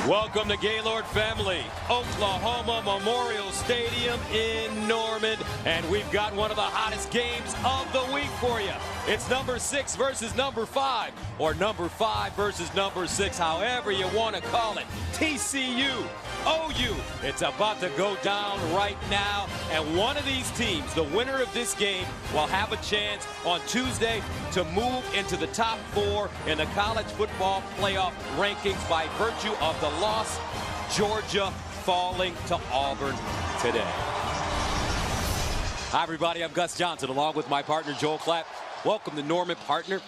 Welcome to Gaylord family, Oklahoma Memorial Stadium in Norman, and we've got one of the hottest games of the week for you. It's number 6 versus number 5, or number 5 versus number 6, however you want to call it. TCU, OU, it's about to go down right now, and one of these teams, the winner of this game, will have a chance on Tuesday to move into the top 4 in the college football playoff rankings by virtue of the loss, Georgia falling to Auburn today. Hi everybody, I'm Gus Johnson along with my partner Joel Clapp. Welcome to Norman, partner.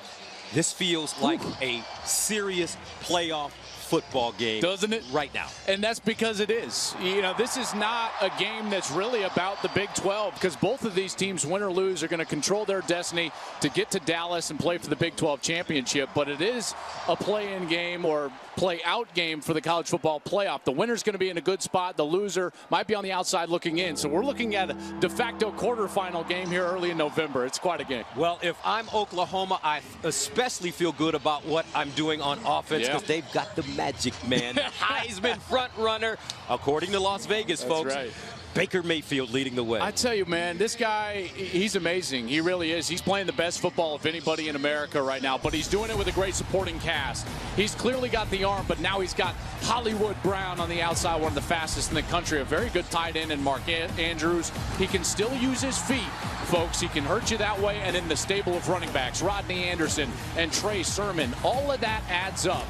This feels like a serious playoff football game, doesn't it? Right now. And that's because it is. You know, this is not a game that's really about the Big 12, because both of these teams, win or lose, are going to control their destiny to get to Dallas and play for the Big 12 championship. But it is a play-in game or play-out game for the college football playoff. The winner's going to be in a good spot. The loser might be on the outside looking in. So we're looking at a de facto quarterfinal game here early in November. It's quite a game. Well, if I'm Oklahoma, I especially feel good about what I'm doing on offense, because they've got the magic man, the Heisman front runner, according to Las Vegas, That's folks. right. Baker Mayfield leading the way. I tell you, man, this guy, he's amazing. He really is. He's playing the best football of anybody in America right now, but he's doing it with a great supporting cast. He's clearly got the arm, but now he's got Hollywood Brown on the outside, one of the fastest in the country, a very good tight end in Mark Andrews. He can still use his feet, folks. He can hurt you that way, and in the stable of running backs, Rodney Anderson and Trey Sermon, all of that adds up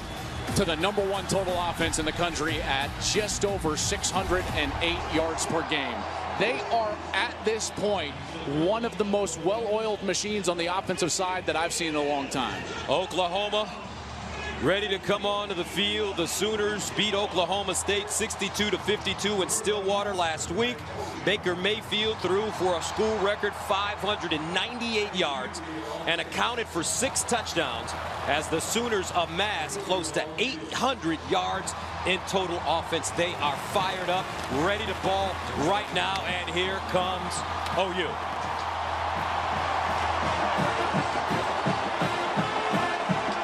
to the number 1 total offense in the country at just over 608 yards per game. They are, at this point, one of the most well-oiled machines on the offensive side that I've seen in a long time. Oklahoma ready to come onto the field. The Sooners beat Oklahoma State 62-52 in Stillwater last week. Baker Mayfield threw for a school record 598 yards and accounted for 6 touchdowns as the Sooners amassed close to 800 yards in total offense. They are fired up, ready to ball right now, and here comes OU.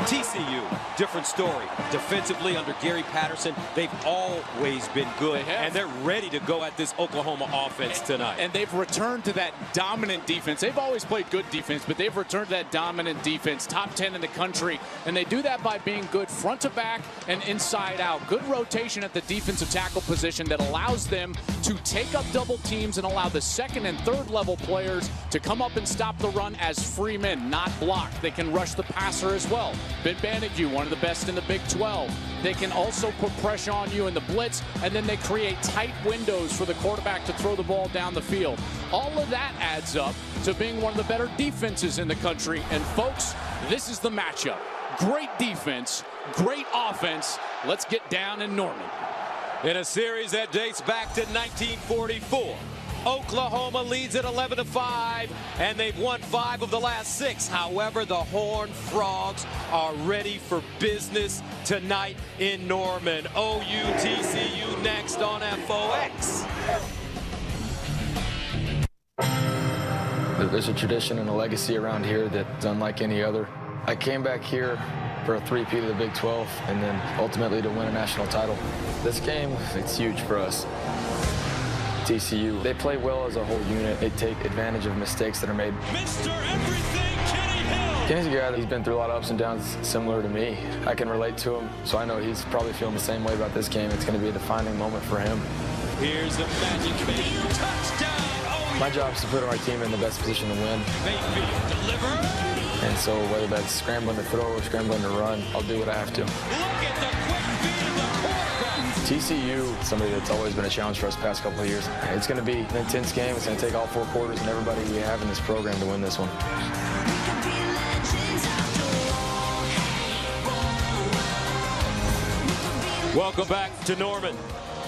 TCU, different story. Defensively under Gary Patterson, they've always been good, and they're ready to go at this Oklahoma offense tonight. And they've returned to that dominant defense. They've always played good defense, but they've returned to that dominant defense, top 10 in the country, and they do that by being good front to back and inside out. Good rotation at the defensive tackle position that allows them to take up double teams and allow the second and third level players to come up and stop the run as free men, not blocked. They can rush the passer as well. Ben Banigou, one of the best in the Big 12. They can also put pressure on you in the blitz, and then they create tight windows for the quarterback to throw the ball down the field. All of that adds up to being one of the better defenses in the country. And folks, this is the matchup. Great defense, great offense. Let's get down in Norman. In a series that dates back to 1944. Oklahoma leads at 11-5, and they've won 5 of the last 6. However, the Horned Frogs are ready for business tonight in Norman. OU TCU next on FOX. There's a tradition and a legacy around here that's unlike any other. I came back here for a three-peat of the Big 12 and then ultimately to win a national title. This game, it's huge for us. TCU, they play well as a whole unit. They take advantage of mistakes that are made. Mr. Everything, Kenny Hill. Kenny's a guy that he's been through a lot of ups and downs similar to me. I can relate to him, so I know he's probably feeling the same way about this game. It's going to be a defining moment for him. Here's a magic Mayfield touchdown. My job is to put our team in the best position to win. Mayfield delivered. And so whether that's scrambling to throw or scrambling to run, I'll do what I have to. Look at the quick feet of the quarterback. TCU, somebody that's always been a challenge for us the past couple of years. It's going to be an intense game. It's going to take all 4 quarters and everybody we have in this program to win this one. Welcome back to Norman.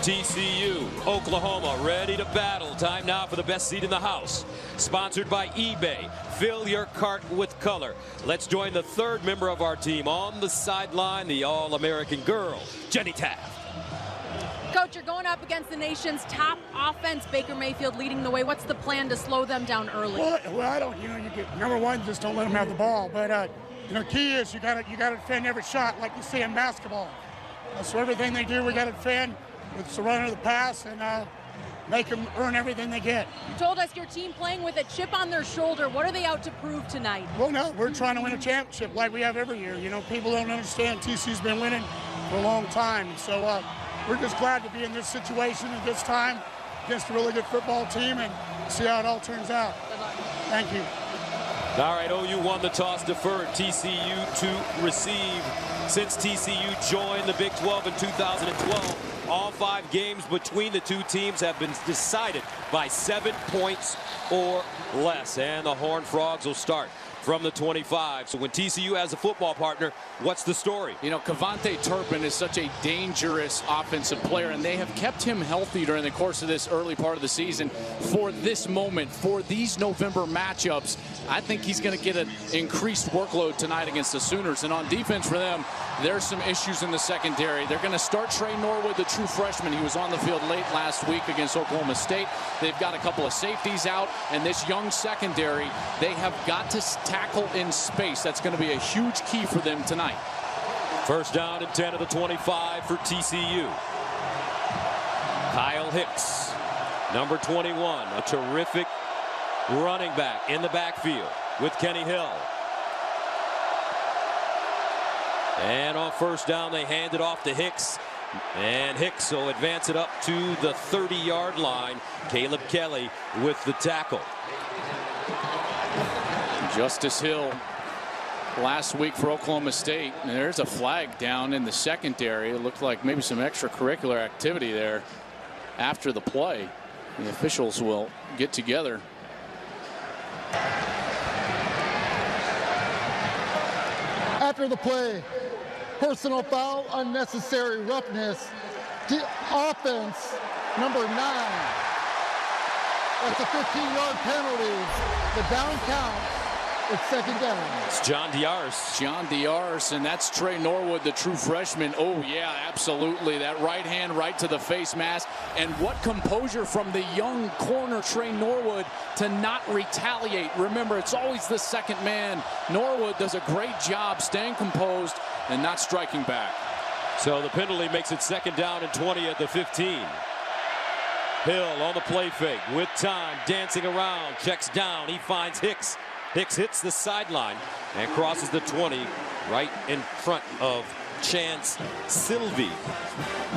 TCU, Oklahoma, ready to battle. Time now for the best seat in the house. Sponsored by eBay. Fill your cart with color. Let's join the 3rd member of our team on the sideline, the All-American girl, Jenny Taft. Coach, you're going up against the nation's top offense. Baker Mayfield leading the way. What's the plan to slow them down early? Well, I don't. You get number one, just don't let them have the ball. But key is you got to defend every shot, like you see in basketball. So everything they do, we got to defend with surrender the pass and make them earn everything they get. You told us your team playing with a chip on their shoulder. What are they out to prove tonight? Well, no, we're trying to win a championship like we have every year. You know, people don't understand TCU's been winning for a long time. So we're just glad to be in this situation at this time against a really good football team and see how it all turns out. Good luck. Thank you. All right, OU won the toss, deferred. TCU to receive. Since TCU joined the Big 12 in 2012, all 5 games between the two teams have been decided by 7 points or less. And the Horned Frogs will start from the 25. So when TCU has a football partner, what's the story? You know, Kevontae Turpin is such a dangerous offensive player, and they have kept him healthy during the course of this early part of the season for this moment, for these November matchups. I think he's going to get an increased workload tonight against the Sooners. And on defense for them, there's some issues in the secondary. They're going to start Trey Norwood, the true freshman. He was on the field late last week against Oklahoma State. They've got a couple of safeties out, and this young secondary, they have got to tackle in space. That's going to be a huge key for them tonight. First down and 10 of the 25 for TCU. Kyle Hicks, number 21, a terrific running back in the backfield with Kenny Hill. And on first down, they hand it off to Hicks. And Hicks will advance it up to the 30-yard line. Caleb Kelly with the tackle. Justice Hill last week for Oklahoma State. And there's a flag down in the secondary. It looked like maybe some extracurricular activity there after the play. The officials will get together. After the play, personal foul, unnecessary roughness, offense number 9. That's a 15-yard penalty. The down count. It's second down. It's John Diarse. John Diarse, and that's Trey Norwood, the true freshman. Oh, yeah, absolutely. That right hand right to the face mask. And what composure from the young corner, Trey Norwood, to not retaliate. Remember, it's always the second man. Norwood does a great job staying composed and not striking back. So the penalty makes it second down and 20 at the 15. Hill on the play fake with time, dancing around, checks down. He finds Hicks. Hicks hits the sideline and crosses the 20 right in front of Chance Sylvie.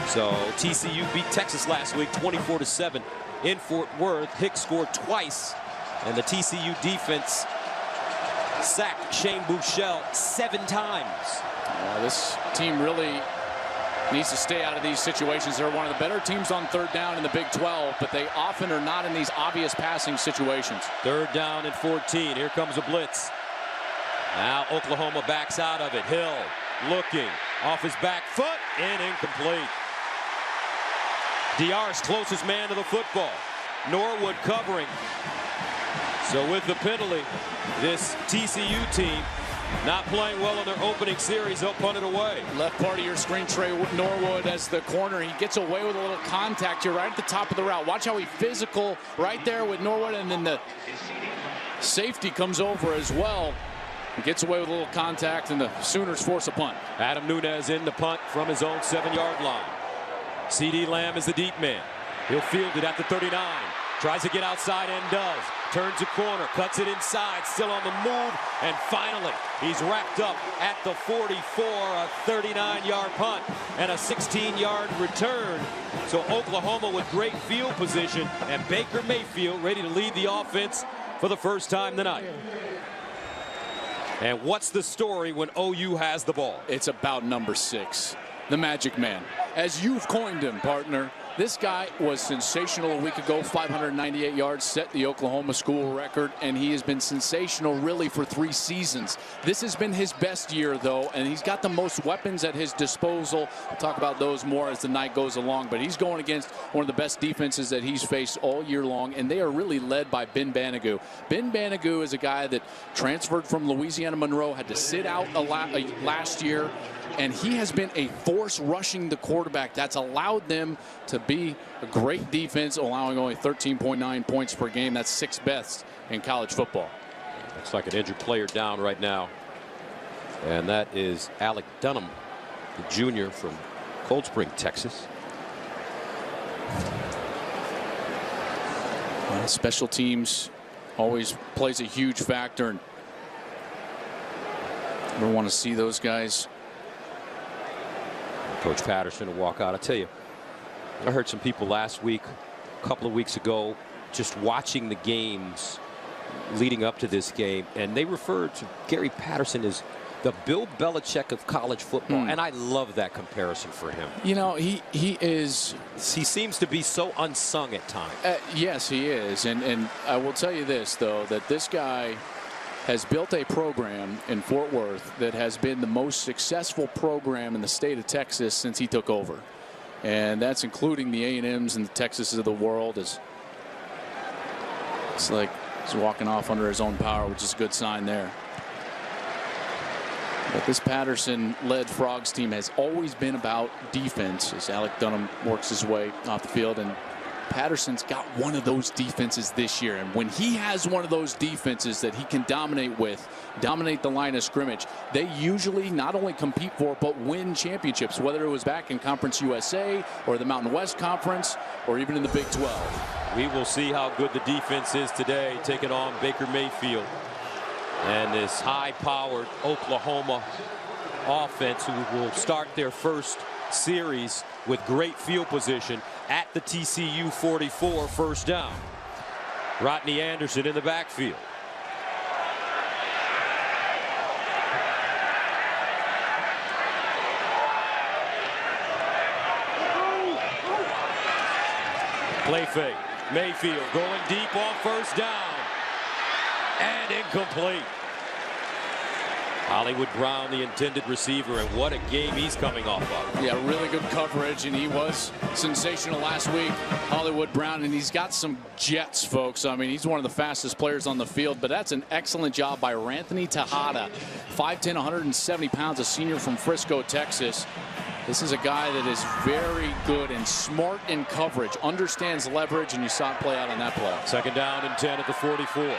So TCU beat Texas last week 24-7 in Fort Worth. Hicks scored twice, and the TCU defense sacked Shane Buechele 7 times. This team really needs to stay out of these situations. They're one of the better teams on third down in the Big 12, but they often are not in these obvious passing situations. Third down and 14. Here comes a blitz. Now Oklahoma backs out of it. Hill looking off his back foot and incomplete. Diarse, closest man to the football. Norwood covering. So with the penalty, this TCU team not playing well in their opening series. They'll punt it away. Left part of your screen, Trey Norwood as the corner. He gets away with a little contact here right at the top of the route. Watch how he physical right there with Norwood, and then the safety comes over as well. He gets away with a little contact, and the Sooners force a punt. Adam Nunez in the punt from his own 7-yard line. C.D. Lamb is the deep man. He'll field it at the 39. Tries to get outside and does. Turns a corner, cuts it inside, still on the move, and finally he's wrapped up at the 44, a 39-yard punt and a 16-yard return. So Oklahoma with great field position, and Baker Mayfield ready to lead the offense for the first time tonight. And what's the story when OU has the ball? It's about number 6, the Magic Man. As you've coined him, partner. This guy was sensational a week ago, 598 yards, set the Oklahoma school record, and he has been sensational really for 3 seasons. This has been his best year, though, and he's got the most weapons at his disposal. We'll talk about those more as the night goes along, but he's going against one of the best defenses that he's faced all year long, and they are really led by Ben Banigou. Ben Banigou is a guy that transferred from Louisiana Monroe, had to sit out last year, and he has been a force rushing the quarterback. That's allowed them to be a great defense, allowing only 13.9 points per game. That's 6th best in college football. Looks like an injured player down right now, and that is Alec Dunham, the junior from Cold Spring, Texas. Special teams always plays a huge factor, and we want to see those guys. Coach Patterson will walk out. I tell you, I heard some people last week, a couple of weeks ago, just watching the games leading up to this game, and they referred to Gary Patterson as the Bill Belichick of college football, and I love that comparison for him. You know, he is. He seems to be so unsung at times. Yes, he is, and I will tell you this though, that this guy has built a program in Fort Worth that has been the most successful program in the state of Texas since he took over, and that's including the A&Ms and the Texases of the world. It's like he's walking off under his own power, which is a good sign there. But this Patterson-led Frogs team has always been about defense as Alec Dunham works his way off the field. And Patterson's got one of those defenses this year. And when he has one of those defenses that he can dominate the line of scrimmage, they usually not only compete for but win championships, whether it was back in Conference USA or the Mountain West Conference or even in the Big 12. We will see how good the defense is today, taking on Baker Mayfield and this high-powered Oklahoma offense, who will start their first series with great field position at the TCU 44, first down. Rodney Anderson in the backfield. Play fake. Mayfield going deep on first down. And incomplete. Hollywood Brown, the intended receiver, and what a game he's coming off of. Yeah, really good coverage, and he was sensational last week, Hollywood Brown, and he's got some jets, folks. I mean, he's one of the fastest players on the field, but that's an excellent job by Ranthony Tejada, 5'10", 170 pounds, a senior from Frisco, Texas. This is a guy that is very good and smart in coverage, understands leverage, and you saw it play out on that play. Second down and 10 at the 44.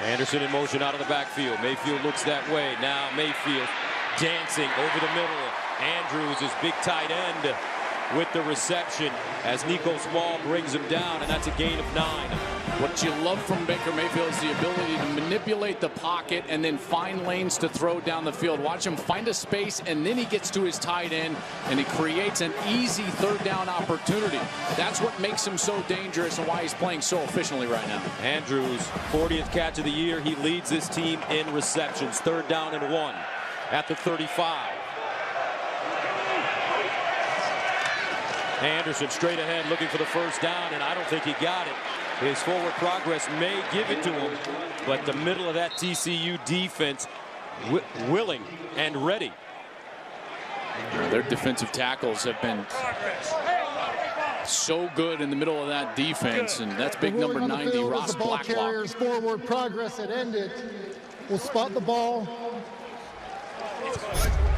Anderson in motion out of the backfield. Mayfield looks that way. Now Mayfield dancing over the middle. Andrews is big tight end with the reception as Nico Small brings him down, and that's a gain of 9. What you love from Baker Mayfield is the ability to manipulate the pocket and then find lanes to throw down the field. Watch him find a space, and then he gets to his tight end, and he creates an easy third down opportunity. That's what makes him so dangerous and why he's playing so efficiently right now. Andrews, 40th catch of the year. He leads this team in receptions. Third down and 1 at the 35. Anderson straight ahead looking for the first down, and I don't think he got it. His forward progress may give it to him, but the middle of that TCU defense willing and ready. Their defensive tackles have been so good in the middle of that defense, and that's big number 90, Ross Blacklock. Carrier's forward progress had ended. Will spot the ball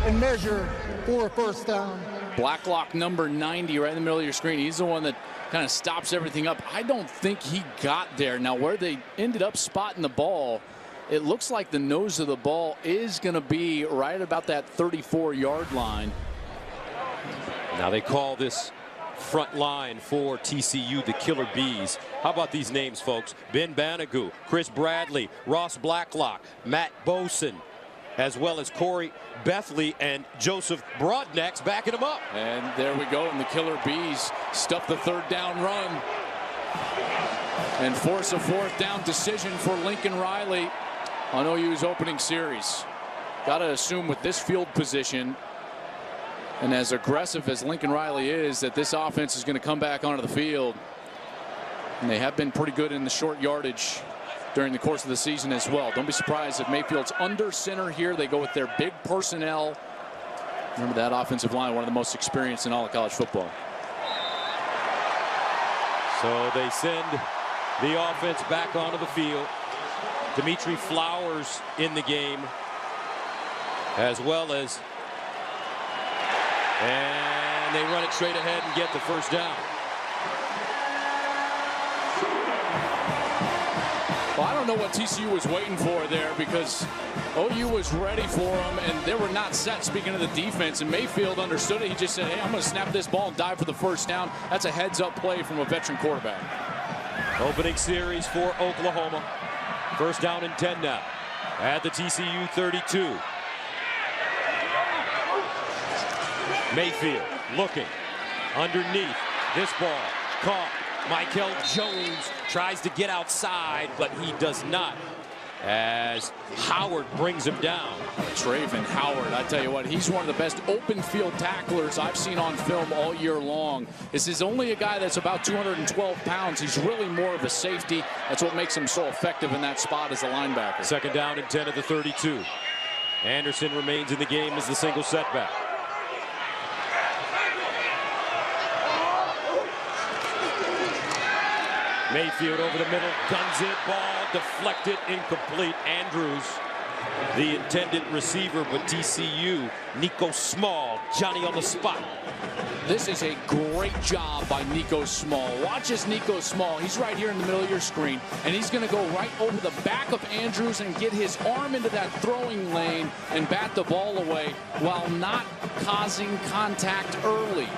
and measure for a first down. Blacklock, number 90, right in the middle of your screen. He's the one that kind of stops everything up. I don't think he got there. Now, where they ended up spotting the ball, it looks like the nose of the ball is going to be right about that 34-yard line. Now they call this front line for TCU the Killer Bees. How about these names, folks? Ben Banagou, Chris Bradley, Ross Blacklock, Matt Boson, as well as Corey Bethley and Joseph Broadnax backing him up. And there we go, and the Killer Bees stuff the third down run and force a fourth down decision for Lincoln Riley on OU's opening series. Got to assume with this field position and as aggressive as Lincoln Riley is, that this offense is going to come back onto the field. And they have been pretty good in the short yardage during the course of the season as well. Don't be surprised if Mayfield's under center here. They go with their big personnel. Remember that offensive line, one of the most experienced in all of college football. So they send the offense back onto the field. Dimitri Flowers in the game, as well as, and they run it straight ahead and get the first down. Well, I don't know what TCU was waiting for there, because OU was ready for them, and they were not set, speaking of the defense. And Mayfield understood it. He just said, hey, I'm going to snap this ball and dive for the first down. That's a heads-up play from a veteran quarterback. Opening series for Oklahoma. First down and 10 now at the TCU 32. Mayfield looking underneath. This ball caught. Michael Jones tries to get outside, but he does not, as Howard brings him down. Traven Howard, I tell you what, he's one of the best open field tacklers I've seen on film all year long. This is only a guy that's about 212 pounds. He's really more of a safety. That's what makes him so effective in that spot as a linebacker. Second down and 10 at the 32. Anderson remains in the game as the single setback. Mayfield over the middle, guns it, ball deflected, incomplete. Andrews, the intended receiver, but TCU, Nico Small, Johnny on the spot. This is a great job by Nico Small. Watch this Nico Small. He's right here in the middle of your screen, and he's going to go right over the back of Andrews and get his arm into that throwing lane and bat the ball away while not causing contact early.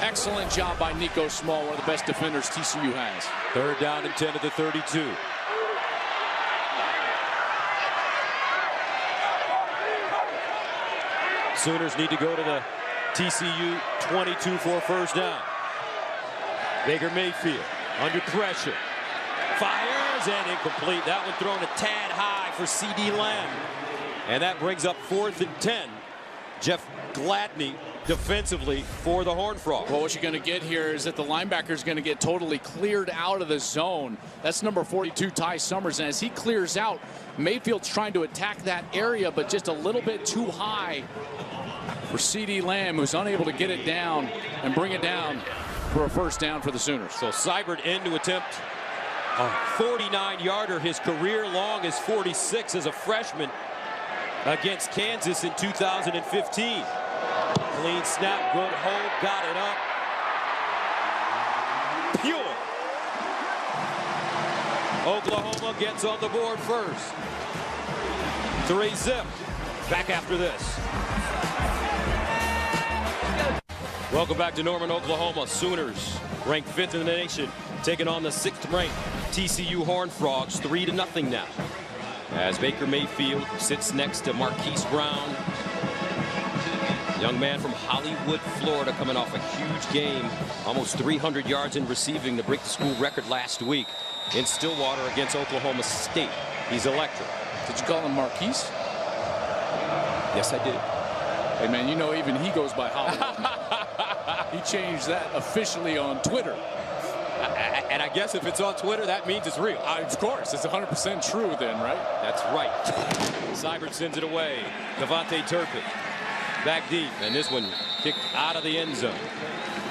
Excellent job by Nico Small, one of the best defenders TCU has. Third down and 10 at the 32. Sooners need to go to the TCU 22 for a first down. Baker Mayfield under pressure. Fires and incomplete. That one thrown a tad high for C.D. Lamb. And that brings up 4th and 10. Jeff Gladney defensively for the Horned Frogs. Well, what you're going to get here is that the linebacker is going to get totally cleared out of the zone. That's number 42, Ty Summers. And as he clears out, Mayfield's trying to attack that area, but just a little bit too high for C.D. Lamb, who's unable to get it down and bring it down for a first down for the Sooners. So Seibert in to attempt a 49-yarder. His career long is 46 as a freshman against Kansas in 2015. Clean snap, good hold, got it up. Pure. Oklahoma gets on the board first. 3-zip. Back after this. Welcome back to Norman, Oklahoma. Sooners ranked 5th in the nation, taking on the 6th-ranked TCU Horned Frogs, 3-0 now. As Baker Mayfield sits next to Marquise Brown. Young man from Hollywood, Florida, coming off a huge game. Almost 300 yards in receiving to break the school record last week in Stillwater against Oklahoma State. He's electric. Did you call him Marquise? Yes, I did. Hey, man, you know even he goes by Hollywood. He changed that officially on Twitter. And I guess if it's on Twitter, that means it's real. Of course, it's 100% true then, right? That's right. Seibert sends it away. Devontae Turpin back deep, and this one kicked out of the end zone.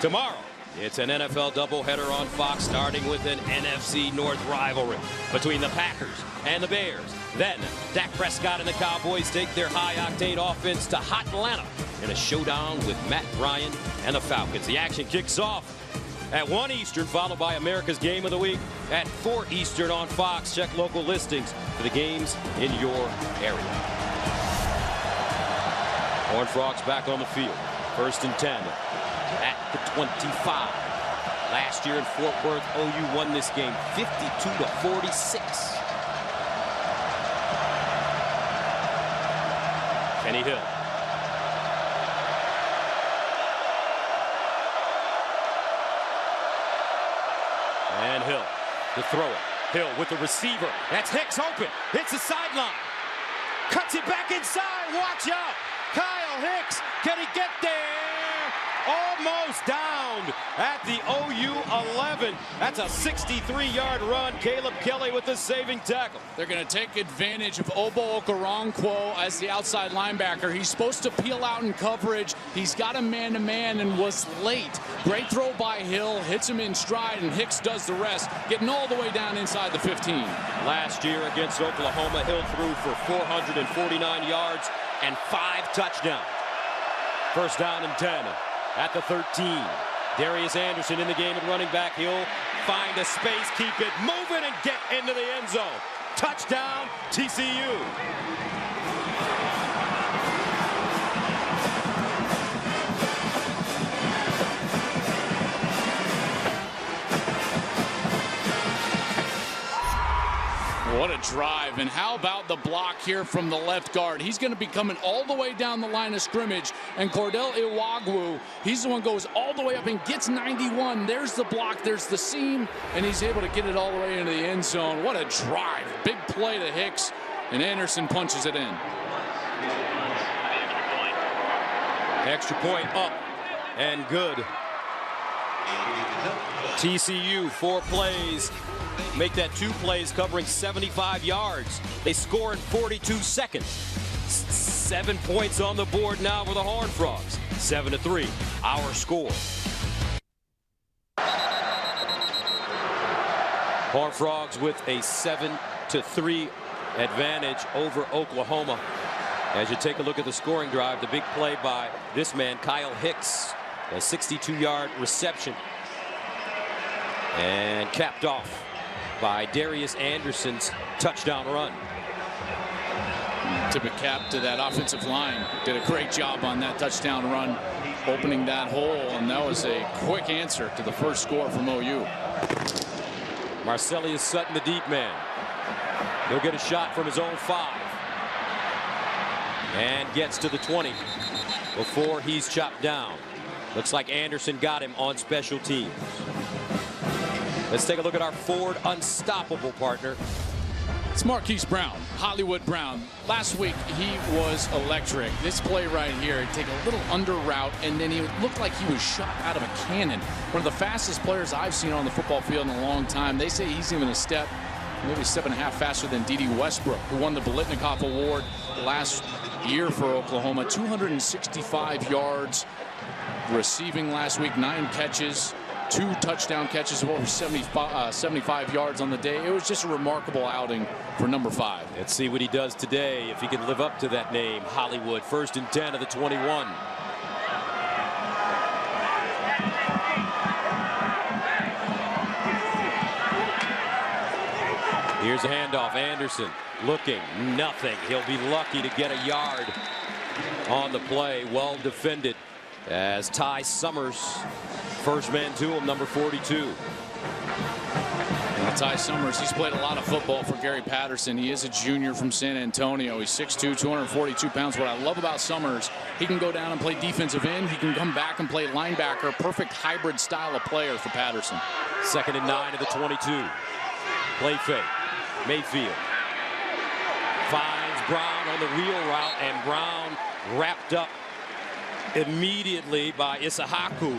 Tomorrow, it's an NFL doubleheader on Fox, starting with an NFC North rivalry between the Packers and the Bears. Then, Dak Prescott and the Cowboys take their high-octane offense to hot Atlanta in a showdown with Matt Ryan and the Falcons. The action kicks off at 1 Eastern, followed by America's Game of the Week at 4 Eastern on Fox. Check local listings for the games in your area. Horned Frogs back on the field. 1st and 10 at the 25. Last year in Fort Worth, OU won this game 52-46. Kenny Hill. And Hill to throw it. Hill with the receiver. That's Hicks open. Hits the sideline. Cuts it back inside. Watch out. Kyle Hicks. Can he get there? Almost downed at the OU 11. That's a 63-yard run. Caleb Kelly with the saving tackle. They're going to take advantage of Obo Okoronkwo as the outside linebacker. He's supposed to peel out in coverage. He's got a man-to-man and was late. Great throw by Hill. Hits him in stride, and Hicks does the rest, getting all the way down inside the 15. Last year against Oklahoma, Hill threw for 449 yards and 5 touchdowns. First down and 10 at the 13. Darius Anderson in the game at running back. Hill find a space, keep it moving, and get into the end zone. Touchdown, TCU. What a drive, and how about the block here from the left guard? He's going to be coming all the way down the line of scrimmage, and Cordell Iwagwu, he's the one who goes all the way up and gets 91. There's the block, there's the seam, and he's able to get it all the way into the end zone. What a drive. Big play to Hicks, and Anderson punches it in. Extra point up and good. TCU, 4 plays. Make that 2 plays covering 75 yards. They score in 42 seconds. 7 points on the board now for the Horned Frogs. 7-3, our score. Horned Frogs with a 7-3 advantage over Oklahoma. As you take a look at the scoring drive, the big play by this man, Kyle Hicks, a 62-yard reception. And capped off by Darius Anderson's touchdown run. Tip of cap to that offensive line. Did a great job on that touchdown run, opening that hole, and that was a quick answer to the first score from OU. Marcelius Sutton, the deep man. He'll get a shot from his own 5. And gets to the 20 before he's chopped down. Looks like Anderson got him on special teams. Let's take a look at our Ford Unstoppable partner. It's Marquise Brown, Hollywood Brown. Last week, he was electric. This play right here, he'd take a little under route, and then he looked like he was shot out of a cannon. One of the fastest players I've seen on the football field in a long time. They say he's even a step, maybe 7.5 faster than D.D. Westbrook, who won the Biletnikoff Award last year for Oklahoma. 265 yards receiving last week, 9 catches. 2 touchdown catches of over 75 yards on the day. It was just a remarkable outing for number 5. Let's see what he does today, if he can live up to that name, Hollywood. 1st and 10 of the 21. Here's a handoff. Anderson looking, nothing. He'll be lucky to get a yard on the play. Well defended as Ty Summers, first man to him, number 42. Ty Summers, he's played a lot of football for Gary Patterson. He is a junior from San Antonio. He's 6'2", 242 pounds. What I love about Summers, he can go down and play defensive end. He can come back and play linebacker. Perfect hybrid style of player for Patterson. 2nd and 9 of the 22. Play fake. Mayfield finds Brown on the wheel route, and Brown wrapped up immediately by Isahaku.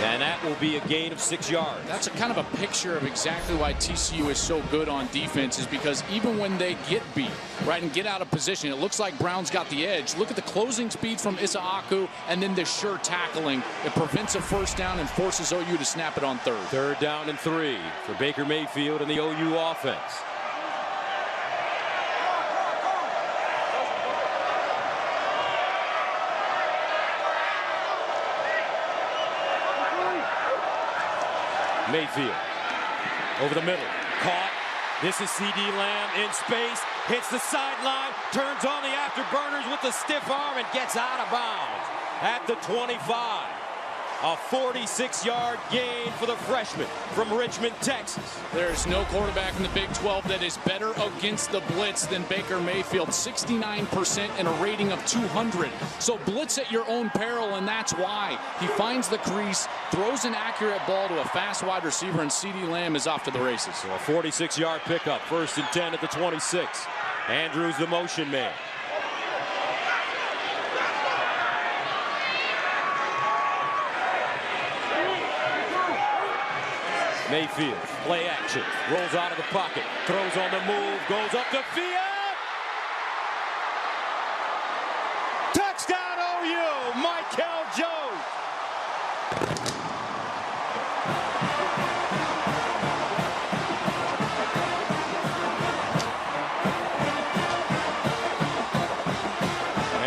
And that will be a gain of 6 yards. That's a kind of a picture of exactly why TCU is so good on defense, is because even when they get beat, right, and get out of position, it looks like Brown's got the edge. Look at the closing speed from Isahaku, and then the sure tackling. It prevents a first down and forces OU to snap it on 3rd. 3rd down and 3 for Baker Mayfield and the OU offense. Mayfield over the middle, caught. This is C.D. Lamb in space, hits the sideline, turns on the afterburners with the stiff arm, and gets out of bounds at the 25. A 46-yard gain for the freshman from Richmond, Texas. There's no quarterback in the Big 12 that is better against the blitz than Baker Mayfield. 69% and a rating of 200. So blitz at your own peril, and that's why. He finds the crease, throws an accurate ball to a fast wide receiver, and C.D. Lamb is off to the races. So a 46-yard pickup, 1st and 10 at the 26. Andrews the motion man. Mayfield, play action, rolls out of the pocket, throws on the move, goes up the field. Touchdown OU, Michael Jones.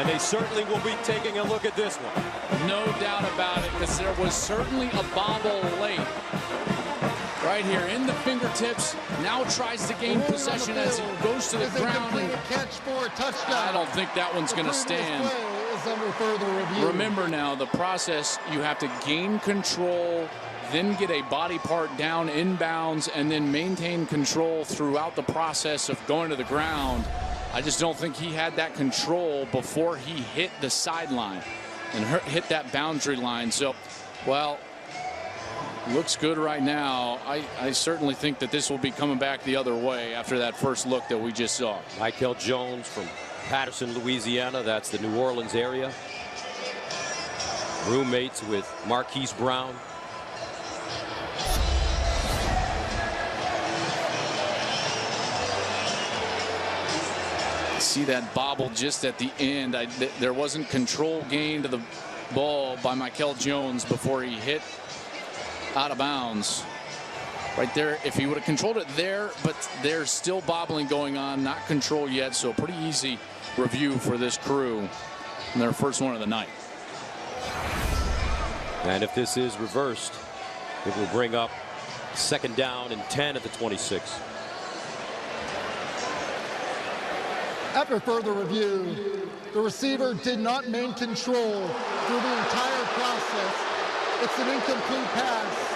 And they certainly will be taking a look at this one. No doubt about it, because there was certainly a bobble late. Right here in the fingertips. Now tries to gain possession as he goes to the ground. Catch for a touchdown. I don't think that one's going to stand. Is under further review. Remember now, the process, you have to gain control, then get a body part down inbounds, and then maintain control throughout the process of going to the ground. I just don't think he had that control before he hit the sideline and hit that boundary line. So, well, looks good right now. I certainly think that this will be coming back the other way after that first look that we just saw. Michael Jones from Patterson, Louisiana. That's the New Orleans area. Roommates with Marquise Brown. See that bobble just at the end. There wasn't control gained to the ball by Michael Jones before he hit out of bounds. Right there, if he would have controlled it there, but there's still bobbling going on, not control yet, so pretty easy review for this crew in their first one of the night. And if this is reversed, it will bring up 2nd down and 10 at the 26. After further review, the receiver did not maintain control through the entire process. It's an incomplete pass.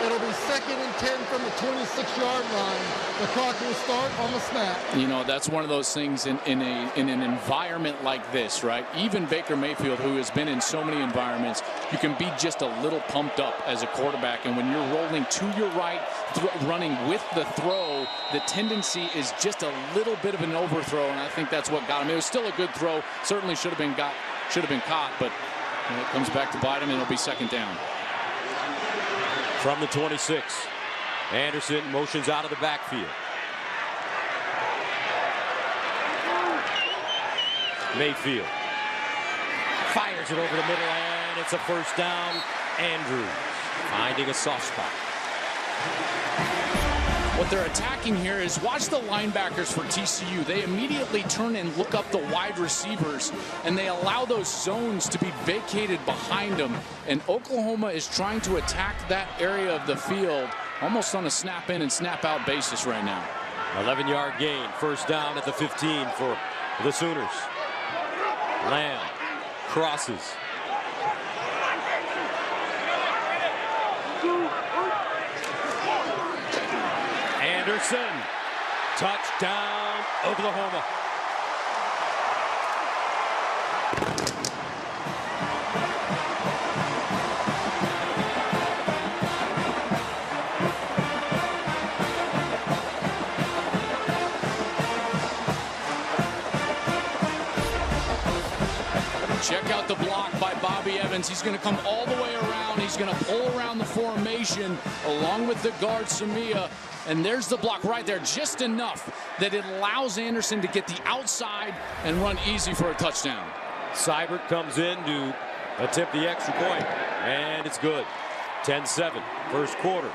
It'll be 2nd and 10 from the 26-yard line. The clock will start on the snap. You know, that's one of those things in an environment like this, right? Even Baker Mayfield, who has been in so many environments, you can be just a little pumped up as a quarterback. And when you're rolling to your right, running with the throw, the tendency is just a little bit of an overthrow, and I think that's what got him. It was still a good throw. Certainly should have been caught, but when it comes back to bite him, it'll be 2nd down. From the 26, Anderson motions out of the backfield. Mayfield fires it over the middle, and it's a 1st down. Andrews finding a soft spot. What they're attacking here is, watch the linebackers for TCU. They immediately turn and look up the wide receivers, and they allow those zones to be vacated behind them. And Oklahoma is trying to attack that area of the field almost on a snap in and snap out basis right now. 11-yard gain, 1st down at the 15 for the Sooners. Lamb crosses. Anderson, touchdown, Oklahoma. Check out the block by Bobby Evans. He's going to come all the way around. He's going to pull around the formation along with the guard, Samia. And there's the block right there, just enough that it allows Anderson to get the outside and run easy for a touchdown. Seibert comes in to attempt the extra point, and it's good. 10-7, first quarter,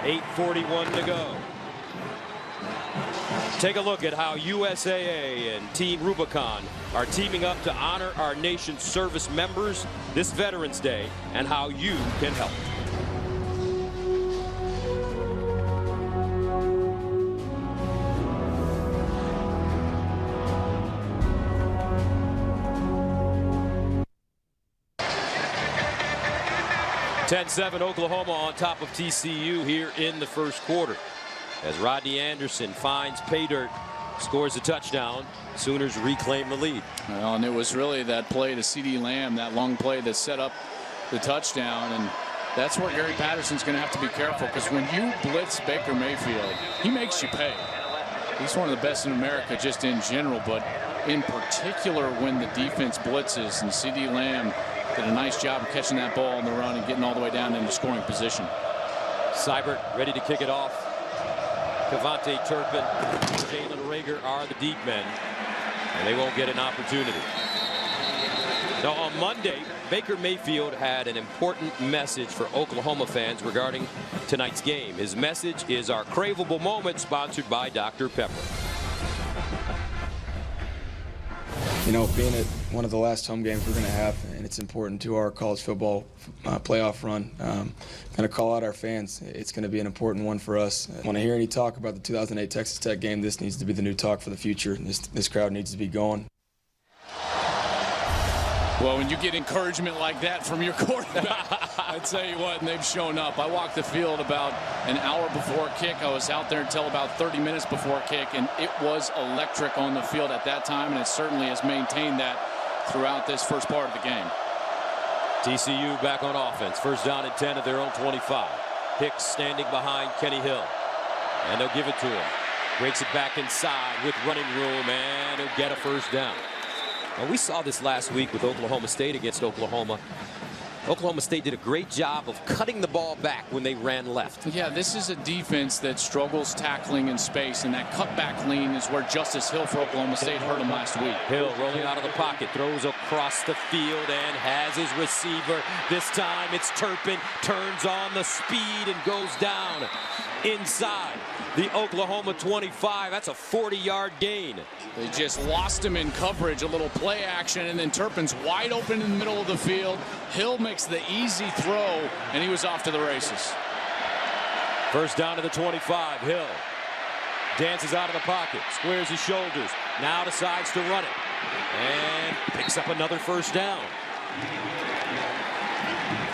8:41 to go. Take a look at how USAA and Team Rubicon are teaming up to honor our nation's service members this Veterans Day, and how you can help. (10-7) Oklahoma on top of TCU here in the first quarter, as Rodney Anderson finds pay dirt, scores a touchdown. Sooners reclaim the lead. Well, and it was really that play to C.D. Lamb, that long play that set up the touchdown, and that's where Gary Patterson's going to have to be careful, because when you blitz Baker Mayfield, he makes you pay. He's one of the best in America just in general, but in particular when the defense blitzes, and C.D. Lamb did a nice job of catching that ball on the run and getting all the way down into scoring position. Seibert ready to kick it off. Cavante Turpin, Jalen Rager are the deep men, and they won't get an opportunity. Now on Monday, Baker Mayfield had an important message for Oklahoma fans regarding tonight's game. His message is our craveable moment, sponsored by Dr. Pepper. You know, being at one of the last home games we're going to have, and it's important to our college football playoff run, going to call out our fans. It's going to be an important one for us. When I hear any talk about the 2008 Texas Tech game, this needs to be the new talk for the future. This crowd needs to be going. Well, when you get encouragement like that from your quarterback, I tell you what, and they've shown up. I walked the field about an hour before kick. I was out there until about 30 minutes before kick, and it was electric on the field at that time, and it certainly has maintained that throughout this first part of the game. TCU back on offense. First down and 10 at their own 25. Hicks standing behind Kenny Hill, and they'll give it to him. Breaks it back inside with running room, and he'll get a first down. Well, we saw this last week with Oklahoma State against Oklahoma. Oklahoma State did a great job of cutting the ball back when they ran left. Yeah, this is a defense that struggles tackling in space, and that cutback lean is where Justice Hill for Oklahoma State hurt him last week. Hill rolling out of the pocket, throws across the field and has his receiver. This time it's Turpin, turns on the speed and goes down inside the Oklahoma 25. That's a 40-yard gain. They just lost him in coverage, a little play action, and then Turpin's wide open in the middle of the field. Hill makes the easy throw, and he was off to the races. First down to the 25. Hill dances out of the pocket, squares his shoulders, now decides to run it, and picks up another first down.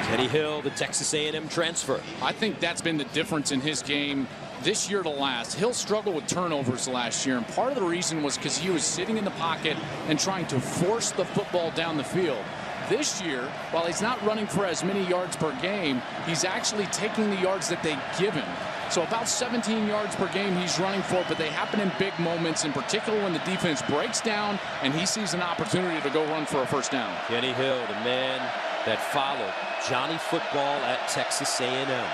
Kenny Hill, the Texas A&M transfer. I think that's been the difference in his game this year to last. Hill struggled with turnovers last year, and part of the reason was because he was sitting in the pocket and trying to force the football down the field. This year, while he's not running for as many yards per game, he's actually taking the yards that they give him. So about 17 yards per game he's running for, but they happen in big moments, in particular when the defense breaks down and he sees an opportunity to go run for a first down. Kenny Hill, the man that followed Johnny Football at Texas A&M.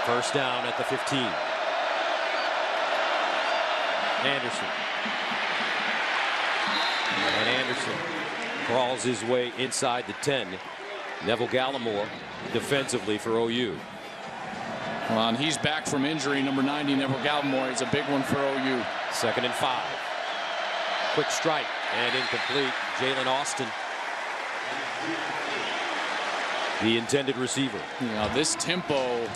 First down at the 15. Anderson. And Anderson crawls his way inside the 10. Neville Gallimore defensively for OU. Well, and he's back from injury. Number 90, Neville Gallimore, is a big one for OU. 2nd and 5. Quick strike and incomplete. Jalen Austin, the intended receiver. You know, this tempo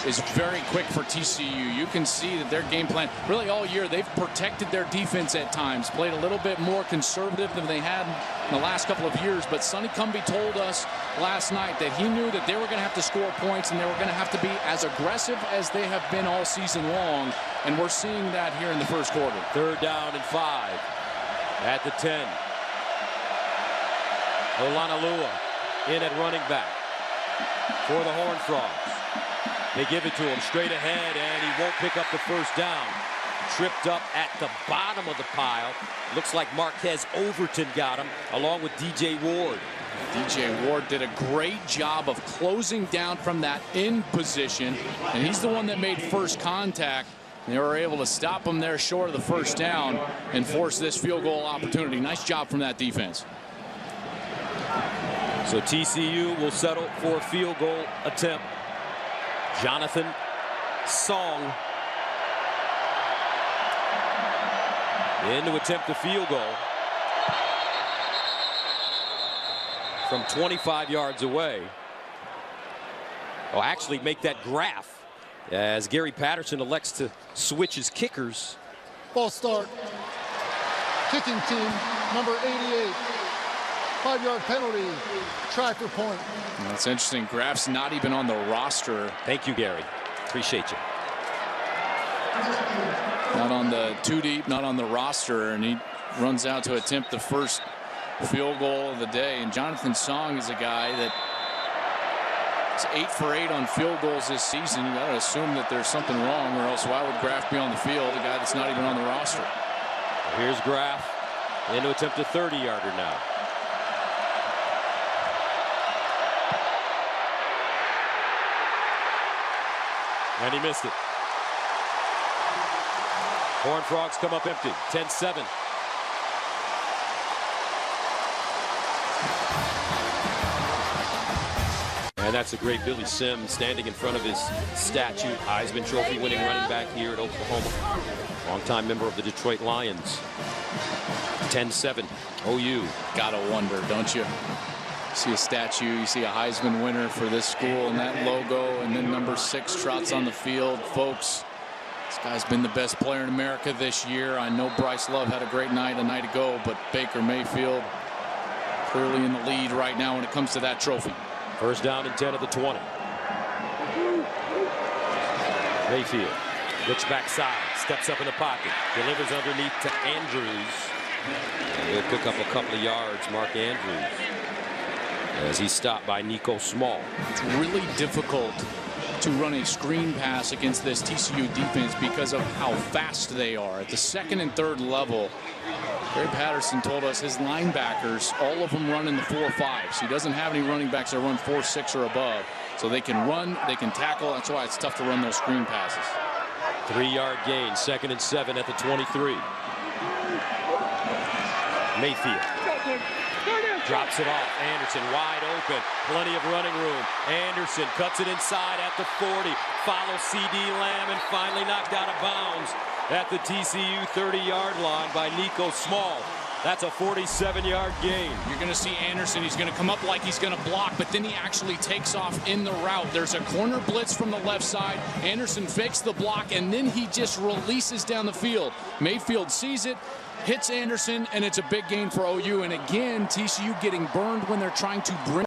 is very quick for TCU. You can see that their game plan, really all year, they've protected their defense at times, played a little bit more conservative than they had in the last couple of years. But Sonny Cumbie told us last night that he knew that they were going to have to score points and they were going to have to be as aggressive as they have been all season long. And we're seeing that here in the first quarter. 3rd down and 5 at the 10. Olanalua in at running back for the Horned Frogs. They give it to him straight ahead, and he won't pick up the first down. Tripped up at the bottom of the pile. Looks like Marquez Overton got him, along with DJ Ward. DJ Ward did a great job of closing down from that end position, and he's the one that made first contact. They were able to stop him there short of the first down and force this field goal opportunity. Nice job from that defense. So TCU will settle for a field goal attempt. Jonathan Song in to attempt the field goal from 25 yards away. Oh, actually make that graph as Gary Patterson elects to switch his kickers. Ball start. Kicking team, number 88. 5-yard penalty. Try for point. That's interesting. Graf's not even on the roster. Thank you, Gary. Appreciate you. Not on the 2 deep, not on the roster, and he runs out to attempt the first field goal of the day. And Jonathan Song is a guy that is 8 for 8 on field goals this season. You got to assume that there's something wrong, or else why would Graf be on the field? A guy that's not even on the roster. Here's Graf in to attempt a 30-yarder now. And he missed it. Horned Frogs come up empty. 10-7. And that's a great Billy Sims standing in front of his statue. Heisman Trophy winning running back here at Oklahoma. Longtime member of the Detroit Lions. 10-7, OU. Gotta wonder, don't you? See a statue, you see a Heisman winner for this school and that logo, and then number 6 trots on the field. Folks, this guy's been the best player in America this year. I know Bryce Love had a great night a night ago, but Baker Mayfield clearly in the lead right now when it comes to that trophy. First down and 10 at the 20. Mayfield looks backside, steps up in the pocket, delivers underneath to Andrews. And he'll pick up a couple of yards, Mark Andrews, as he's stopped by Nico Small. It's really difficult to run a screen pass against this TCU defense because of how fast they are. At the second and third level, Gary Patterson told us his linebackers, all of them run in the 4-5s. He doesn't have any running backs that run 4-6 or above. So they can run, they can tackle. That's why it's tough to run those screen passes. 3-yard gain, 2nd and 7 at the 23. Mayfield drops it off. Anderson wide open. Plenty of running room. Anderson cuts it inside at the 40. Follows C.D. Lamb and finally knocked out of bounds at the TCU 30-yard line by Nico Small. That's a 47-yard gain. You're going to see Anderson. He's going to come up like he's going to block, but then he actually takes off in the route. There's a corner blitz from the left side. Anderson fakes the block, and then he just releases down the field. Mayfield sees it, hits Anderson, and it's a big gain for OU. And again, TCU getting burned when they're trying to bring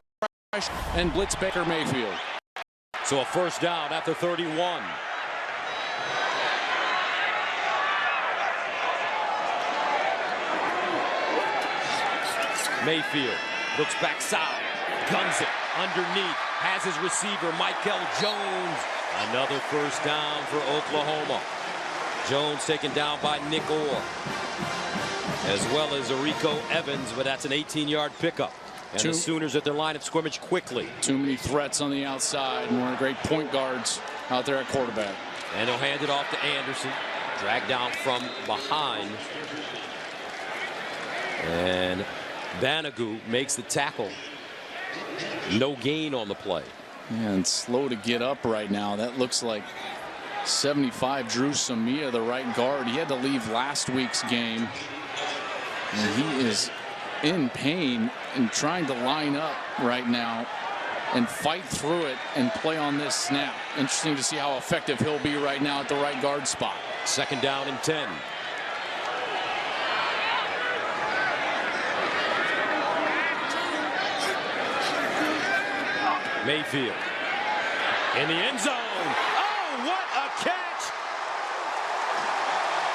pressure and blitz Baker Mayfield. So a first down at the 31. Mayfield looks backside, guns it underneath, has his receiver Michael Jones. Another first down for Oklahoma. Jones taken down by Nick Orr, as well as Arico Evans, but that's an 18-yard pickup. And the Sooners at their line of scrimmage quickly. Too many threats on the outside, and one of the great point guards out there at quarterback. And he'll hand it off to Anderson, dragged down from behind. And Banogu makes the tackle. No gain on the play. And slow to get up right now. That looks like 75 Drew Samia, the right guard. He had to leave last week's game. And he is in pain and trying to line up right now and fight through it and play on this snap. Interesting to see how effective he'll be right now at the right guard spot. 2nd down and 10. Mayfield in the end zone. Oh, what a catch!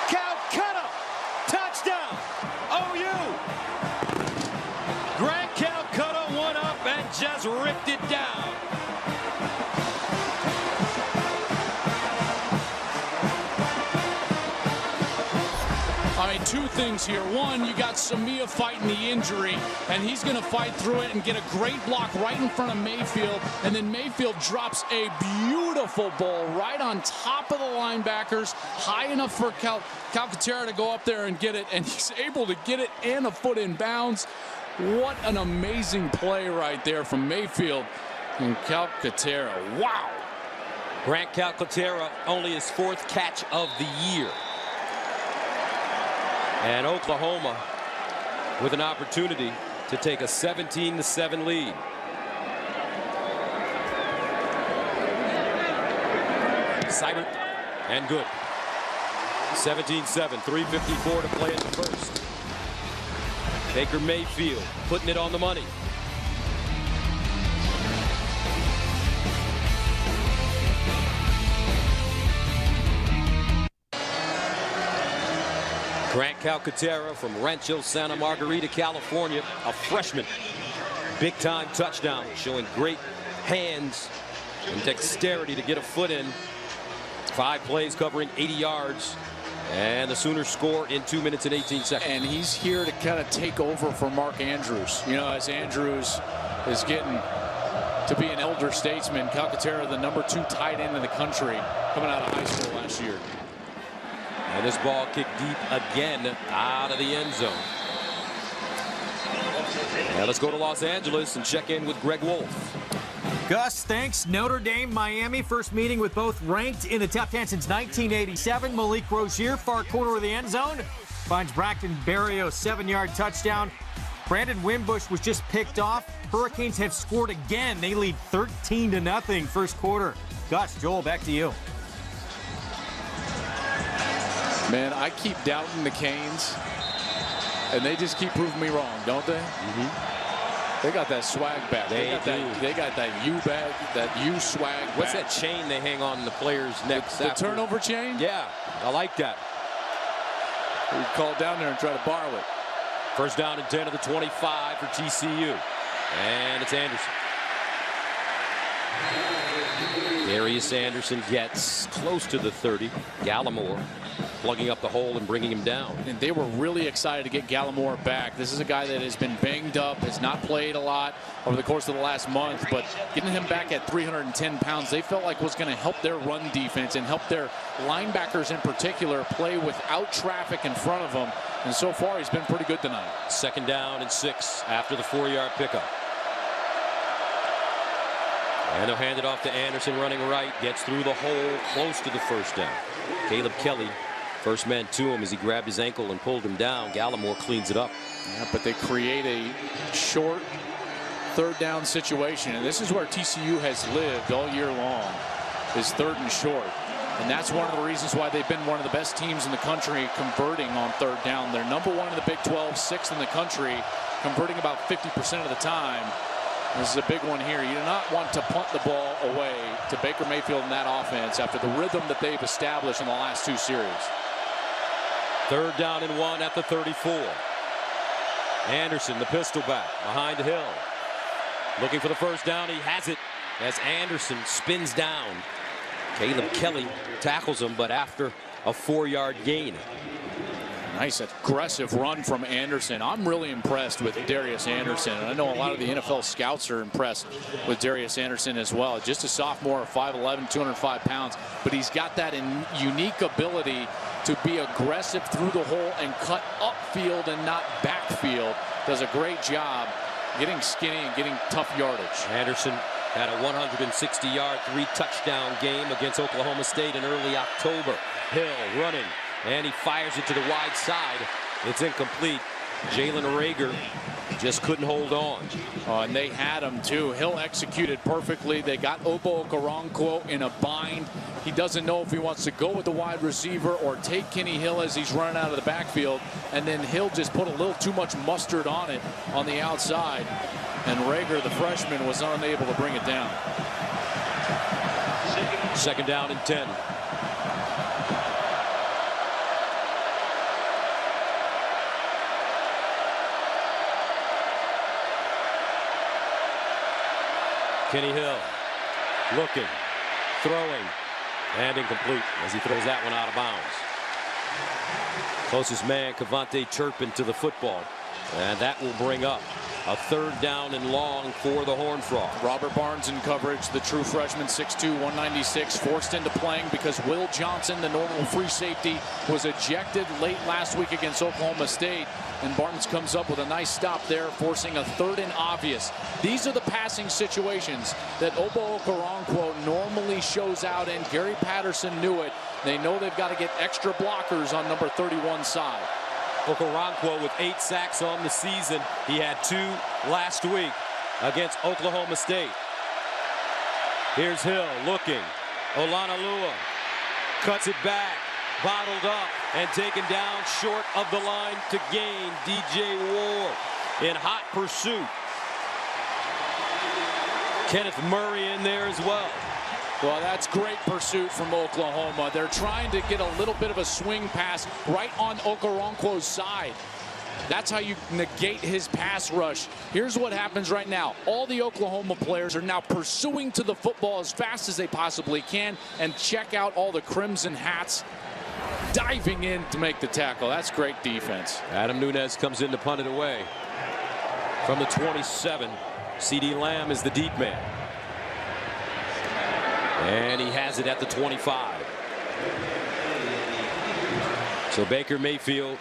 Calcutta, touchdown, OU. Grant Calcutta went up and just ripped it down. I mean, 2 things here. One, you got Samia fighting the injury, and he's going to fight through it and get a great block right in front of Mayfield. And then Mayfield drops a beautiful ball right on top of the linebackers, high enough for Calcaterra to go up there and get it. And he's able to get it and a foot in bounds. What an amazing play right there from Mayfield and Calcaterra. Wow. Grant Calcaterra, only his 4th catch of the year. And Oklahoma with an opportunity to take a 17-7 lead. Seibert and good. 17-7, 3:54 to play in the first. Baker Mayfield putting it on the money. Grant Calcaterra from Rancho Santa Margarita, California, a freshman. Big-time touchdown, showing great hands and dexterity to get a foot in. 5 plays covering 80 yards. And the Sooners score in 2 minutes and 18 seconds. And he's here to kind of take over for Mark Andrews. You know, as Andrews is getting to be an elder statesman, Calcaterra, the number 2 tight end in the country, coming out of high school last year. And this ball kicked deep again out of the end zone. Now let's go to Los Angeles and check in with Greg Wolf. Gus, thanks. Notre Dame, Miami, first meeting with both ranked in the top 10 since 1987. Malik Rozier, far corner of the end zone. finds Braxton Berrios 7-yard touchdown. Brandon Wimbush was just picked off. Hurricanes have scored again. They lead 13-0 first quarter. Gus, Joel, back to you. Man, I keep doubting the Canes, and they just keep proving me wrong, don't they? They got that swag back. They got that U bag, that U swag back. What's that chain they hang on the players' necks? The turnover chain? Yeah, I like that. We call down there and try to borrow it. First down and 10 of the 25 for TCU. And it's Anderson. Darius Anderson gets close to the 30. Gallimore plugging up the hole and bringing him down. And they were really excited to get Gallimore back. This is a guy that has been banged up, has not played a lot over the course of the last month, but getting him back at 310 pounds, they felt like was going to help their run defense and help their linebackers in particular play without traffic in front of them. And so far, he's been pretty good tonight. Second down and 6 after the 4-yard pickup. And they'll hand it off to Anderson running right. Gets through the hole close to the first down. Caleb Kelly, first man to him as he grabbed his ankle and pulled him down. Gallimore cleans it up. Yeah, but they create a short third down situation. And this is where TCU has lived all year long, is third and short. And that's one of the reasons why they've been one of the best teams in the country converting on third down. They're #1 in the Big 12, 6th in the country, converting about 50% of the time. This is a big one here. You do not want to punt the ball away to Baker Mayfield in that offense after the rhythm that they've established in the last 2 series. Third down and 1 at the 34. Anderson, the pistol back, behind Hill. Looking for the first down. He has it as Anderson spins down. Caleb Kelly tackles him, but after a 4-yard gain. Nice aggressive run from Anderson. I'm really impressed with Darius Anderson. And I know a lot of the NFL scouts are impressed with Darius Anderson as well. Just a sophomore, 5'11", 205 pounds. But he's got that unique ability to be aggressive through the hole and cut upfield and not backfield. Does a great job getting skinny and getting tough yardage. Anderson had a 160-yard, 3-touchdown game against Oklahoma State in early October. Hill running. And he fires it to the wide side. It's incomplete. Jalen Rager just couldn't hold on. And they had him too. Hill executed perfectly. They got Obo Okoronkwo in a bind. He doesn't know if he wants to go with the wide receiver or take Kenny Hill as he's running out of the backfield. And then Hill just put a little too much mustard on it on the outside. And Rager, the freshman, was unable to bring it down. Second down and 10. Kenny Hill looking, throwing, and incomplete as he throws that one out of bounds. Closest man, Cavante Turpin, to the football. And that will bring up a third down and long for the Horned Frogs. Robert Barnes in coverage, the true freshman, 6'2", 196, forced into playing because Will Johnson, the normal free safety, was ejected late last week against Oklahoma State. And Barnes comes up with a nice stop there, forcing a third and obvious. These are the passing situations that Obo Okoronkwo normally shows out in. Gary Patterson knew it. They know they've got to get extra blockers on number 31 side. Okoronkwo with 8 sacks on the season. He had 2 last week against Oklahoma State. Here's Hill looking. Olanalua cuts it back, bottled up, and taken down short of the line to gain. DJ Ward in hot pursuit. Kenneth Murray in there as well. Well, that's great pursuit from Oklahoma. They're trying to get a little bit of a swing pass right on Okoronkwo's side. That's how you negate his pass rush. Here's what happens right now. All the Oklahoma players are now pursuing to the football as fast as they possibly can, and check out all the crimson hats diving in to make the tackle. That's great defense. Adam Nunez comes in to punt it away. From the 27, CeeDee Lamb is the deep man. And he has it at the 25. So Baker Mayfield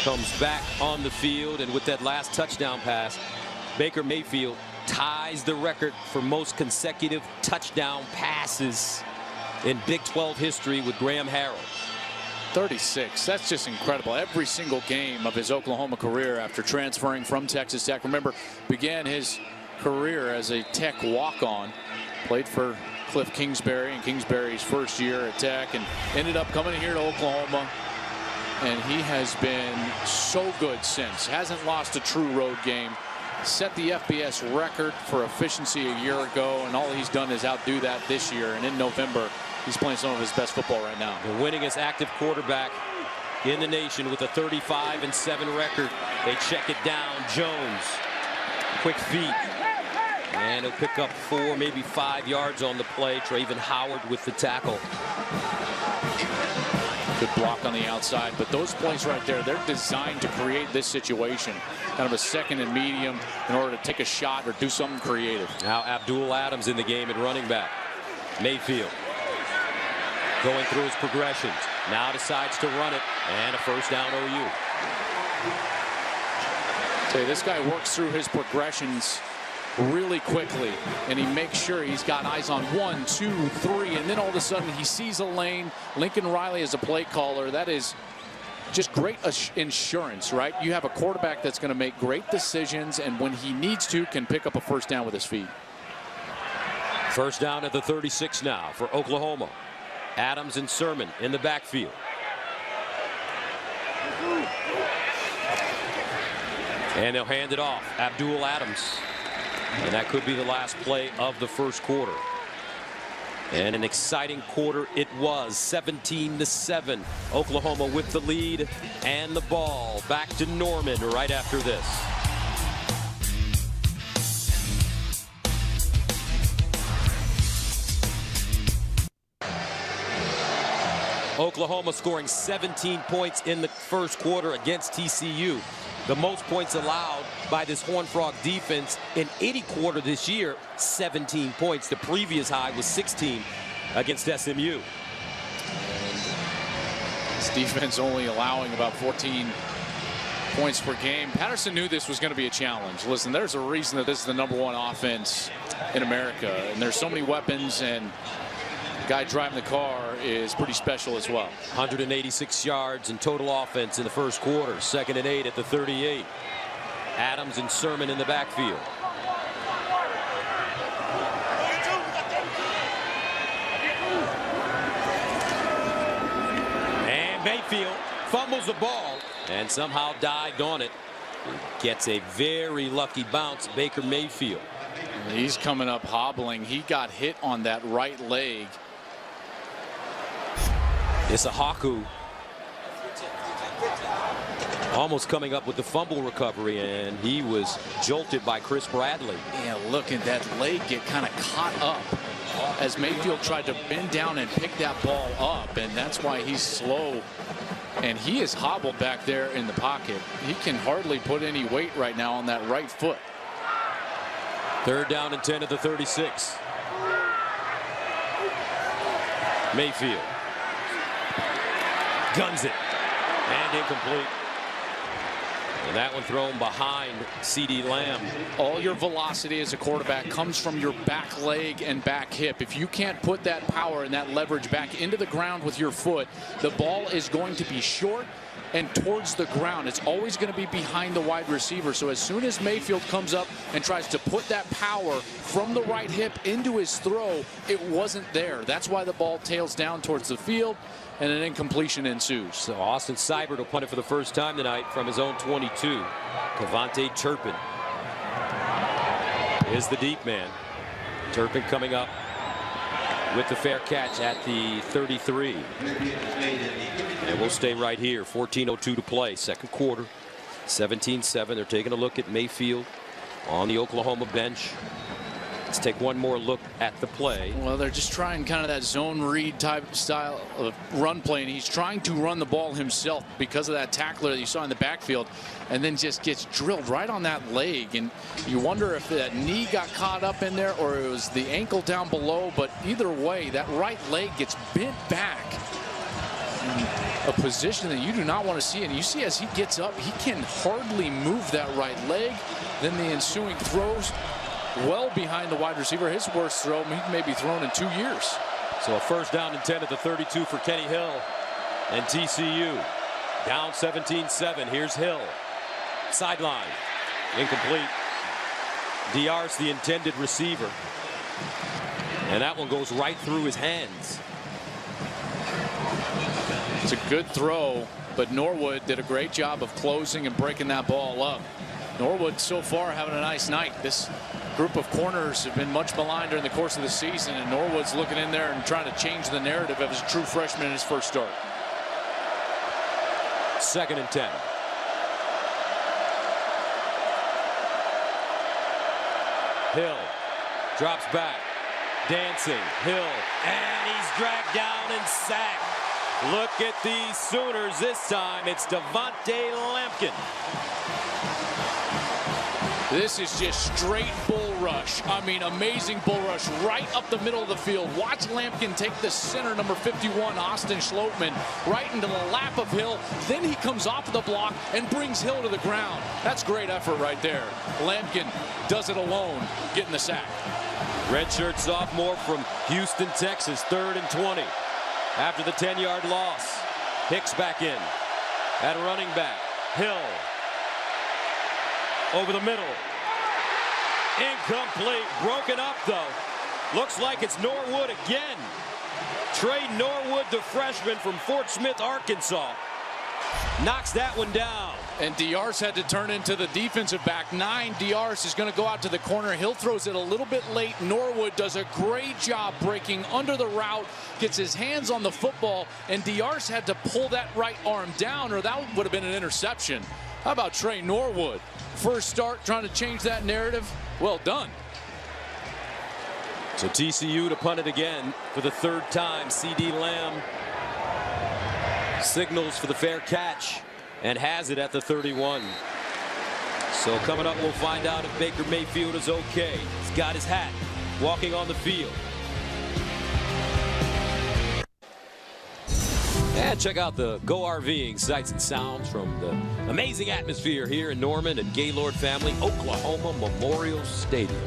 comes back on the field, and with that last touchdown pass, Baker Mayfield ties the record for most consecutive touchdown passes in Big 12 history with Graham Harrell. 36. That's just incredible. Every single game of his Oklahoma career after transferring from Texas Tech. Remember, began his career as a Tech walk-on. Played for Cliff Kingsbury in Kingsbury's first year at Tech and ended up coming here to Oklahoma. And he has been so good since. Hasn't lost a true road game. Set the FBS record for efficiency a year ago, and all he's done is outdo that this year. And in November, he's playing some of his best football right now. The winningest active quarterback in the nation with a 35-7 record. They check it down. Jones, quick feet, and he'll pick up 4, maybe 5 yards on the play. Traven Howard with the tackle. Good block on the outside, but those plays right there, they're designed to create this situation. Kind of a second and medium in order to take a shot or do something creative. Now Abdul Adams in the game at running back. Mayfield going through his progressions. Now decides to run it, and a first down OU. Say, this guy works through his progressions really quickly, and he makes sure he's got eyes on 1, 2, 3, and then all of a sudden he sees a lane. Lincoln Riley is a play caller. That is just great insurance, right? You have a quarterback that's going to make great decisions, and when he needs to, can pick up a first down with his feet. First down at the 36 now for Oklahoma. Adams and Sermon in the backfield. And they'll hand it off. Abdul Adams. And that could be the last play of the first quarter. And an exciting quarter it was. 17-7. Oklahoma with the lead and the ball. Back to Norman right after this. Oklahoma scoring 17 points in the first quarter against TCU. The most points allowed by this Horned Frog defense in any quarter this year, 17 points. The previous high was 16 against SMU. This defense only allowing about 14 points per game. Patterson knew this was going to be a challenge. Listen, there's a reason that this is the #1 offense in America, and there's so many weapons, and the guy driving the car is pretty special as well. 186 yards in total offense in the first quarter. 2nd and 8 at the 38. Adams and Sermon in the backfield. And Mayfield fumbles the ball and somehow dived on it. Gets a very lucky bounce, Baker Mayfield. He's coming up hobbling. He got hit on that right leg. Isahaku almost coming up with the fumble recovery, and he was jolted by Chris Bradley. Yeah, look at that leg get kind of caught up as Mayfield tried to bend down and pick that ball up, and that's why he's slow. And he is hobbled back there in the pocket. He can hardly put any weight right now on that right foot. 3rd down and 10 at the 36. Mayfield guns it, and incomplete. And that one thrown behind CeeDee Lamb. All your velocity as a quarterback comes from your back leg and back hip. If you can't put that power and that leverage back into the ground with your foot, the ball is going to be short and towards the ground. It's always going to be behind the wide receiver. So as soon as Mayfield comes up and tries to put that power from the right hip into his throw, it wasn't there. That's why the ball tails down towards the field, and an incompletion ensues. So Austin Seibert will punt it for the first time tonight from his own 22. Kavontae Turpin is the deep man. Turpin coming up with the fair catch at the 33. And we'll stay right here. 14:02 to play. Second quarter. 17-7. They're taking a look at Mayfield on the Oklahoma bench. Let's take one more look at the play. Well, they're just trying kind of that zone read type style of run play, and he's trying to run the ball himself because of that tackler that you saw in the backfield, and then just gets drilled right on that leg. And you wonder if that knee got caught up in there or it was the ankle down below, but either way, that right leg gets bent back. A position that you do not want to see, and you see as he gets up, he can hardly move that right leg. Then the ensuing throws well behind the wide receiver. His worst throw he may be thrown in 2 years. So a first down and 10 at the 32 for Kenny Hill. And TCU down 17-7. Here's Hill. Sideline. Incomplete. Diar's the intended receiver. And that one goes right through his hands. It's a good throw, but Norwood did a great job of closing and breaking that ball up. Norwood so far having a nice night. This group of corners have been much maligned during the course of the season, and Norwood's looking in there and trying to change the narrative of his true freshman in his first start. 2nd and 10. Hill drops back. Dancing. Hill. And he's dragged down and sacked. Look at these Sooners this time. It's Devontae Lampkin. This is just straight bull rush. I mean, amazing bull rush right up the middle of the field. Watch Lampkin take the center, number 51, Austin Schlottman, right into the lap of Hill. Then he comes off of the block and brings Hill to the ground. That's great effort right there. Lampkin does it alone, getting the sack. Redshirt sophomore from Houston, Texas, 3rd and 20. After the 10-yard loss. Hicks back in. At running back. Hill. Over the middle. Incomplete. Broken up, though. Looks like it's Norwood again. Trey Norwood, the freshman from Fort Smith, Arkansas. Knocks that one down. And Diar's had to turn into the defensive back 9. Diar's is going to go out to the corner. Hill throws it a little bit late. Norwood does a great job breaking under the route, gets his hands on the football, and Diar's had to pull that right arm down, or that would have been an interception. How about Trey Norwood? First start trying to change that narrative. Well done. So TCU to punt it again for the 3rd time. CD Lamb signals for the fair catch and has it at the 31. So coming up, we'll find out if Baker Mayfield is okay. He's got his hat, walking on the field. And check out the Go RVing sights and sounds from the amazing atmosphere here in Norman at Gaylord Family Oklahoma Memorial Stadium.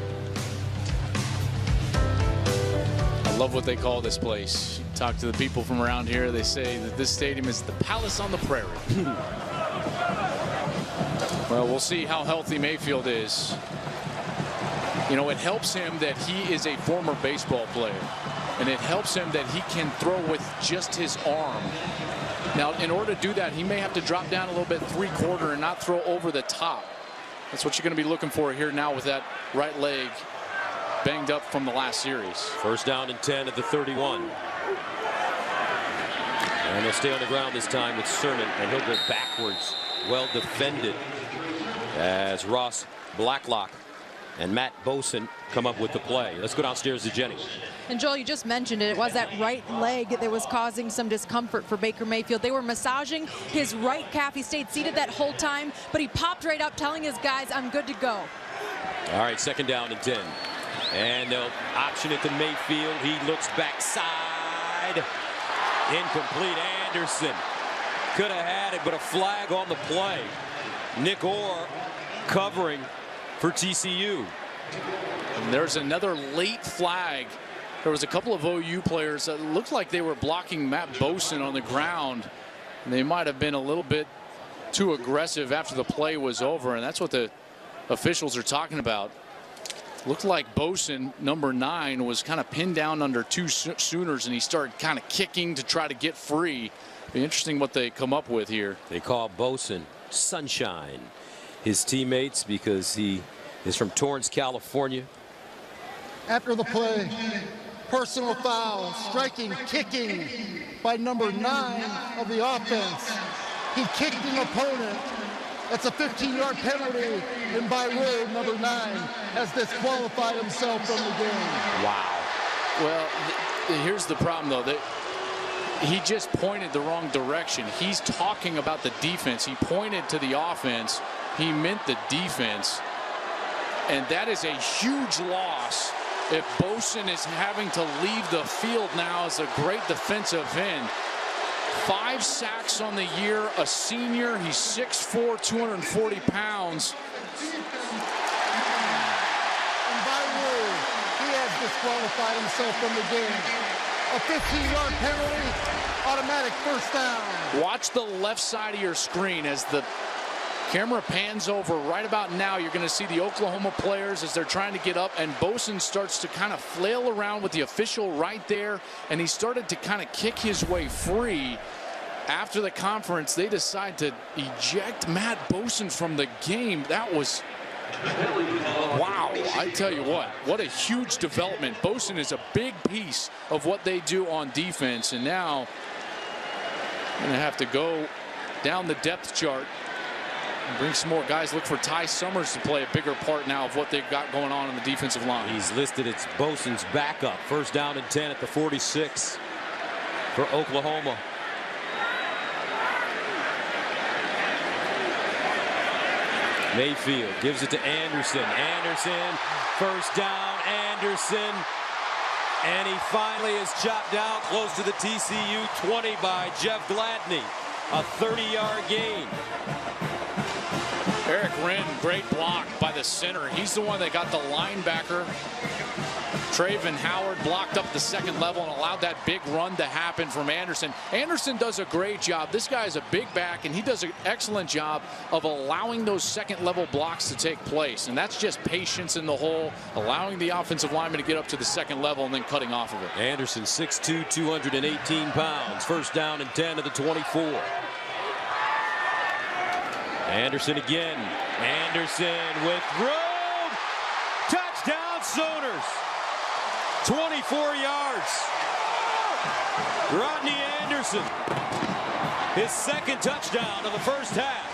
I love what they call this place. Talk to the people from around here. They say that this stadium is the palace on the prairie. Well, we'll see how healthy Mayfield is. You know, it helps him that he is a former baseball player. And it helps him that he can throw with just his arm. Now, in order to do that, he may have to drop down a little bit 3/4 and not throw over the top. That's what you're going to be looking for here now with that right leg banged up from the last series. 1st down and 10 at the 31. And they'll stay on the ground this time with Sermon, and he'll go backwards. Well defended as Ross Blacklock and Matt Boson come up with the play. Let's go downstairs to Jenny. And Joel, you just mentioned it. It was that right leg that was causing some discomfort for Baker Mayfield. They were massaging his right calf. He stayed seated that whole time, but he popped right up telling his guys, I'm good to go. All right, 2nd down and 10. And they'll option it to Mayfield. He looks backside. Incomplete. Anderson could have had it, but a flag on the play. Nick Orr covering for TCU. And there's another late flag. There was a couple of OU players that looked like they were blocking Matt Boson on the ground. And they might have been a little bit too aggressive after the play was over, and that's what the officials are talking about. Looked like Boson, number 9, was kind of pinned down under 2 Sooners, and he started kind of kicking to try to get free. Be interesting what they come up with here. They call Boson Sunshine, his teammates, because he is from Torrance, California. After the play, personal foul, striking, kicking by number 9 of the offense. He kicked an opponent. That's a 15-yard penalty, and by rule, number 9 has disqualified himself from the game. Wow. Well, here's the problem, though. That he just pointed the wrong direction. He's talking about the defense. He pointed to the offense. He meant the defense. And that is a huge loss if Boson is having to leave the field now as a great defensive end. 5 sacks on the year, a senior. He's 6'4", 240 pounds. And by rule, he has disqualified himself from the game. A 15-yard penalty, automatic first down. Watch the left side of your screen as the camera pans over. Right about now, you're going to see the Oklahoma players as they're trying to get up, and Bosen starts to kind of flail around with the official right there, and he started to kind of kick his way free. After the conference, they decide to eject Matt Bosen from the game. That was, wow, I tell you what a huge development. Bosen is a big piece of what they do on defense, and now going to have to go down the depth chart and bring some more guys. Look for Ty Summers to play a bigger part now of what they've got going on the defensive line. He's listed as Bosen's backup. First down and 10 at the 46 for Oklahoma. Mayfield gives it to Anderson. Anderson, first down, Anderson. And he finally is chopped down close to the TCU 20 by Jeff Gladney. A 30-yard gain. Eric Wren, great block by the center. He's the one that got the linebacker. Traven Howard blocked up the second level and allowed that big run to happen from Anderson. Anderson does a great job. This guy is a big back, and he does an excellent job of allowing those second level blocks to take place. And that's just patience in the hole, allowing the offensive lineman to get up to the second level and then cutting off of it. Anderson, 6'2", 218 pounds. First down and 10 to the 24. Anderson again. Anderson with room. Touchdown Sooners. 24 yards. Rodney Anderson. His second touchdown of the first half.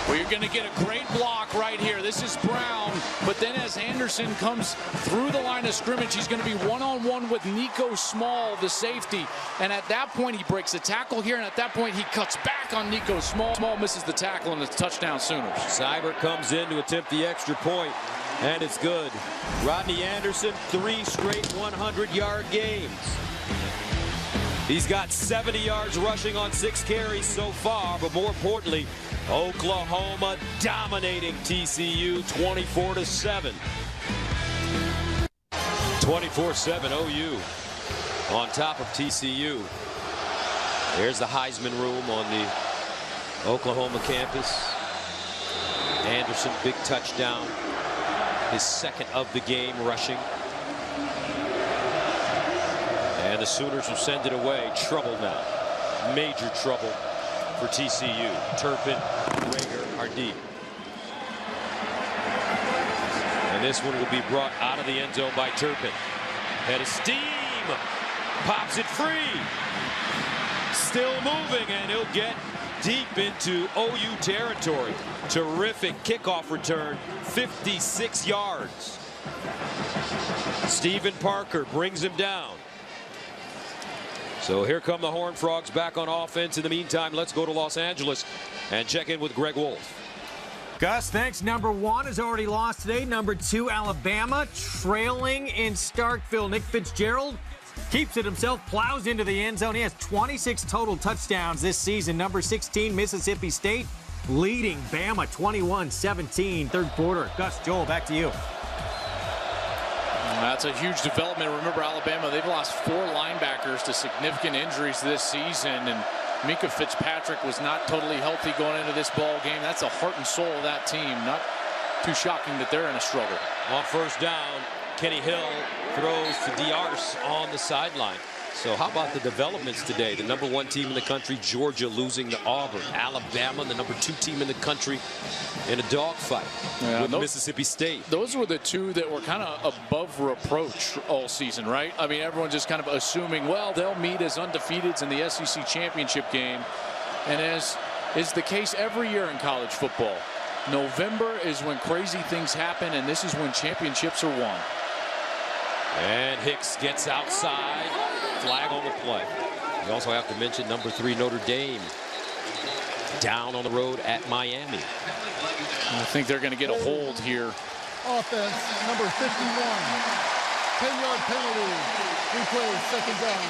Well, you're going to get a great block right here. This is Brown, but then as Anderson comes through the line of scrimmage, he's going to be one-on-one with Nico Small, the safety. And at that point, he breaks the tackle here, and at that point, he cuts back on Nico Small. Small misses the tackle, and it's touchdown Sooners. Seibert comes in to attempt the extra point, and it's good. Rodney Anderson, 3 straight 100-yard games. He's got 70 yards rushing on 6 carries so far, but more importantly, Oklahoma dominating TCU 24-7. 24-7 OU on top of TCU. There's the Heisman room on the Oklahoma campus. Anderson, big touchdown. His second of the game rushing. And the Sooners will send it away. Trouble now. Major trouble for TCU. Turpin, Rager are deep. And this one will be brought out of the end zone by Turpin. Head of steam. Pops it free. Still moving, and he'll get deep into OU territory. Terrific kickoff return. 56 yards. Stephen Parker brings him down. So here come the Horned Frogs back on offense. In the meantime, let's go to Los Angeles and check in with Greg Wolf. Gus, thanks. Number 1 has already lost today. Number 2, Alabama, trailing in Starkville. Nick Fitzgerald keeps it himself, plows into the end zone. He has 26 total touchdowns this season. Number 16, Mississippi State, leading Bama 21-17, third quarter. Gus, Joel, back to you. That's a huge development. Remember, Alabama, they've lost 4 linebackers to significant injuries this season, and Mika Fitzpatrick was not totally healthy going into this ball game. That's the heart and soul of that team. Not too shocking that they're in a struggle. On first down, Kenny Hill throws to Diarce on the sideline. So how about the developments today? The number 1 team in the country, Georgia, losing to Auburn. Alabama, the number 2 team in the country, in a dogfight with Mississippi State. Those were the 2 that were kind of above reproach all season, right? I mean, everyone just kind of assuming, well, they'll meet as undefeateds in the SEC championship game. And as is the case every year in college football, November is when crazy things happen, and this is when championships are won. And Hicks gets outside. Flag on the play. You also have to mention number 3 Notre Dame down on the road at Miami. I think they're going to get a hold here. Offense, number 51. 10-yard penalty. Replay, second down.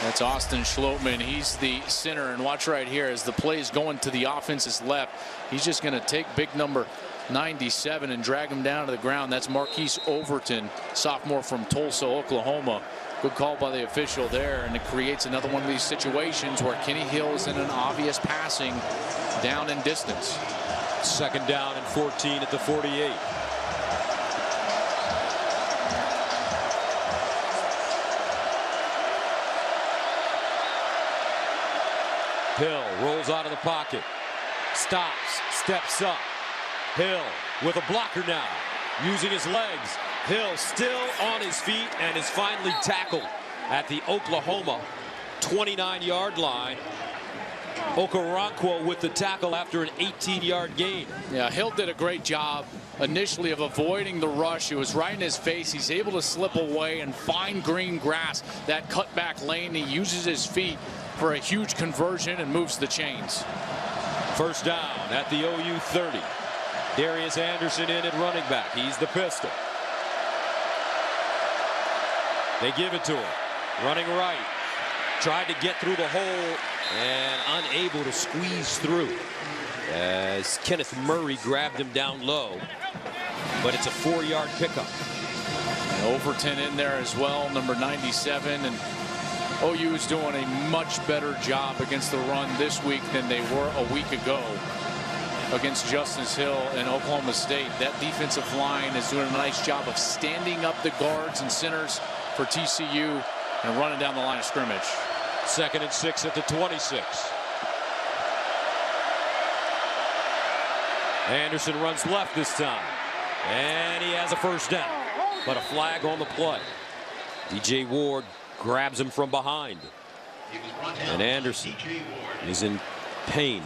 That's Austin Schlottman. He's the center, and watch right here as the play is going to the offense's left. He's just going to take big number 97 and drag him down to the ground. That's Marquise Overton, sophomore from Tulsa, Oklahoma. Good call by the official there, and it creates another one of these situations where Kenny Hill is in an obvious passing down and distance. Second down and 14 at the 48. Hill rolls out of the pocket, stops, steps up. Hill with a blocker now, using his legs. Hill still on his feet and is finally tackled at the Oklahoma 29-yard line. Okoronkwo with the tackle after an 18-yard gain. Yeah, Hill did a great job initially of avoiding the rush. It was right in his face. He's able to slip away and find green grass, that cutback lane. He uses his feet for a huge conversion and moves the chains. First down at the OU 30. Darius Anderson in at running back. He's the pistol. They give it to him. Running right. Tried to get through the hole and unable to squeeze through as Kenneth Murray grabbed him down low. But it's a 4-yard pickup. And Overton in there as well, number 97. And OU is doing a much better job against the run this week than they were a week ago against Justice Hill and Oklahoma State. That defensive line is doing a nice job of standing up the guards and centers for TCU and running down the line of scrimmage. Second and 6 at the 26. Anderson runs left this time, and he has a first down, but a flag on the play. DJ Ward grabs him from behind, and Anderson is in pain.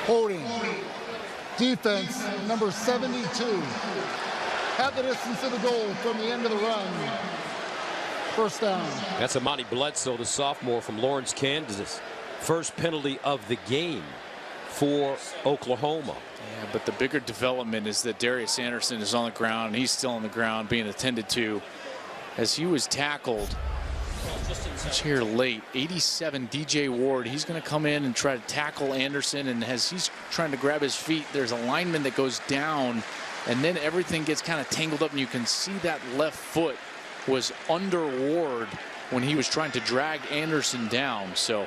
Holding. Defense, number 72. At the distance of the goal from the end of the run. First down. That's Amani Bledsoe, the sophomore from Lawrence, Kansas. First penalty of the game for Oklahoma. Yeah, but the bigger development is that Darius Anderson is on the ground, and he's still on the ground being attended to as he was tackled. Here late, 87 DJ Ward. He's going to come in and try to tackle Anderson, and as he's trying to grab his feet, there's a lineman that goes down, and then everything gets kind of tangled up, and you can see that left foot was under Ward when he was trying to drag Anderson down. So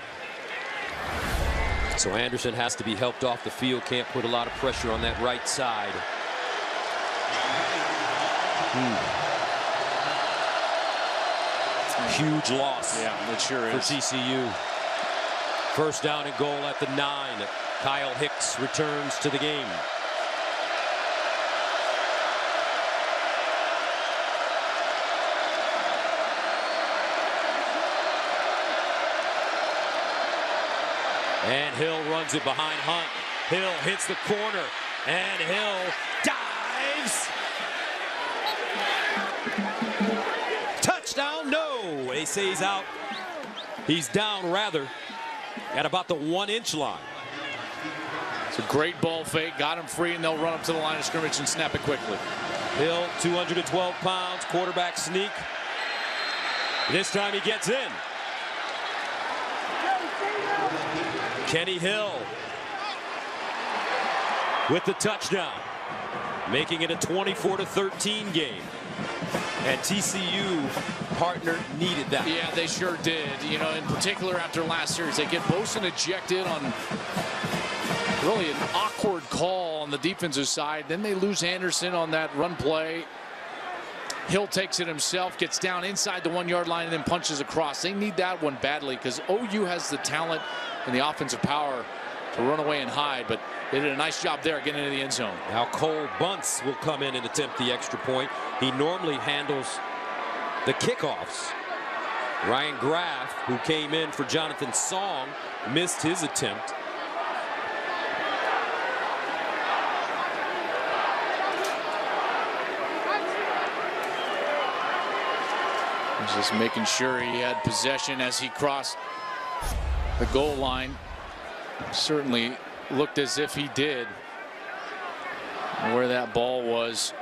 Anderson has to be helped off the field. Can't put a lot of pressure on that right side. Huge loss. Yeah, it sure for is. TCU. First down and goal at the 9. Kyle Hicks returns to the game. And Hill runs it behind Hunt. Hill hits the corner, and Hill dives. Touchdown, no. They say he's out. He's down, rather, at about the 1-inch line. It's a great ball fake. Got him free, and they'll run up to the line of scrimmage and snap it quickly. Hill, 212 pounds, quarterback sneak. This time he gets in. Kenny Hill with the touchdown, making it a 24-13 game. And TCU partner needed that. Yeah, they sure did. You know, in particular after last series, they get Boson ejected on really an awkward call on the defensive side. Then they lose Anderson on that run play. Hill takes it himself, gets down inside the 1-yard line, and then punches across. They need that one badly because OU has the talent and the offensive power to run away and hide, but they did a nice job there getting into the end zone. Now Cole Bunce will come in and attempt the extra point. He normally handles the kickoffs. Ryan Graff, who came in for Jonathan Song, missed his attempt. Just making sure he had possession as he crossed the goal line. Certainly looked as if he did. Where that ball was,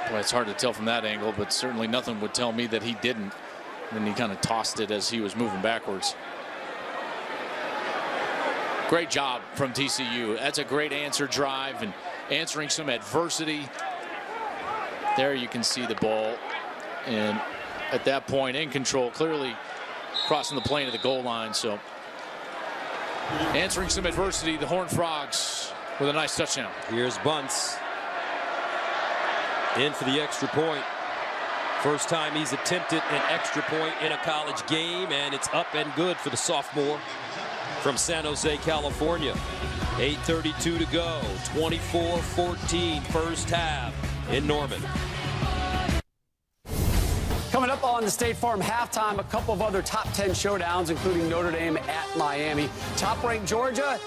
well, it's hard to tell from that angle, but certainly nothing would tell me that he didn't. And then he kind of tossed it as he was moving backwards. Great job from TCU. That's a great answer drive and answering some adversity. There you can see the ball, and at that point in control, clearly crossing the plane of the goal line. So answering some adversity, the Horned Frogs with a nice touchdown. Here's Bunce in for the extra point. First time he's attempted an extra point in a college game, and it's up and good for the sophomore from San Jose, California. 8:32 to go, 24-14 first half in Norman. Coming up on the State Farm halftime, a couple of other top 10 showdowns, including Notre Dame at Miami. Top-ranked Georgia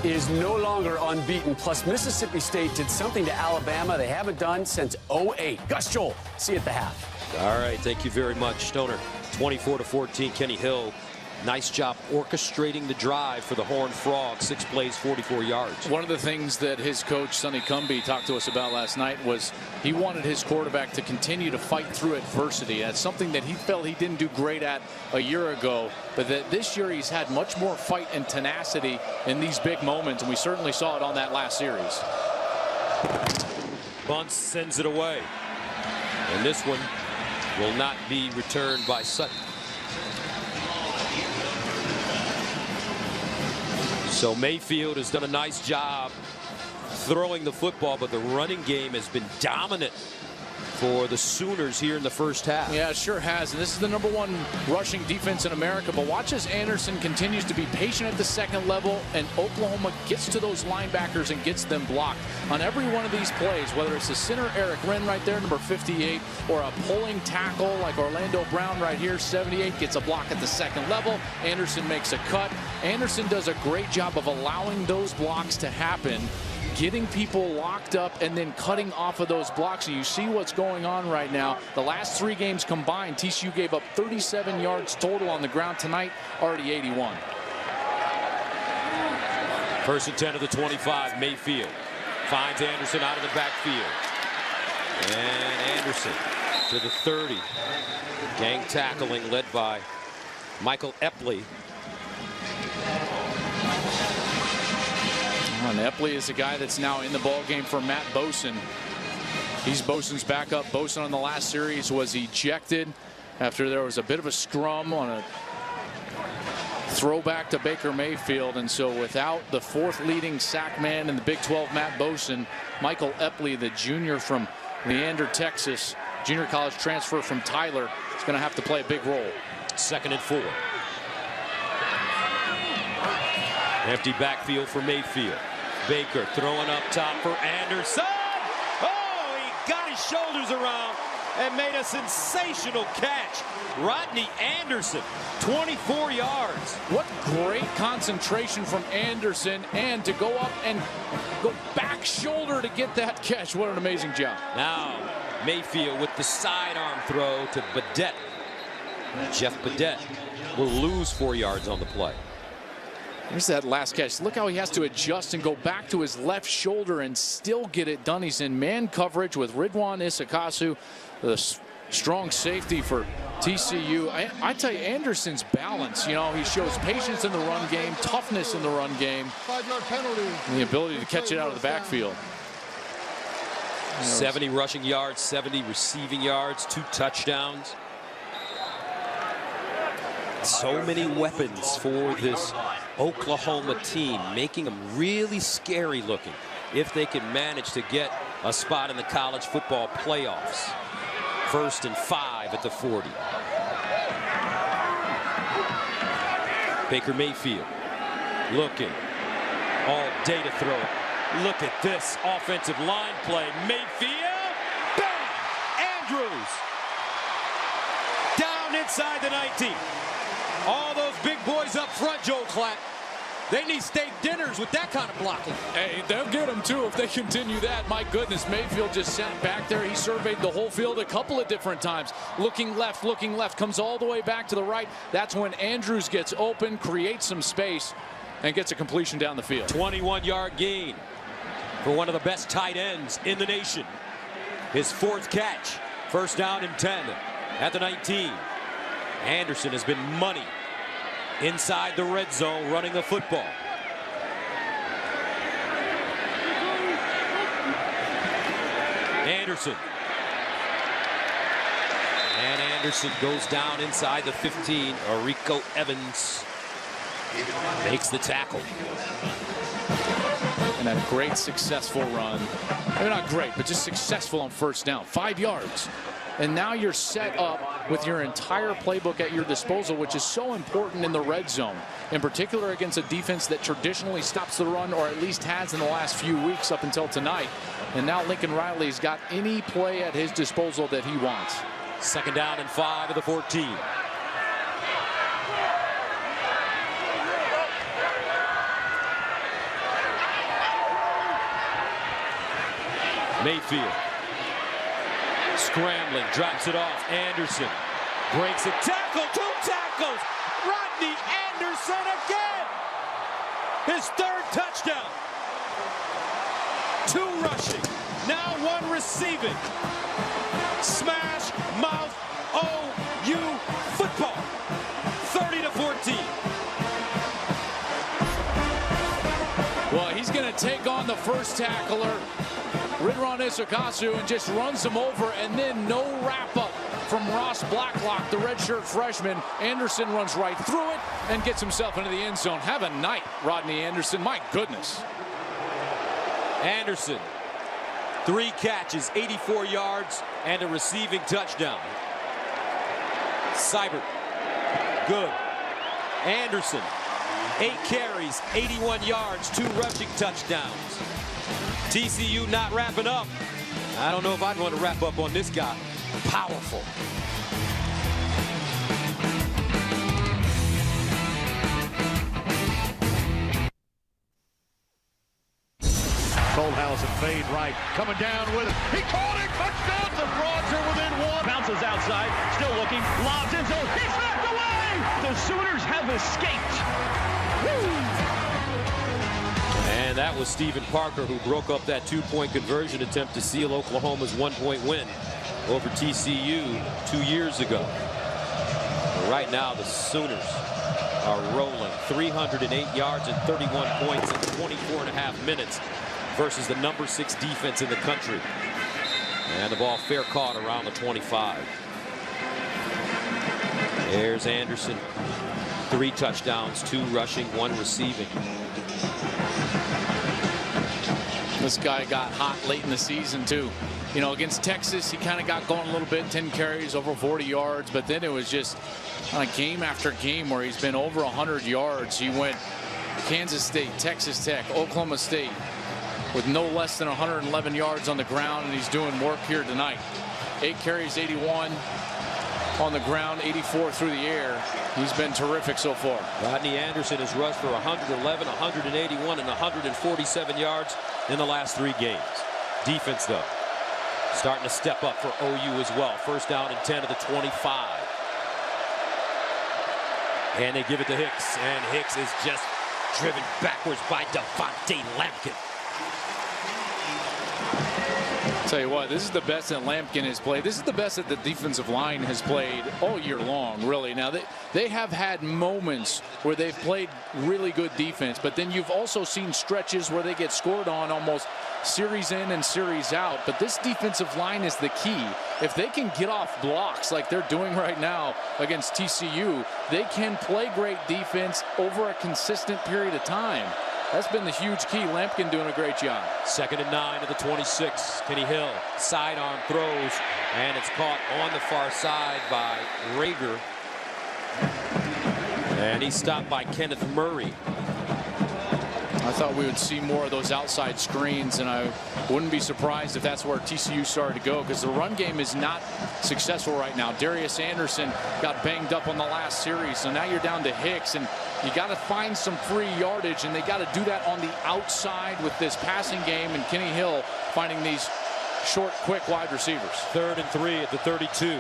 is no longer unbeaten. Plus, Mississippi State did something to Alabama they haven't done since '08. Gus Joel, see you at the half. All right, thank you very much, Stoner. 24-14, Kenny Hill. Nice job orchestrating the drive for the Horned Frogs. 6 plays, 44 yards. One of the things that his coach, Sonny Cumbie, talked to us about last night was he wanted his quarterback to continue to fight through adversity. That's something that he felt he didn't do great at a year ago, but that this year he's had much more fight and tenacity in these big moments, and we certainly saw it on that last series. Bunce sends it away, and this one will not be returned by Sutton. So Mayfield has done a nice job throwing the football, but the running game has been dominant for the Sooners here in the first half. Yeah, it sure has. And this is the #1 rushing defense in America. But watch as Anderson continues to be patient at the second level, and Oklahoma gets to those linebackers and gets them blocked. On every one of these plays, whether it's the center, Eric Wren right there, number 58, or a pulling tackle like Orlando Brown right here, 78, gets a block at the second level. Anderson makes a cut. Anderson does a great job of allowing those blocks to happen, getting people locked up and then cutting off of those blocks. And you see what's going on right now. The last 3 games combined, TCU gave up 37 yards total on the ground. Tonight, already 81. First and 10 of the 25. Mayfield finds Anderson out of the backfield. And Anderson to the 30. Gang tackling led by Michael Epley. And Epley is the guy that's now in the ball game for Matt Boson. He's Boson's backup. Boson on the last series was ejected after there was a bit of a scrum on a throwback to Baker Mayfield. And so without the 4th leading sack man in the Big 12, Matt Boson, Michael Epley, the junior from Leander, Texas, junior college transfer from Tyler, is going to have to play a big role. 2nd and 4. Empty backfield for Mayfield. Baker throwing up top for Anderson. Oh, he got his shoulders around and made a sensational catch. Rodney Anderson, 24 yards. What great concentration from Anderson, and to go up and go back shoulder to get that catch. What an amazing job. Now Mayfield with the sidearm throw to Badette. Jeff Badette will lose 4 yards on the play. Here's that last catch. Look how he has to adjust and go back to his left shoulder and still get it done. He's in man coverage with Ridwan Isakasu, the strong safety for TCU. I tell you, Anderson's balance, you know, he shows patience in the run game, toughness in the run game, 5-yard penalty, and the ability to catch it out of the backfield. 70 rushing yards, 70 receiving yards, 2 touchdowns. So many weapons for this Oklahoma team, making them really scary looking if they can manage to get a spot in the college football playoffs. 1st and 5 at the 40. Baker Mayfield looking, all day to throw it. Look at this offensive line play. Mayfield, bang! Andrews down inside the 19. All those big boys up front, Joe Klatt. They need steak dinners with that kind of blocking. Hey, they'll get them too if they continue that. My goodness, Mayfield just sat back there. He surveyed the whole field a couple of different times. Looking left, comes all the way back to the right. That's when Andrews gets open, creates some space, and gets a completion down the field. 21-yard gain for one of the best tight ends in the nation. His 4th catch. First down and 10 at the 19. Anderson has been money inside the red zone running the football. Anderson. And Anderson goes down inside the 15. Rico Evans makes the tackle. And a great successful run. Maybe not great, but just successful on first down. 5 yards. And now you're set up with your entire playbook at your disposal, which is so important in the red zone, in particular against a defense that traditionally stops the run, or at least has in the last few weeks up until tonight. And now Lincoln Riley's got any play at his disposal that he wants. Second down and 5 of the 14. Mayfield scrambling, drops it off. Anderson breaks a tackle, 2 tackles. Rodney Anderson again. His 3rd touchdown. 2 rushing, now 1 receiving. Smash mouth OU football. 30-14. Well, he's going to take on the first tackler, Ridwan Isakasu, and just runs him over, and then no wrap-up from Ross Blacklock, the redshirt freshman. Anderson runs right through it and gets himself into the end zone. Have a night, Rodney Anderson. My goodness. Anderson, 3 catches, 84 yards, and a receiving touchdown. Seibert, good. Anderson, 8 carries, 81 yards, 2 rushing touchdowns. TCU not wrapping up. I don't know if I'd want to wrap up on this guy. Powerful. Coldhouse and fade right, coming down with it. He caught it, touchdown. The Frogs are within 1. Bounces outside, still looking, lobs in zone. He's knocked away. The Sooners have escaped. Woo! And that was Stephen Parker, who broke up that 2-point conversion attempt to seal Oklahoma's 1-point win over TCU 2 years ago. But right now, the Sooners are rolling. 308 yards and 31 points in 24.5 minutes versus the number 6 defense in the country. And the ball fair caught around the 25. There's Anderson. 3 touchdowns, 2 rushing, 1 receiving. This guy got hot late in the season too. You know, against Texas, he kind of got going a little bit, 10 carries, over 40 yards, but then it was just game after game where he's been over 100 yards. He went Kansas State, Texas Tech, Oklahoma State with no less than 111 yards on the ground, and he's doing work here tonight. 8 carries, 81 on the ground, 84 through the air. He's been terrific so far. Rodney Anderson has rushed for 111, 181, and 147 yards in the last 3 games. Defense, though, starting to step up for OU as well. First down and 10 of the 25. And they give it to Hicks, and Hicks is just driven backwards by Devontae Lampkin. Tell you what, this is the best that Lampkin has played. This is the best that the defensive line has played all year long, really. Now, they have had moments where they've played really good defense, but then you've also seen stretches where they get scored on almost series in and series out. But this defensive line is the key. If they can get off blocks like they're doing right now against TCU, they can play great defense over a consistent period of time. That's been the huge key. Lampkin doing a great job. Second and 9 to the 26. Kenny Hill sidearm throws, and it's caught on the far side by Rager. And he's stopped by Kenneth Murray. I thought we would see more of those outside screens, and I wouldn't be surprised if that's where TCU started to go, because the run game is not successful right now. Darius Anderson got banged up on the last series, so now you're down to Hicks, and you got to find some free yardage, and they got to do that on the outside with this passing game, and Kenny Hill finding these short, quick wide receivers. 3rd and 3 at the 32.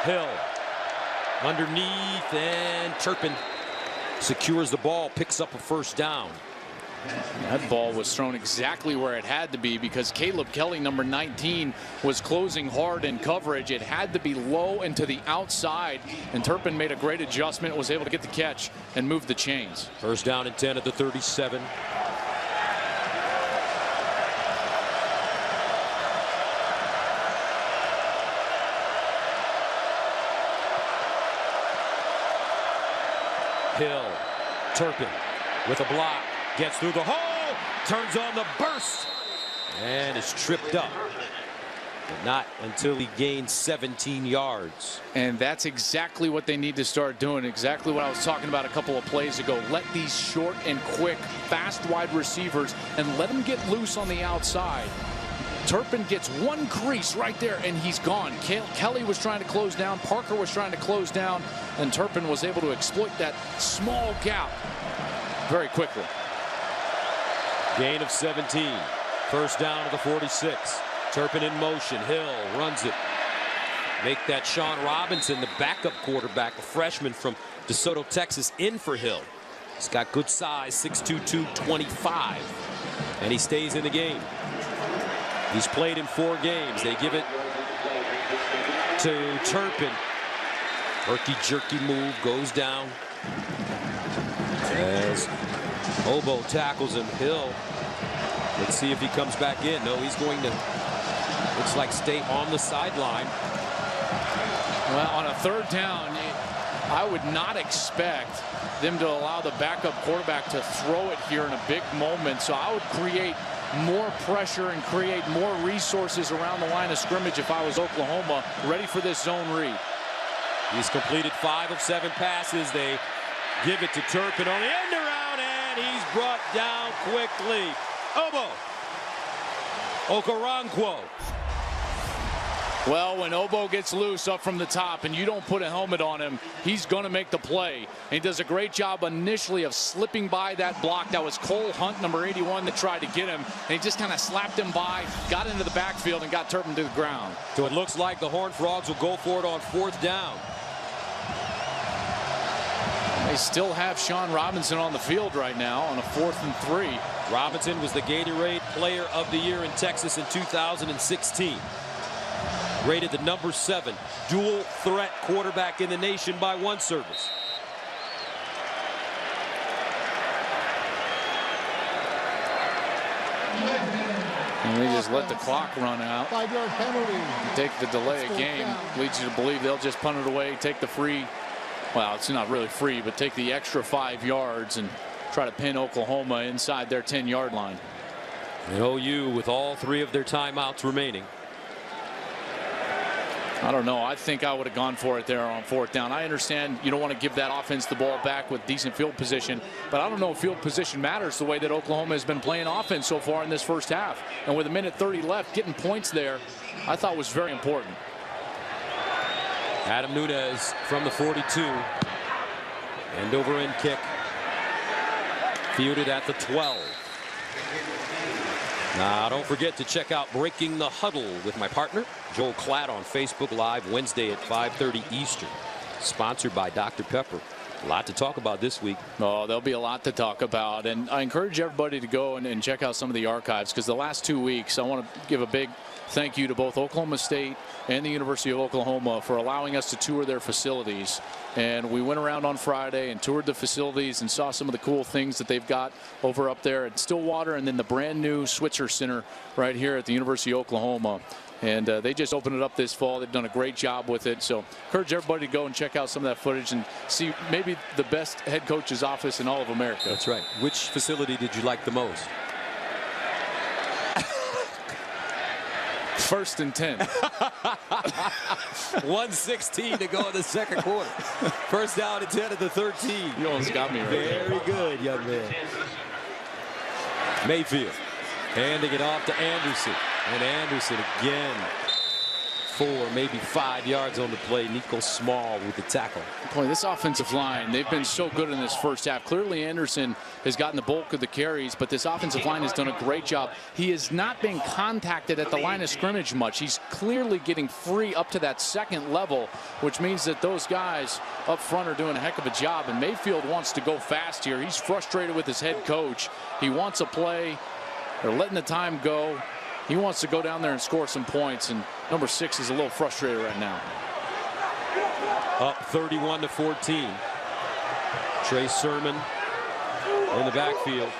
Hill underneath, and Turpin secures the ball, picks up a 1st down. That ball was thrown exactly where it had to be, because Caleb Kelly, number 19, was closing hard in coverage. It had to be low and to the outside, and Turpin made a great adjustment, was able to get the catch and move the chains. 1st down and 10 at the 37. Hill, Turpin with a block, gets through the hole, turns on the burst, and is tripped up. But not until he gains 17 yards. And that's exactly what they need to start doing. Exactly what I was talking about a couple of plays ago. Let these short and quick, fast wide receivers, and let them get loose on the outside. Turpin gets one crease right there, and he's gone. Kelly was trying to close down. Parker was trying to close down, and Turpin was able to exploit that small gap very quickly. Gain of 17. 1st down to the 46. Turpin in motion. Hill runs it. Make that Sean Robinson, the backup quarterback, a freshman from DeSoto, Texas, in for Hill. He's got good size, 6'2", 225, and he stays in the game. He's played in 4 games. They give it to Turpin. Herky-jerky move, goes down. As Obo tackles him, Hill. Let's see if he comes back in. No, he's going to, looks like, stay on the sideline. Well, on a 3rd down, I would not expect them to allow the backup quarterback to throw it here in a big moment. So I would create more pressure and create more resources around the line of scrimmage if I was Oklahoma, ready for this zone read. He's completed 5 of 7 passes. They give it to Turpin on the end around, and he's brought down quickly. Obo Okoronkwo. Well, when Obo gets loose up from the top and you don't put a helmet on him, he's going to make the play. And he does a great job initially of slipping by that block. That was Cole Hunt, number 81, that tried to get him. And he just kind of slapped him by, got into the backfield, and got Turpin to the ground. So it looks like the Horned Frogs will go for it on 4th down. They still have Sean Robinson on the field right now on a 4th and 3. Robinson was the Gatorade Player of the Year in Texas in 2016. Rated the number 7 dual threat quarterback in the nation by One Service. And they just let the clock run out. 5-yard penalty. Take the delay of game. Leads you to believe they'll just punt it away, take the free. Well, it's not really free, but take the extra 5 yards and try to pin Oklahoma inside their 10-yard line. And OU with all 3 of their timeouts remaining. I don't know. I think I would have gone for it there on 4th down. I understand you don't want to give that offense the ball back with decent field position, but I don't know if field position matters the way that Oklahoma has been playing offense so far in this 1st half. And with 1:30 left, getting points there, I thought was very important. Adam Nunez from the 42. End over end kick. Fielded at the 12. Now, don't forget to check out Breaking the Huddle with my partner, Joel Klatt, on Facebook Live Wednesday at 5:30 Eastern. Sponsored by Dr. Pepper. A lot to talk about this week. Oh, there'll be a lot to talk about. And I encourage everybody to go and check out some of the archives, because the last 2 weeks, I want to give a big thank you to both Oklahoma State and the University of Oklahoma for allowing us to tour their facilities. And we went around on Friday and toured the facilities and saw some of the cool things that they've got over up there at Stillwater, and then the brand new Switzer Center right here at the University of Oklahoma. And they just opened it up this fall. They've done a great job with it. So encourage everybody to go and check out some of that footage and see maybe the best head coach's office in all of America. That's right. Which facility did you like the most? 1st and 10. 1:16 to go in the second quarter. First down and 10 at the 13. You almost got me right there. Very good, young man. Mayfield handing it off to Anderson. And Anderson again. 4, maybe 5 yards on the play. Nico Small with the tackle. Boy, this offensive line, they've been so good in this first half. Clearly, Anderson has gotten the bulk of the carries, but this offensive line has done a great job. He has not been contacted at the line of scrimmage much. He's clearly getting free up to that second level, which means that those guys up front are doing a heck of a job. And Mayfield wants to go fast here. He's frustrated with his head coach. He wants a play. They're letting the time go. He wants to go down there and score some points, and number 6 is a little frustrated right now. Up 31-14. Trey Sermon in the backfield.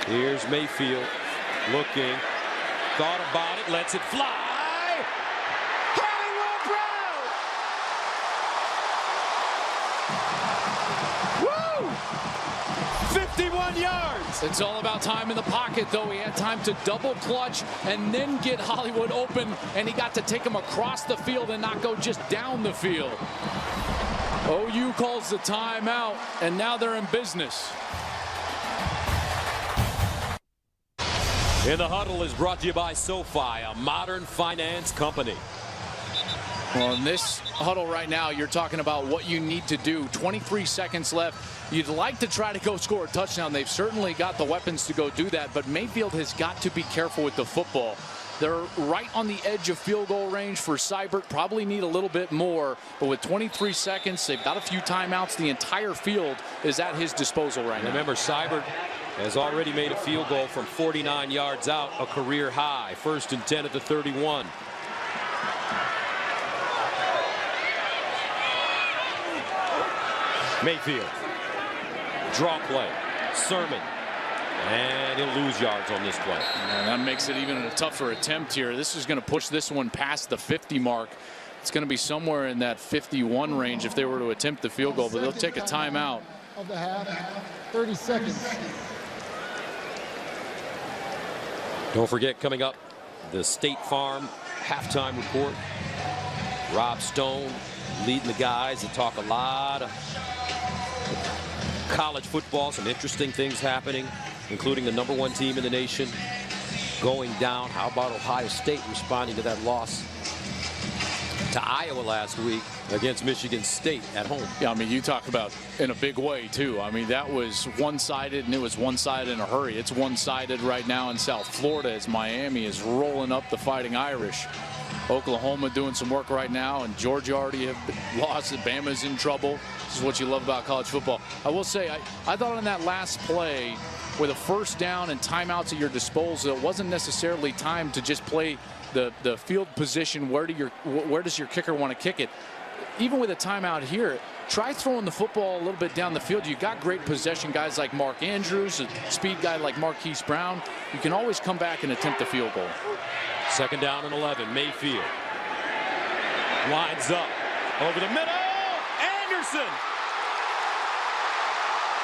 Here's Mayfield looking. Thought about it, lets it fly. Hollywood Brown! Woo! 51 yards. It's all about time in the pocket, though. He had time to double clutch and then get Hollywood open, and he got to take him across the field and not go just down the field. OU calls the timeout, and now they're in business. In the Huddle is brought to you by SoFi, a modern finance company. Well, in this huddle right now, you're talking about what you need to do. 23 seconds left. You'd like to try to go score a touchdown. They've certainly got the weapons to go do that, but Mayfield has got to be careful with the football. They're right on the edge of field goal range for Seibert. Probably need a little bit more, but with 23 seconds, they've got a few timeouts. The entire field is at his disposal right now. Remember, Seibert has already made a field goal from 49 yards out, a career high. 1st and 10 at the 31. Mayfield. Draw play. Sermon. And he'll lose yards on this play. And that makes it even a tougher attempt here. This is going to push this one past the 50 mark. It's going to be somewhere in that 51 range if they were to attempt the field goal, but they'll take a timeout. Of the half, 30 seconds. Don't forget, coming up, the State Farm halftime report. Rob Stone leading the guys to talk a lot of college football, some interesting things happening, including the #1 team in the nation going down. How about Ohio State responding to that loss to Iowa last week against Michigan State at home? Yeah, I mean, you talk about in a big way, too. I mean, that was one-sided, and it was one-sided in a hurry. It's one-sided right now in South Florida as Miami is rolling up the Fighting Irish. Oklahoma doing some work right now, and Georgia already have lost. Bama's in trouble. This is what you love about college football. I will say, I thought on that last play, with a first down and timeouts at your disposal, it wasn't necessarily time to just play the field position. Where does your kicker want to kick it? Even with a timeout here, try throwing the football a little bit down the field. You've got great possession guys like Mark Andrews, a speed guy like Marquise Brown. You can always come back and attempt the field goal. 2nd down and 11. Mayfield lines up over the middle. Anderson.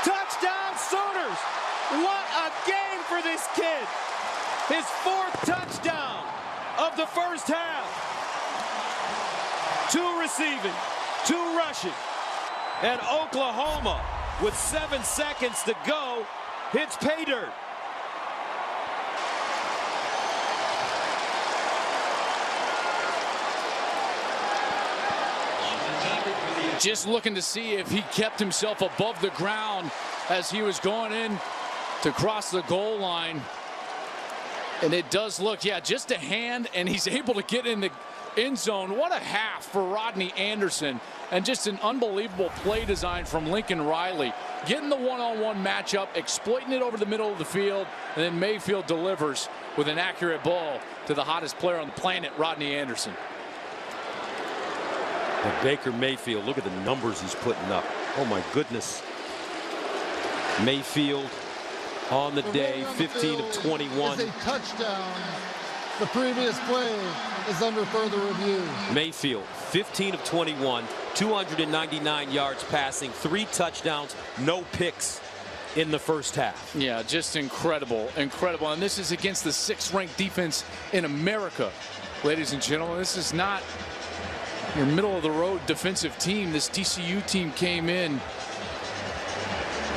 Touchdown Sooners. What a game for this kid. His 4th touchdown of the first half. 2 receiving, 2 rushing. And Oklahoma, with 7 seconds to go, hits pay dirt. Just looking to see if he kept himself above the ground as he was going in to cross the goal line. And it does look, yeah, just a hand, and he's able to get in the end zone. What a half for Rodney Anderson, and just an unbelievable play design from Lincoln Riley. Getting the one-on-one matchup, exploiting it over the middle of the field, and then Mayfield delivers with an accurate ball to the hottest player on the planet, Rodney Anderson. But Baker Mayfield, look at the numbers he's putting up. Oh my goodness. Mayfield on the day, 15 of 21. Is a touchdown. The previous play is under further review. Mayfield, 15 of 21, 299 yards passing, 3 touchdowns, no picks in the first half. Yeah, just incredible, incredible. And this is against the 6th ranked defense in America. Ladies and gentlemen, this is not your middle-of-the-road defensive team. This TCU team came in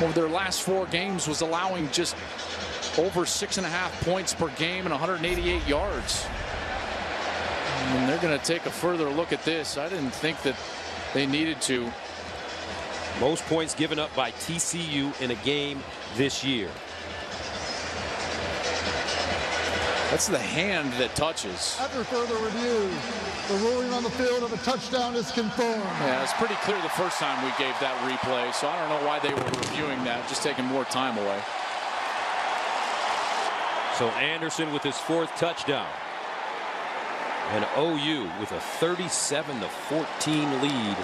over their last 4 games, was allowing just over 6.5 points per game and 188 yards. And they're going to take a further look at this. I didn't think that they needed to. Most points given up by TCU in a game this year. That's the hand that touches. After further review, the ruling on the field of a touchdown is confirmed. Yeah, it's pretty clear the first time we gave that replay, so I don't know why they were reviewing that, just taking more time away. So Anderson with his 4th touchdown. And OU with a 37-14 lead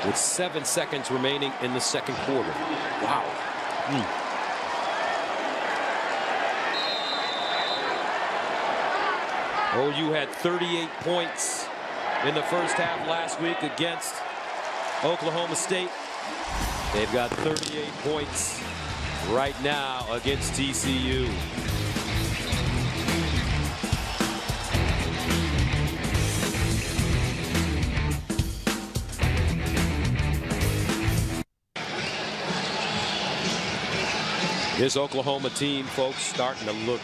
with 7 seconds remaining in the second quarter. Wow. OU had 38 points in the first half last week against Oklahoma State. They've got 38 points right now against TCU. This Oklahoma team, folks, starting to look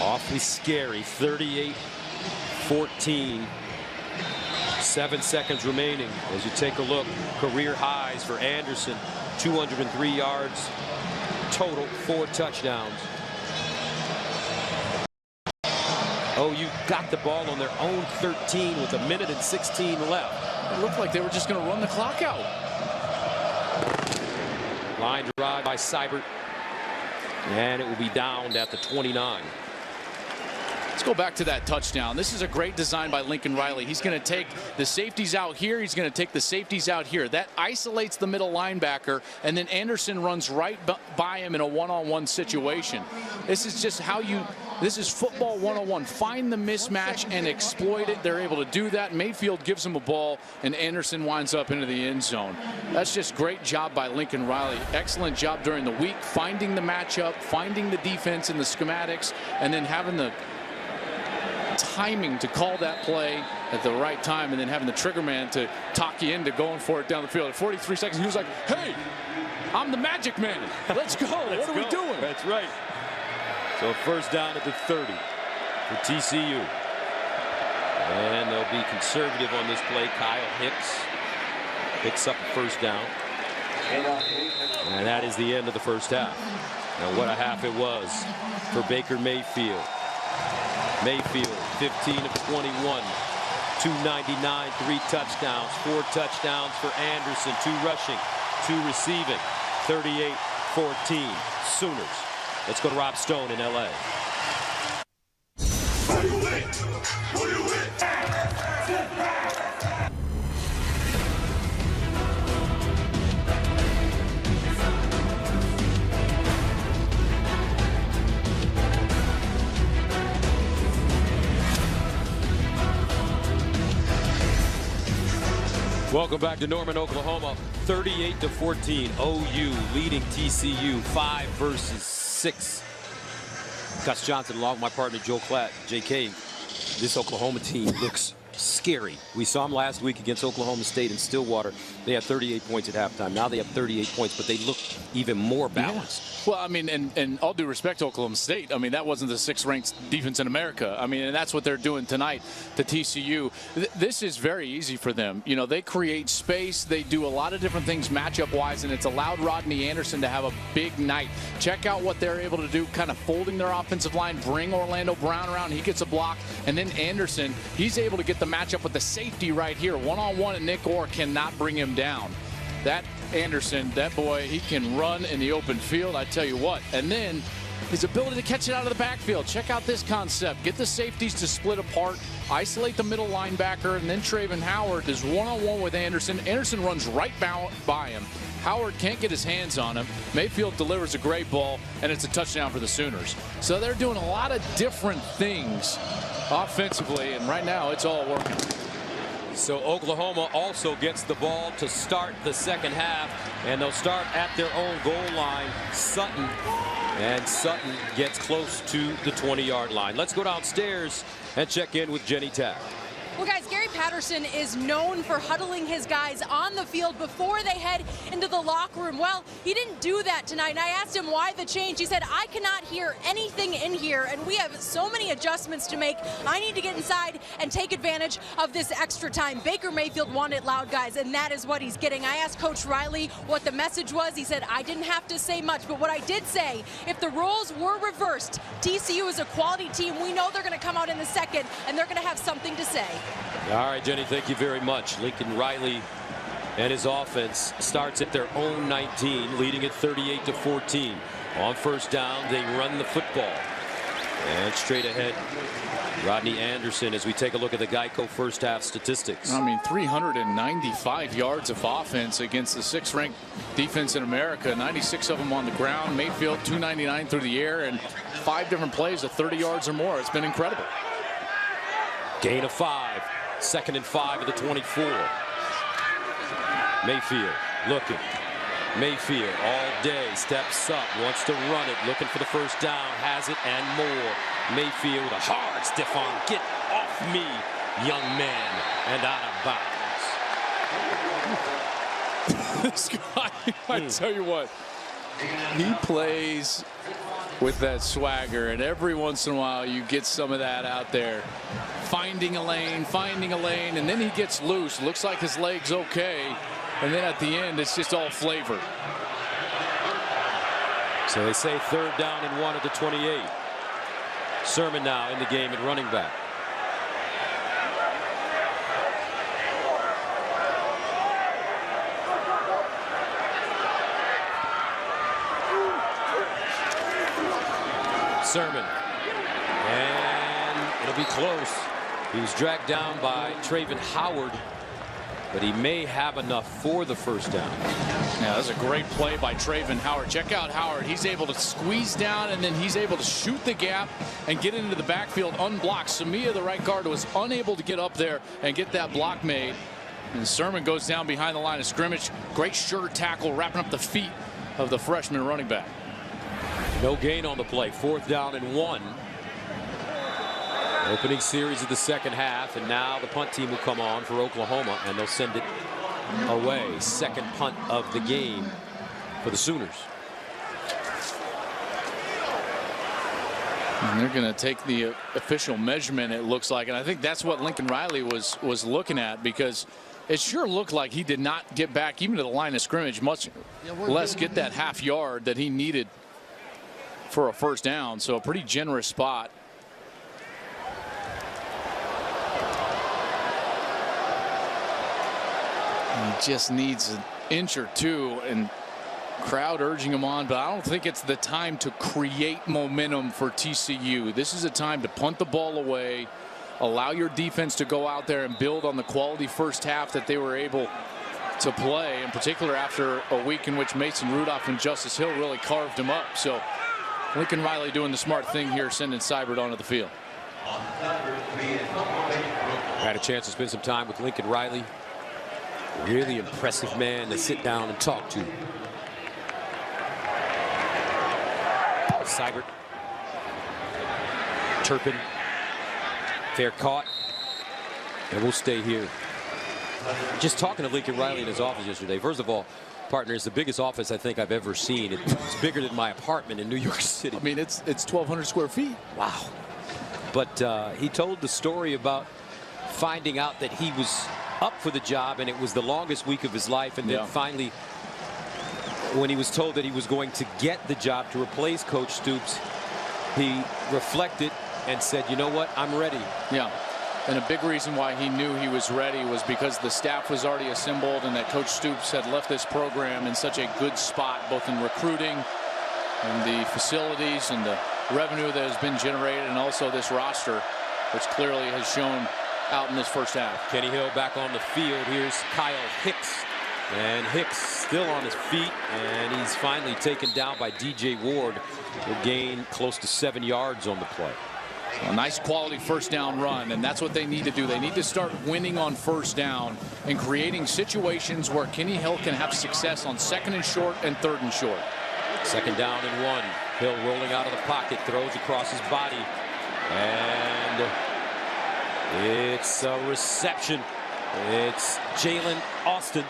awfully scary. 38-14. 7 seconds remaining as you take a look. Career highs for Anderson. 203 yards total, 4 touchdowns. OU got the ball on their own 13 with 1:16 left. It looked like they were just going to run the clock out. Line drive by Seibert. And it will be downed at the 29. Let's go back to that touchdown. This is a great design by Lincoln Riley. He's going to take the safeties out here. He's going to take the safeties out here. That isolates the middle linebacker, and then Anderson runs right by him in a one-on-one situation. This is just how you – this is football 101. Find the mismatch and exploit it. They're able to do that. Mayfield gives him a ball, and Anderson winds up into the end zone. That's just great job by Lincoln Riley. Excellent job during the week, finding the matchup, finding the defense and the schematics, and then having the timing to call that play at the right time, and then having the trigger man to talk you into going for it down the field. At 43 seconds, he was like, hey, I'm the magic man. Let's go. What are we doing? That's right. So first down at the 30 for TCU. And they'll be conservative on this play. Kyle Hicks picks up the first down. And that is the end of the first half. Now what a half it was for Baker Mayfield. Mayfield, 15 of 21, 299, 3 touchdowns, 4 touchdowns for Anderson, 2 rushing, 2 receiving, 38-14 Sooners. Let's go to Rob Stone in L.A. Welcome back to Norman, Oklahoma. 38-14. OU leading TCU 5 versus 6. Gus Johnson along with my partner Joe Klatt. JK, this Oklahoma team looks scary. We saw them last week against Oklahoma State in Stillwater. They had 38 points at halftime. Now they have 38 points, but they look even more balanced. Yeah. Well, I mean, and all due respect to Oklahoma State, I mean, that wasn't the 6th ranked defense in America. I mean, and that's what they're doing tonight to TCU. This is very easy for them. You know, they create space. They do a lot of different things matchup-wise, and it's allowed Rodney Anderson to have a big night. Check out what they're able to do, kind of folding their offensive line, bring Orlando Brown around. He gets a block, and then Anderson, he's able to get the matchup with the safety right here. One-on-one, and Nick Orr cannot bring him down. That Anderson, that boy, he can run in the open field, I tell you what. And then his ability to catch it out of the backfield. Check out this concept. Get the safeties to split apart, isolate the middle linebacker, and then Traven Howard is one-on-one with Anderson. Anderson runs right by him. Howard can't get his hands on him. Mayfield delivers a great ball, and it's a touchdown for the Sooners. So they're doing a lot of different things offensively, and right now it's all working. So Oklahoma also gets the ball to start the second half, and they'll start at their own goal line. Sutton gets close to the 20-yard line. Let's go downstairs and check in with Jenny Tack. Well, guys, Gary Patterson is known for huddling his guys on the field before they head into the locker room. Well, he didn't do that tonight, and I asked him why the change. He said, I cannot hear anything in here, and we have so many adjustments to make. I need to get inside and take advantage of this extra time. Baker Mayfield wanted loud guys, and that is what he's getting. I asked Coach Riley what the message was. He said, I didn't have to say much, but what I did say, if the roles were reversed, TCU is a quality team. We know they're going to come out in the second, and they're going to have something to say. All right, Jenny, thank you very much. Lincoln Riley and his offense starts at their own 19, leading at 38-14. On first down, they run the football. And straight ahead, Rodney Anderson, as we take a look at the Geico first half statistics. I mean, 395 yards of offense against the 6th-ranked defense in America. 96 of them on the ground. Mayfield 299 through the air, and 5 different plays of 30 yards or more. It's been incredible. Gain of 5. 2nd and 5 of the 24. Mayfield looking. Mayfield all day steps up, wants to run it, looking for the first down, has it and more. Mayfield with a hard stiff arm. Get off me, young man, and out of bounds. This guy, I tell you what, he plays with that swagger, and every once in a while you get some of that out there. Finding a lane, and then he gets loose. Looks like his leg's okay, and then at the end it's just all flavor. So they say 3rd down and 1 at the 28. Sermon now in the game at running back. Sermon, and it'll be close. He was dragged down by Traven Howard, but he may have enough for the first down. Yeah, that's a great play by Traven Howard. Check out Howard. He's able to squeeze down, and then he's able to shoot the gap and get into the backfield unblocked. Samia, the right guard, was unable to get up there and get that block made. And Sermon goes down behind the line of scrimmage. Great sure tackle, wrapping up the feet of the freshman running back. No gain on the play. 4th down and 1. Opening series of the second half, and now the punt team will come on for Oklahoma, and they'll send it away. 2nd punt of the game for the Sooners. And they're going to take the official measurement, it looks like, and I think that's what Lincoln Riley was looking at, because it sure looked like he did not get back even to the line of scrimmage, much less get that half yard that he needed for a first down. So a pretty generous spot. He just needs an inch or two, and crowd urging him on, but I don't think it's the time to create momentum for TCU. This is a time to punt the ball away, allow your defense to go out there and build on the quality first half that they were able to play, in particular after a week in which Mason Rudolph and Justice Hill really carved him up. So Lincoln Riley doing the smart thing here, sending Seibert onto the field. I had a chance to spend some time with Lincoln Riley. Really impressive man to sit down and talk to. Seibert. Turpin. Fair caught. And we'll stay here. Just talking to Lincoln Riley in his office yesterday. First of all, partner, it's the biggest office I think I've ever seen. It's bigger than my apartment in New York City. I mean, it's 1,200 square feet. Wow. But he told the story about finding out that he was up for the job, and it was the longest week of his life, and then finally, when he was told that he was going to get the job to replace Coach Stoops, he reflected and said, you know what, I'm ready. Yeah. And a big reason why he knew he was ready was because the staff was already assembled, and that Coach Stoops had left this program in such a good spot, both in recruiting and the facilities and the revenue that has been generated, and also this roster, which clearly has shown out in this first half. Kenny Hill back on the field. Here's Kyle Hicks. And Hicks still on his feet, and he's finally taken down by DJ Ward, who gained close to 7 yards on the play. A nice quality first down run, and that's what they need to do. They need to start winning on first down and creating situations where Kenny Hill can have success on 2nd and short and 3rd and short. 2nd down and 1. Hill rolling out of the pocket, throws across his body, and it's a reception. It's Jalen Austin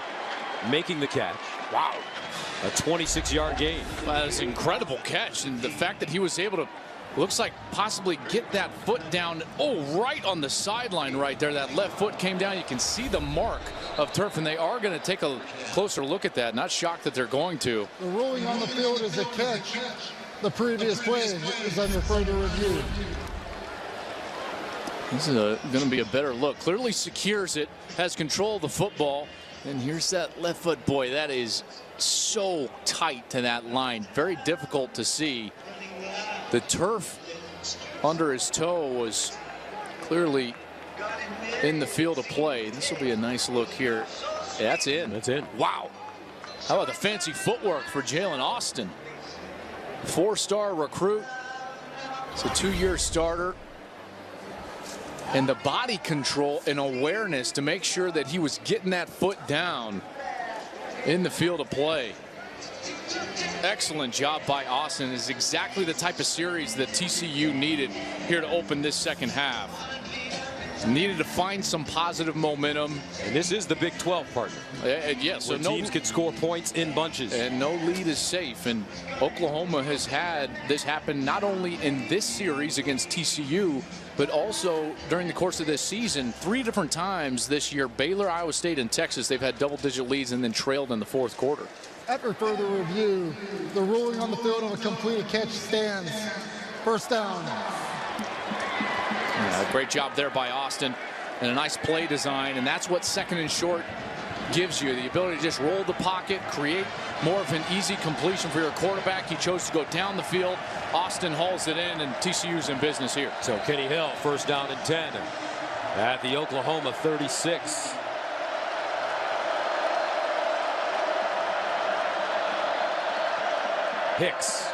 making the catch. Wow. A 26-yard gain. Well, that's an incredible catch, and the fact that he was able to, looks like, possibly get that foot down, right on the sideline right there. That left foot came down. You can see the mark of turf, and they are going to take a closer look at that. Not shocked that they're going to. The ruling on the field is a catch. The previous play is under further review. This is going to be a better look. Clearly secures it, has control of the football. And here's that left foot. Boy, that is so tight to that line. Very difficult to see. The turf under his toe was clearly in the field of play. This will be a nice look here. Yeah, that's in. That's in. Wow. How about the fancy footwork for Jalen Austin? 4-star recruit. It's a 2-year starter. And the body control and awareness to make sure that he was getting that foot down in the field of play. Excellent job by Austin. Is exactly the type of series that TCU needed here to open this second half. Needed to find some positive momentum. And this is the Big 12 partner. Yes, so teams could score points in bunches. And no lead is safe. And Oklahoma has had this happen not only in this series against TCU, but also during the course of this season. 3 different times this year, Baylor, Iowa State, and Texas, they've had double-digit leads and then trailed in the 4th quarter. After further review, the ruling on the field of a completed catch stands. First down. Yeah, great job there by Austin, and a nice play design, and that's what 2nd and short gives you, the ability to just roll the pocket, create more of an easy completion for your quarterback. He chose to go down the field. Austin hauls it in, and TCU's in business here. So Kenny Hill, 1st down and 10 at the Oklahoma 36. Hicks.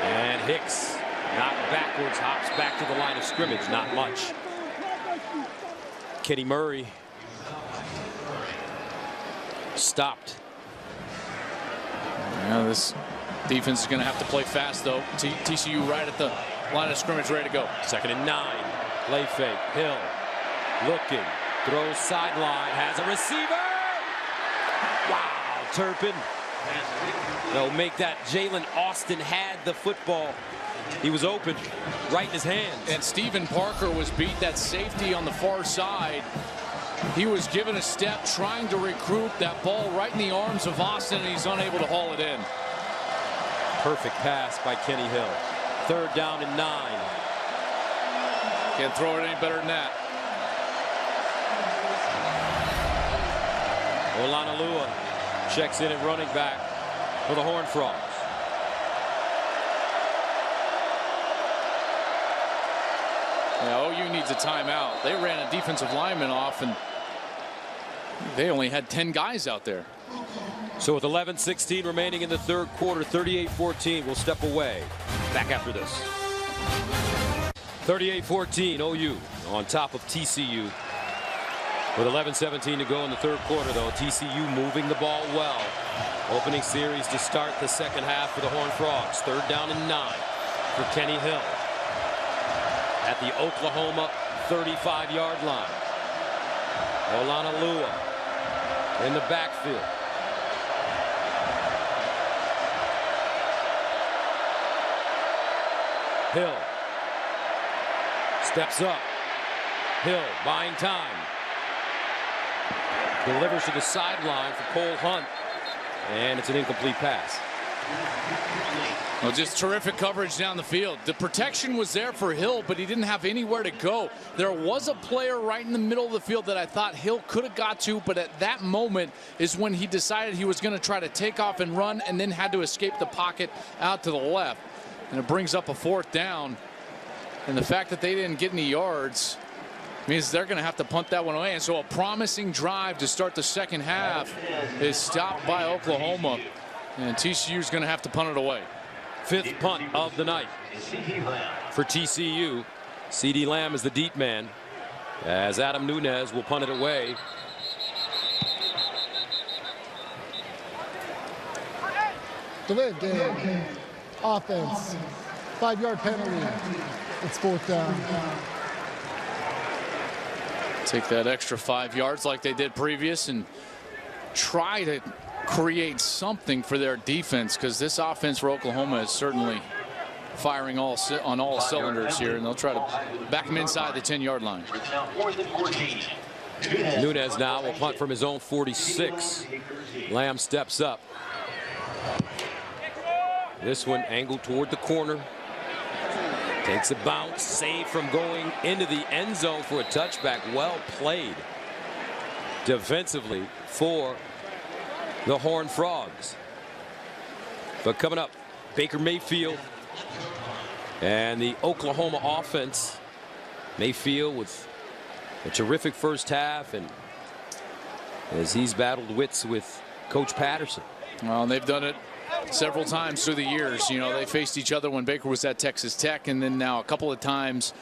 And Hicks knocked backwards, hops back to the line of scrimmage. Not much. Kenny Murray stopped. Now this defense is going to have to play fast, though. TCU right at the line of scrimmage, ready to go. 2nd and 9. Play fake. Hill looking. Throws sideline. Has a receiver. Wow. Turpin. They'll make that. Jalen Austin had the football. He was open, right in his hands. And Stephen Parker was beat, that safety on the far side. He was given a step, trying to recruit that ball right in the arms of Austin, and he's unable to haul it in. Perfect pass by Kenny Hill. 3rd down and 9. Can't throw it any better than that. Olanalua checks in at running back for the Horned Frogs. Yeah, OU needs a timeout. They ran a defensive lineman off, and they only had 10 guys out there. So with 11:16 remaining in the 3rd quarter, 38-14, we'll step away. Back after this. 38-14, OU on top of TCU. With 11:17 to go in the 3rd quarter, though, TCU moving the ball well. Opening series to start the second half for the Horned Frogs. 3rd down and 9 for Kenny Hill at the Oklahoma 35-yard line. Olanalua in the backfield. Hill steps up. Hill buying time. Delivers to the sideline for Cole Hunt. And it's an incomplete pass. Well, just terrific coverage down the field. The protection was there for Hill, but he didn't have anywhere to go. There was a player right in the middle of the field that I thought Hill could have got to, but at that moment is when he decided he was going to try to take off and run, and then had to escape the pocket out to the left. And it brings up a 4th down. And the fact that they didn't get any yards means they're going to have to punt that one away. And so a promising drive to start the second half is stopped by Oklahoma. And TCU is going to have to punt it away. 5th punt of the night. For TCU, C.D. Lamb is the deep man, as Adam Nunez will punt it away. Delayed game. Offense. 5-yard penalty. It's 4th down. Take that extra 5 yards like they did previous and try to create something for their defense, because this offense for Oklahoma is certainly firing on all cylinders here, and they'll try to back them inside the 10-yard line. Nunez now will punt from his own 46. Lamb steps up. This one angled toward the corner. Takes a bounce, saved from going into the end zone for a touchback. Well played defensively for the Horned Frogs. But coming up, Baker Mayfield and the Oklahoma offense. Mayfield with a terrific first half, and as he's battled wits with Coach Patterson. Well, they've done it several times through the years. You know, they faced each other when Baker was at Texas Tech, and then now a couple of times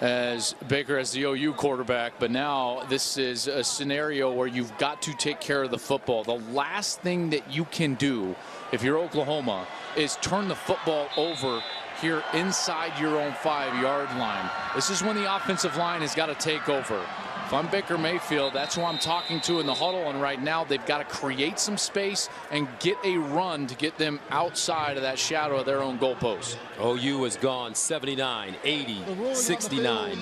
as Baker as the OU quarterback. But now this is a scenario where you've got to take care of the football. The last thing that you can do if you're Oklahoma is turn the football over here inside your own 5-yard line. This is when the offensive line has got to take over. If I'm Baker Mayfield, that's who I'm talking to in the huddle, and right now they've got to create some space and get a run to get them outside of that shadow of their own goalpost. OU has gone 79, 80, 69.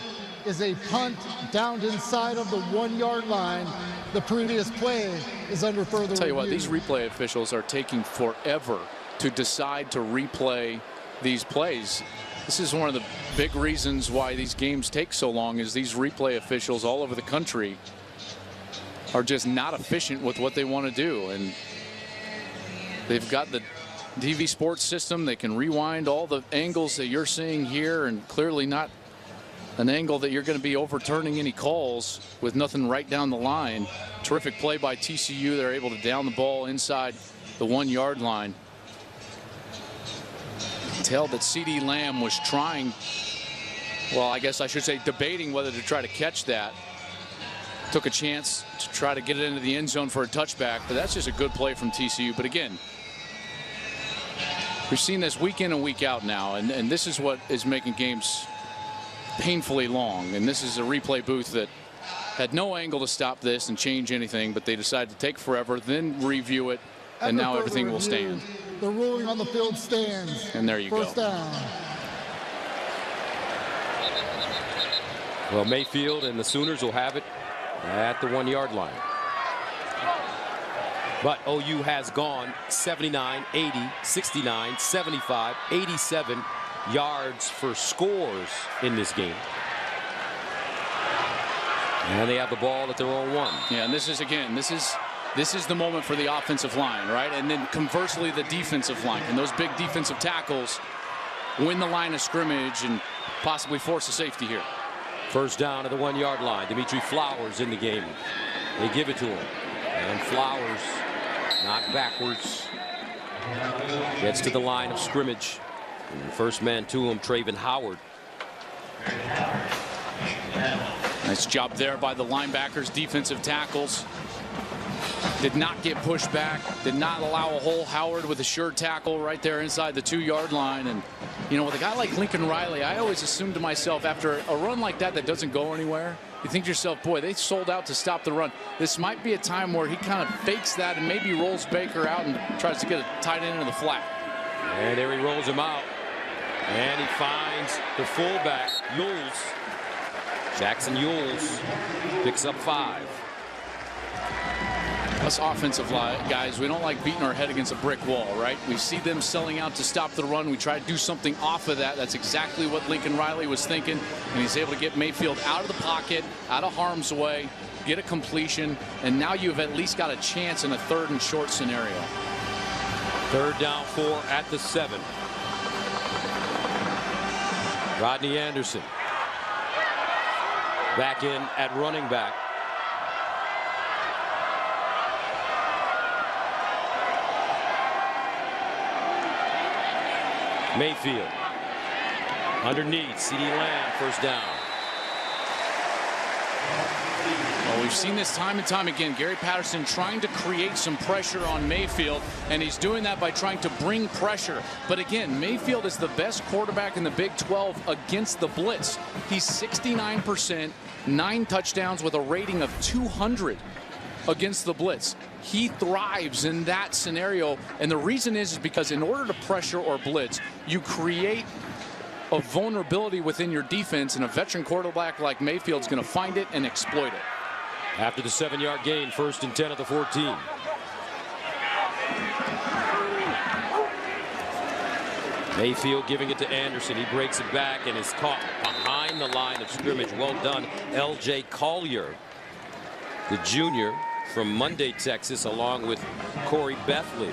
Is a punt down inside of the 1-yard line. The previous play is under further review. Tell you what, these replay officials are taking forever to decide to replay these plays. This is one of the big reasons why these games take so long, is these replay officials all over the country are just not efficient with what they want to do. And they've got the DV Sports system. They can rewind all the angles that you're seeing here, and clearly not an angle that you're going to be overturning any calls with nothing right down the line. Terrific play by TCU. They're able to down the ball inside the 1-yard line. Tell that C.D. Lamb was trying, well, I guess I should say debating whether to try to catch that. Took a chance to try to get it into the end zone for a touchback, but that's just a good play from TCU. But again, we've seen this week in and week out now, and this is what is making games painfully long. And this is a replay booth that had no angle to stop this and change anything, but they decided to take forever, then review it, and now everything will stand. The ruling on the field stands. And there you go. First down. Well, Mayfield and the Sooners will have it at the 1-yard line. But OU has gone 79, 80, 69, 75, 87 yards for scores in this game. And they have the ball at their own 1. Yeah, and this is, again, this is the moment for the offensive line, right? And then conversely, the defensive line. And those big defensive tackles win the line of scrimmage and possibly force a safety here. First down at the 1-yard line. Dimitri Flowers in the game. They give it to him. And Flowers knocked backwards. Gets to the line of scrimmage. And first man to him, Traven Howard. Nice job there by the linebackers, defensive tackles. Did not get pushed back, did not allow a hole. Howard with a sure tackle right there inside the 2-yard line. And, you know, with a guy like Lincoln Riley, I always assume to myself, after a run like that that doesn't go anywhere, you think to yourself, boy, they sold out to stop the run. This might be a time where he kind of fakes that and maybe rolls Baker out and tries to get a tight end into the flat. And there he rolls him out. And he finds the fullback, Yules. Jackson Yules picks up 5. Us offensive guys, we don't like beating our head against a brick wall, right? We see them selling out to stop the run. We try to do something off of that. That's exactly what Lincoln Riley was thinking. And he's able to get Mayfield out of the pocket, out of harm's way, get a completion, and now you've at least got a chance in a 3rd and short scenario. 3rd down 4 at the 7. Rodney Anderson back in at running back. Mayfield Underneath, CeeDee Lamb, first down. Well, we've seen this time and time again. Gary Patterson trying to create some pressure on Mayfield, and he's doing that by trying to bring pressure. But again, Mayfield is the best quarterback in the Big 12 against the blitz. He's 69%, 9 touchdowns with a rating of 200 against the blitz. He thrives in that scenario, and the reason is because in order to pressure or blitz, you create a vulnerability within your defense, and a veteran quarterback like Mayfield's going to find it and exploit it. After the 7-yard gain, 1st and 10 at the 14. Mayfield giving it to Anderson. He breaks it back and is caught behind the line of scrimmage. Well done, L.J. Collier, the junior from Monday, Texas, along with Corey Bethley.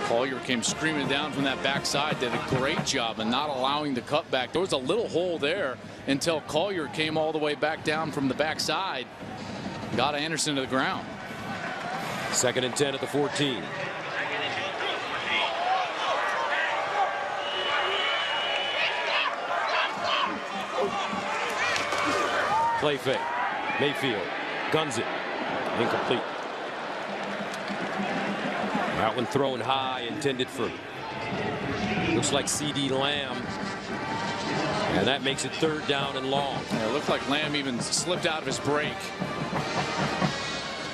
Collier came screaming down from that backside, did a great job in not allowing the cutback. There was a little hole there until Collier came all the way back down from the backside, got Anderson to the ground. 2nd and 10 at the 14. Play fake. Mayfield guns it. Incomplete. That one thrown high, intended for, looks like CeeDee Lamb. And that makes it 3rd down and long. Yeah, it looked like Lamb even slipped out of his break.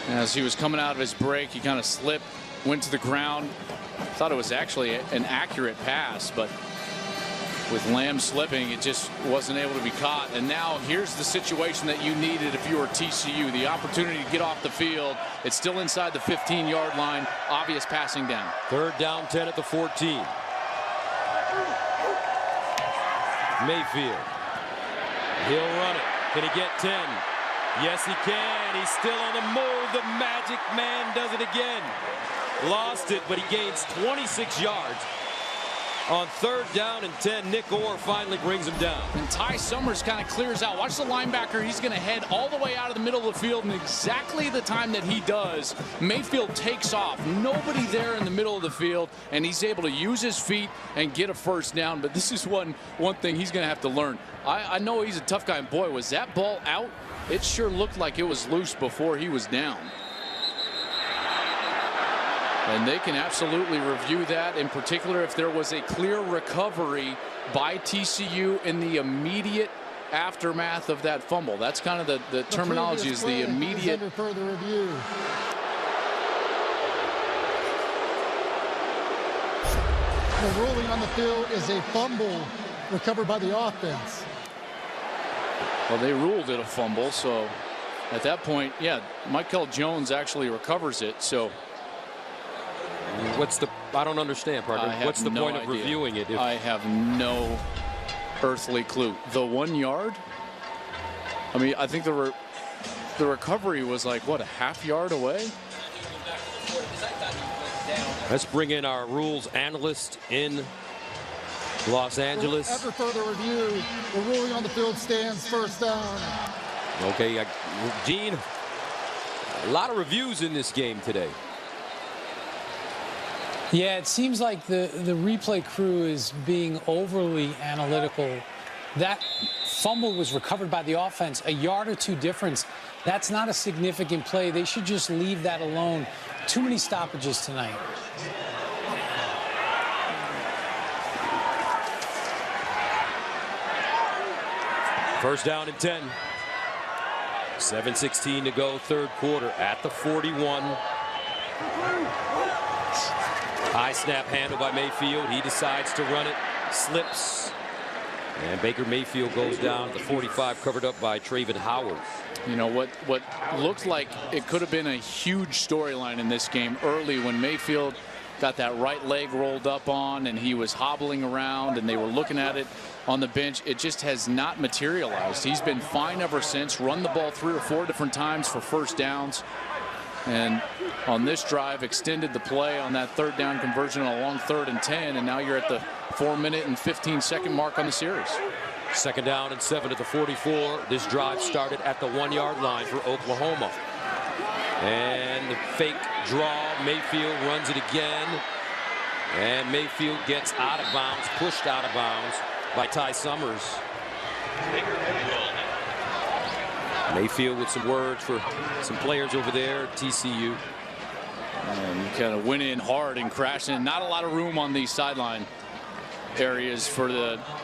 As he was coming out of his break, he kind of slipped, went to the ground. Thought it was actually an accurate pass, but with Lamb slipping, it just wasn't able to be caught. And now here's the situation that you needed if you were TCU. The opportunity to get off the field. It's still inside the 15-yard line. Obvious passing down. 3rd down, 10 at the 14. Mayfield. He'll run it. Can he get 10? Yes, he can. He's still on the move. The Magic Man does it again. Lost it, but he gains 26 yards. On 3rd down and 10, Nick Orr finally brings him down. And Ty Summers kind of clears out. Watch the linebacker. He's going to head all the way out of the middle of the field, and exactly the time that he does, Mayfield takes off. Nobody there in the middle of the field, and he's able to use his feet and get a first down. But this is one thing he's going to have to learn. I know he's a tough guy, and boy, was that ball out? It sure looked like it was loose before he was down. And they can absolutely review that, in particular if there was a clear recovery by TCU in the immediate aftermath of that fumble. That's kind of the terminology, is the immediate. Under further review. The ruling on the field is a fumble recovered by the offense. Well, they ruled it a fumble, so at that point, yeah, Michael Jones actually recovers it. So I don't understand, partner. What's the point of reviewing it? I have no earthly clue. The 1 yard? I mean, I think the recovery was like, what, a half yard away? Let's bring in our rules analyst in Los Angeles. After further review, the ruling on the field stands, 1st down. Okay, Dean, a lot of reviews in this game today. Yeah, it seems like the replay crew is being overly analytical. That fumble was recovered by the offense, a yard or 2 difference. That's not a significant play. They should just leave that alone. Too many stoppages tonight. First down and 10. 7:16 to go, 3rd quarter at the 41. High snap handle by Mayfield. He decides to run it, slips, and Baker Mayfield goes down at the 45, covered up by Traven Howard. You know, what looked like it could have been a huge storyline in this game early when Mayfield got that right leg rolled up on and he was hobbling around and they were looking at it on the bench. It just has not materialized. He's been fine ever since, run the ball 3 or 4 different times for first downs. And on this drive, extended the play on that 3rd down conversion on a long 3rd and 10. And now you're at the 4-minute and 15-second mark on the series. 2nd down and 7 at the 44. This drive started at the 1-yard line for Oklahoma. And the fake draw. Mayfield runs it again. And Mayfield gets out of bounds, pushed out of bounds by Ty Summers. Mayfield with some words for some players over there at TCU. And you kind of went in hard and crashed in. Not a lot of room on these sideline areas for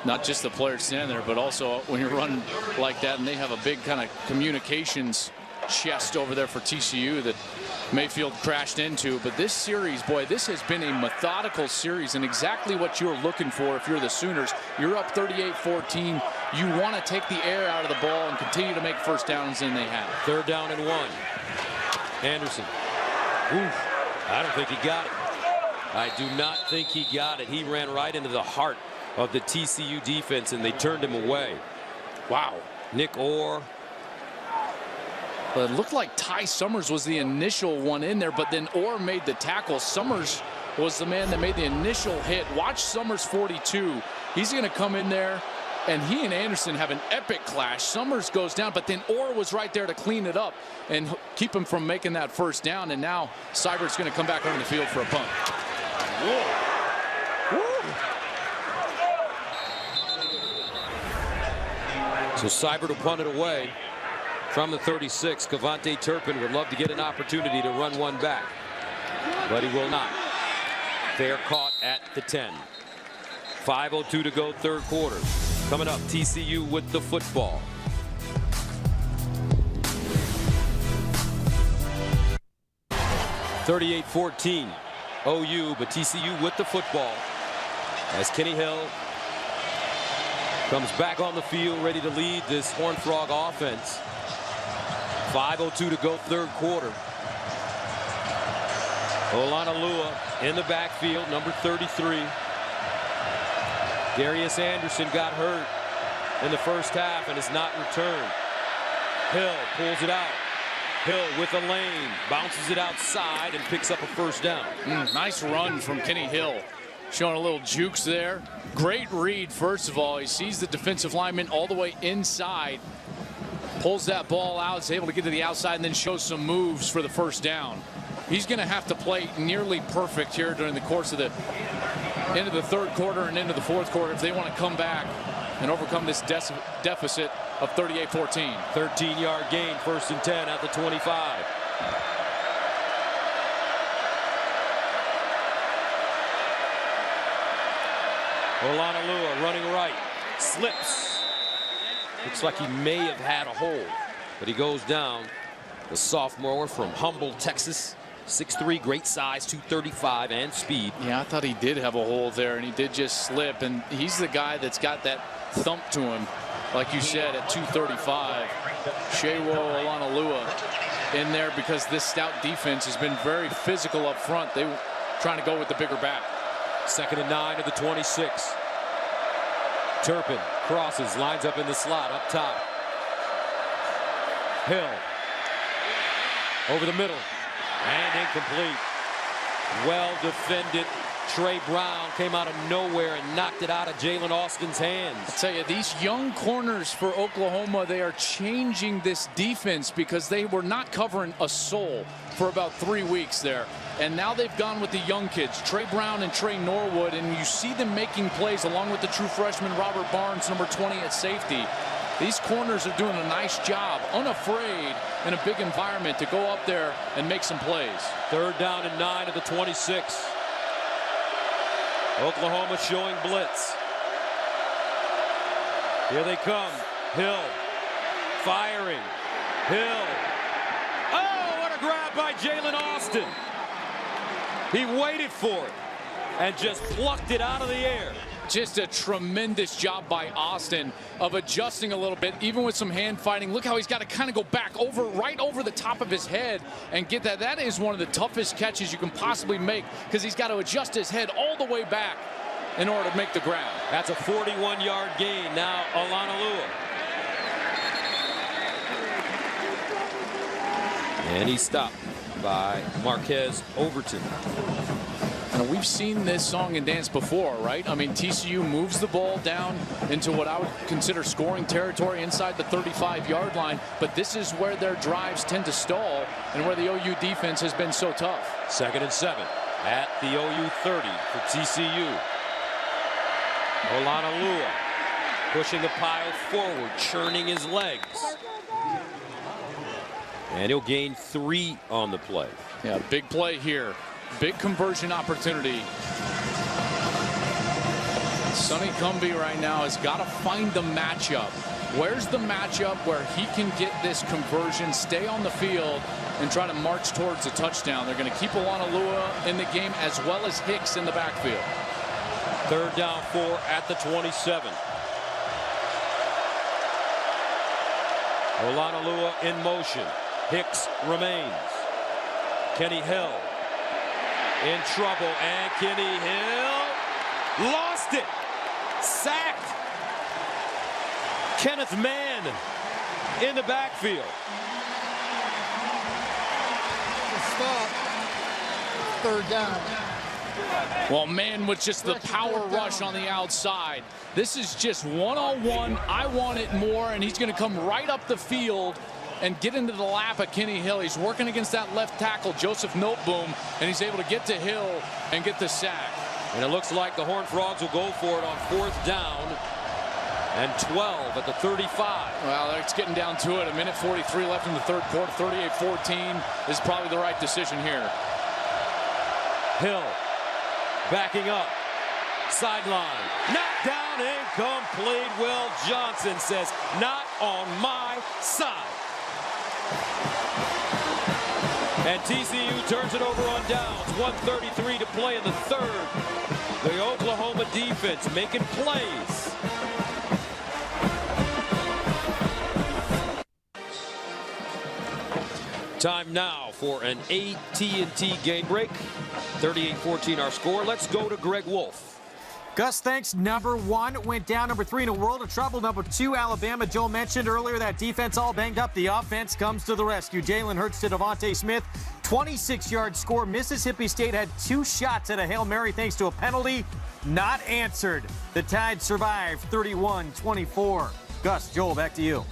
not just the players standing there, but also when you're running like that, and they have a big kind of communications chest over there for TCU that Mayfield crashed into. But this series, boy, this has been a methodical series, and exactly what you're looking for if you're the Sooners. You're up 38-14. You want to take the air out of the ball and continue to make first downs, and they have. 3rd down and 1. Anderson. Oof. I don't think he got it. I do not think he got it. He ran right into the heart of the TCU defense, and they turned him away. Wow. Nick Orr. But it looked like Ty Summers was the initial one in there, but then Orr made the tackle. Summers was the man that made the initial hit. Watch Summers 42. He's going to come in there, and he and Anderson have an epic clash. Summers goes down, but then Orr was right there to clean it up and keep him from making that first down. And now Seibert's going to come back on the field for a punt. So Seibert will punt it away from the 36. Cavante Turpin would love to get an opportunity to run one back, but he will not. Fair caught at the 10. 5:02 to go, 3rd quarter. Coming up, TCU with the football. (38-14) OU, but TCU with the football as Kenny Hill comes back on the field, ready to lead this Horned Frog offense. 5:02 to go, 3rd quarter. Olanalua in the backfield, number 33. Darius Anderson got hurt in the first half and has not returned. Hill pulls it out. Hill with a lane, bounces it outside and picks up a first down. Nice run from Kenny Hill. Showing a little jukes there. Great read, first of all. He sees the defensive lineman all the way inside. Pulls that ball out, is able to get to the outside, and then shows some moves for the first down. He's going to have to play nearly perfect here during the course of the end of the 3rd quarter and into the 4th quarter if they want to come back and overcome this deficit of 38-14. 13-yard gain, 1st and 10 at the 25. Olanalua running right, slips. Looks like he may have had a hold, but he goes down. The sophomore from Humboldt, Texas. 6'3", great size, 235 and speed. Yeah, I thought he did have a hole there, and he did just slip. And he's the guy that's got that thump to him, like you said, at 235. Shewo Olanalua in there because this stout defense has been very physical up front. They were trying to go with the bigger back. 2nd and 9 at the 26. Turpin crosses, lines up in the slot up top. Hill over the middle and incomplete. Well defended. Trey Brown came out of nowhere and knocked it out of Jalen Austin's hands. I tell you, these young corners for Oklahoma, they are changing this defense because they were not covering a soul for about 3 weeks there. And now they've gone with the young kids, Trey Brown and Trey Norwood, and you see them making plays along with the true freshman Robert Barnes, number 20 at safety. These corners are doing a nice job, unafraid in a big environment to go up there and make some plays. 3rd down and 9 at the 26. Oklahoma showing blitz. Here they come. Hill firing. Hill. Oh, what a grab by Jalen Austin. He waited for it and just plucked it out of the air. Just a tremendous job by Austin of adjusting a little bit, even with some hand fighting. Look how he's got to kind of go back over, right over the top of his head and get that. That is one of the toughest catches you can possibly make because he's got to adjust his head all the way back in order to make the grab. That's a 41-yard gain. Now Olanalua. And he's stopped by Marquez Overton. And we've seen this song and dance before, right? I mean, TCU moves the ball down into what I would consider scoring territory inside the 35-yard line, but this is where their drives tend to stall and where the OU defense has been so tough. 2nd and 7. at the OU 30 for TCU. Olanalua pushing the pile forward, churning his legs. And he'll gain 3 on the play. Yeah, big play here. Big conversion opportunity. Sonny Cumbie right now has got to find the matchup. Where's the matchup where he can get this conversion, stay on the field, and try to march towards a touchdown? They're going to keep Olanalua in the game as well as Hicks in the backfield. 3rd down 4 at the 27. Olanalua in motion. Hicks remains. Kenny Hill in trouble, and Kenny Hill lost it. Sacked. Kenneth Mann in the backfield. Stop. 3rd down. Well, Mann with just the power rush on the outside. This is just one-on-one. I want it more, and he's going to come right up the field and get into the lap of Kenny Hill. He's working against that left tackle, Joseph Noteboom, and he's able to get to Hill and get the sack. And it looks like the Horned Frogs will go for it on 4th down and 12 at the 35. Well, it's getting down to it. 1:43 left in the 3rd quarter. 38-14 is probably the right decision here. Hill backing up. Sideline. Knocked down, incomplete. Will Johnson says, not on my side. And TCU turns it over on downs. 1:33 to play in the 3rd. The Oklahoma defense making plays. Time now for an AT&T game break. 38-14 our score. Let's go to Greg Wolf. Gus, thanks. Number 1 went down. Number 3 in a world of trouble. Number 2, Alabama. Joel mentioned earlier that defense all banged up. The offense comes to the rescue. Jalen Hurts to Devontae Smith. 26-yard score. Mississippi State had 2 shots at a Hail Mary thanks to a penalty. Not answered. The Tide survived 31-24. Gus, Joel, back to you.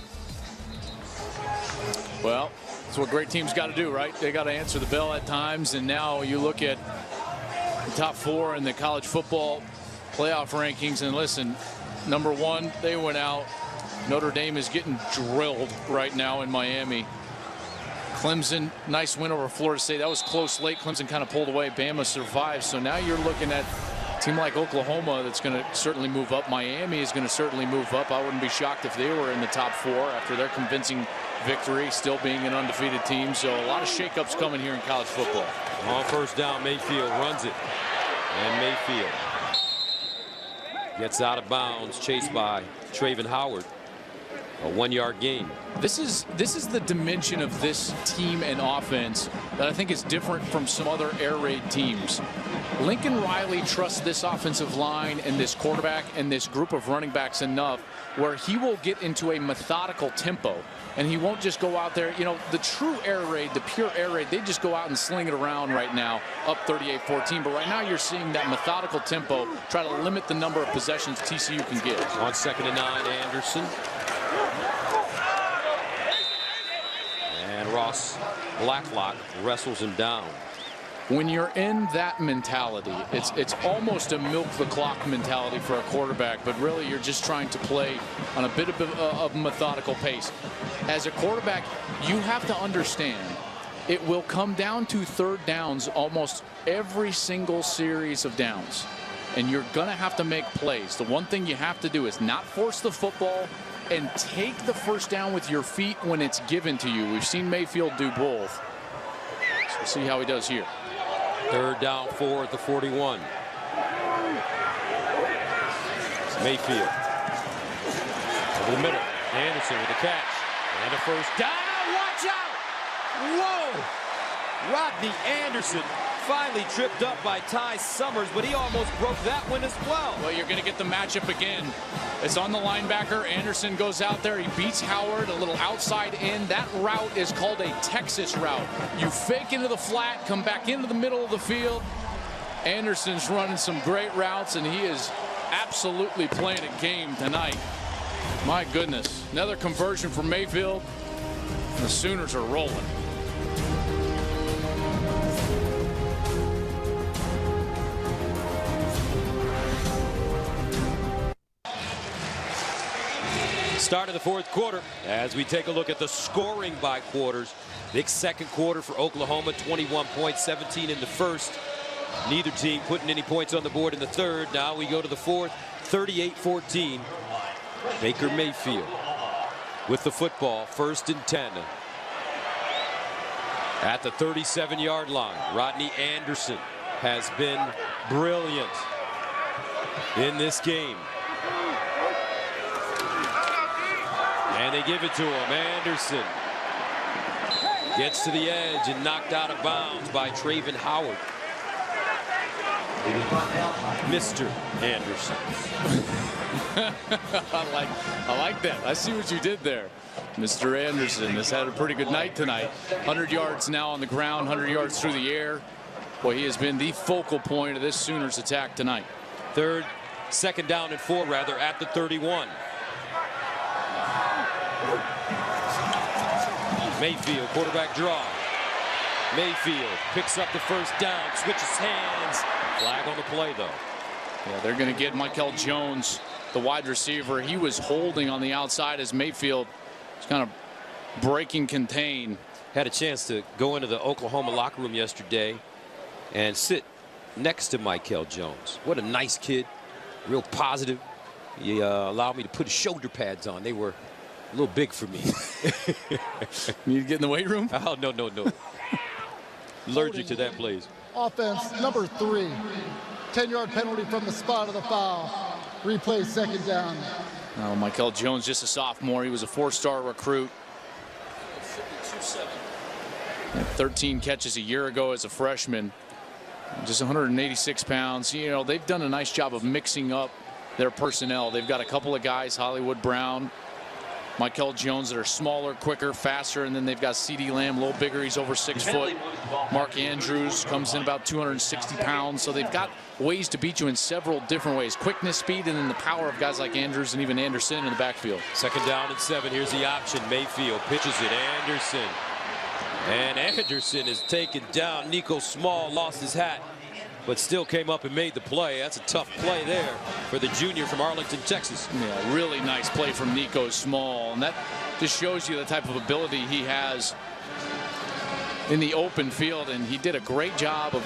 Well, that's what great teams got to do, right? They got to answer the bell at times. And now you look at the top 4 in the college football playoff rankings, and listen, number 1, they went out. Notre Dame is getting drilled right now in Miami. Clemson, nice win over Florida State. That was close late. Clemson kind of pulled away. Bama survived. So now you're looking at a team like Oklahoma that's going to certainly move up. Miami is going to certainly move up. I wouldn't be shocked if they were in the top 4 after their convincing victory, still being an undefeated team. So a lot of shakeups coming here in college football. On 1st down, Mayfield runs it. And Mayfield gets out of bounds, chased by Traven Howard. A 1-yard gain. This is the dimension of this team and offense that I think is different from some other air raid teams. Lincoln Riley trusts this offensive line and this quarterback and this group of running backs enough where he will get into a methodical tempo. And he won't just go out there, you know, the true air raid, the pure air raid, they just go out and sling it around right now, up 38-14. But right now you're seeing that methodical tempo try to limit the number of possessions TCU can get. On 2nd and 9, Anderson. And Ross Blacklock wrestles him down. When you're in that mentality, it's almost a milk the clock mentality for a quarterback, but really you're just trying to play on a bit of methodical pace. As a quarterback, you have to understand it will come down to 3rd downs almost every single series of downs, and you're going to have to make plays. The one thing you have to do is not force the football and take the 1st down with your feet when it's given to you. We've seen Mayfield do both. So we'll see how he does here. 3rd down 4 at the 41. Mayfield over the middle. Anderson with the catch. And a 1st down. Watch out! Whoa! Rodney Anderson finally tripped up by Ty Summers, but he almost broke that one as well. Well, you're going to get the matchup again. It's on the linebacker. Anderson goes out there. He beats Howard a little outside in. That route is called a Texas route. You fake into the flat, come back into the middle of the field. Anderson's running some great routes, and he is absolutely playing a game tonight. My goodness. Another conversion from Mayfield. The Sooners are rolling. Start of the fourth quarter as we take a look at the scoring by quarters. Big second quarter for Oklahoma, 21 points, 17 in the first. Neither team putting any points on the board in the third. Now we go to the fourth, 38-14. Baker Mayfield with the football, 1st and 10. At the 37-yard line, Rodney Anderson has been brilliant in this game. And they give it to him. Anderson gets to the edge and knocked out of bounds by Traven Howard. Mr. Anderson. I like that. I see what you did there. Mr. Anderson has had a pretty good night tonight. 100 yards now on the ground, 100 yards through the air. Boy, he has been the focal point of this Sooners attack tonight. Second down and 4 rather at the 31. Mayfield, quarterback draw. Mayfield picks up the first down, switches hands. Flag on the play, though. Yeah, they're going to get Michael Jones, the wide receiver. He was holding on the outside as Mayfield was kind of breaking contain. Had a chance to go into the Oklahoma locker room yesterday and sit next to Michael Jones. What a nice kid, real positive. He allowed me to put his shoulder pads on. They were a little big for me. You get in the weight room? Oh, no. Allergic to that, please. Offense, number 3. 10-yard penalty from the spot of the foul. Replay, second down. Now, Michael Jones, just a sophomore. He was a 4-star recruit. 13 catches a year ago as a freshman. Just 186 pounds. You know, they've done a nice job of mixing up their personnel. They've got a couple of guys, Hollywood Brown, Michael Jones, that are smaller, quicker, faster, and then they've got C.D. Lamb, a little bigger. He's over 6 foot. Mark Andrews comes in about 260 pounds. So they've got ways to beat you in several different ways. Quickness, speed, and then the power of guys like Andrews and even Anderson in the backfield. Second down and 7. Here's the option. Mayfield pitches it. Anderson. And Anderson is taken down. Nico Small lost his hat, but still came up and made the play. That's a tough play there for the junior from Arlington, Texas. Yeah, really nice play from Nico Small. And that just shows you the type of ability he has in the open field. And he did a great job of,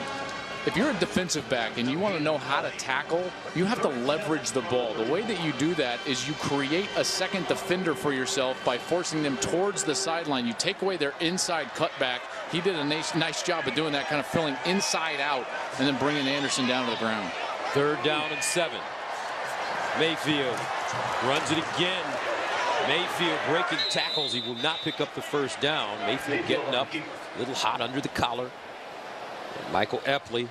if you're a defensive back and you want to know how to tackle, you have to leverage the ball. The way that you do that is you create a second defender for yourself by forcing them towards the sideline. You take away their inside cutback. He did a nice job of doing that, kind of filling inside out and then bringing Anderson down to the ground. Third down and 7. Mayfield runs it again. Mayfield breaking tackles. He will not pick up the first down. Mayfield getting up, a little hot under the collar. Michael Epley.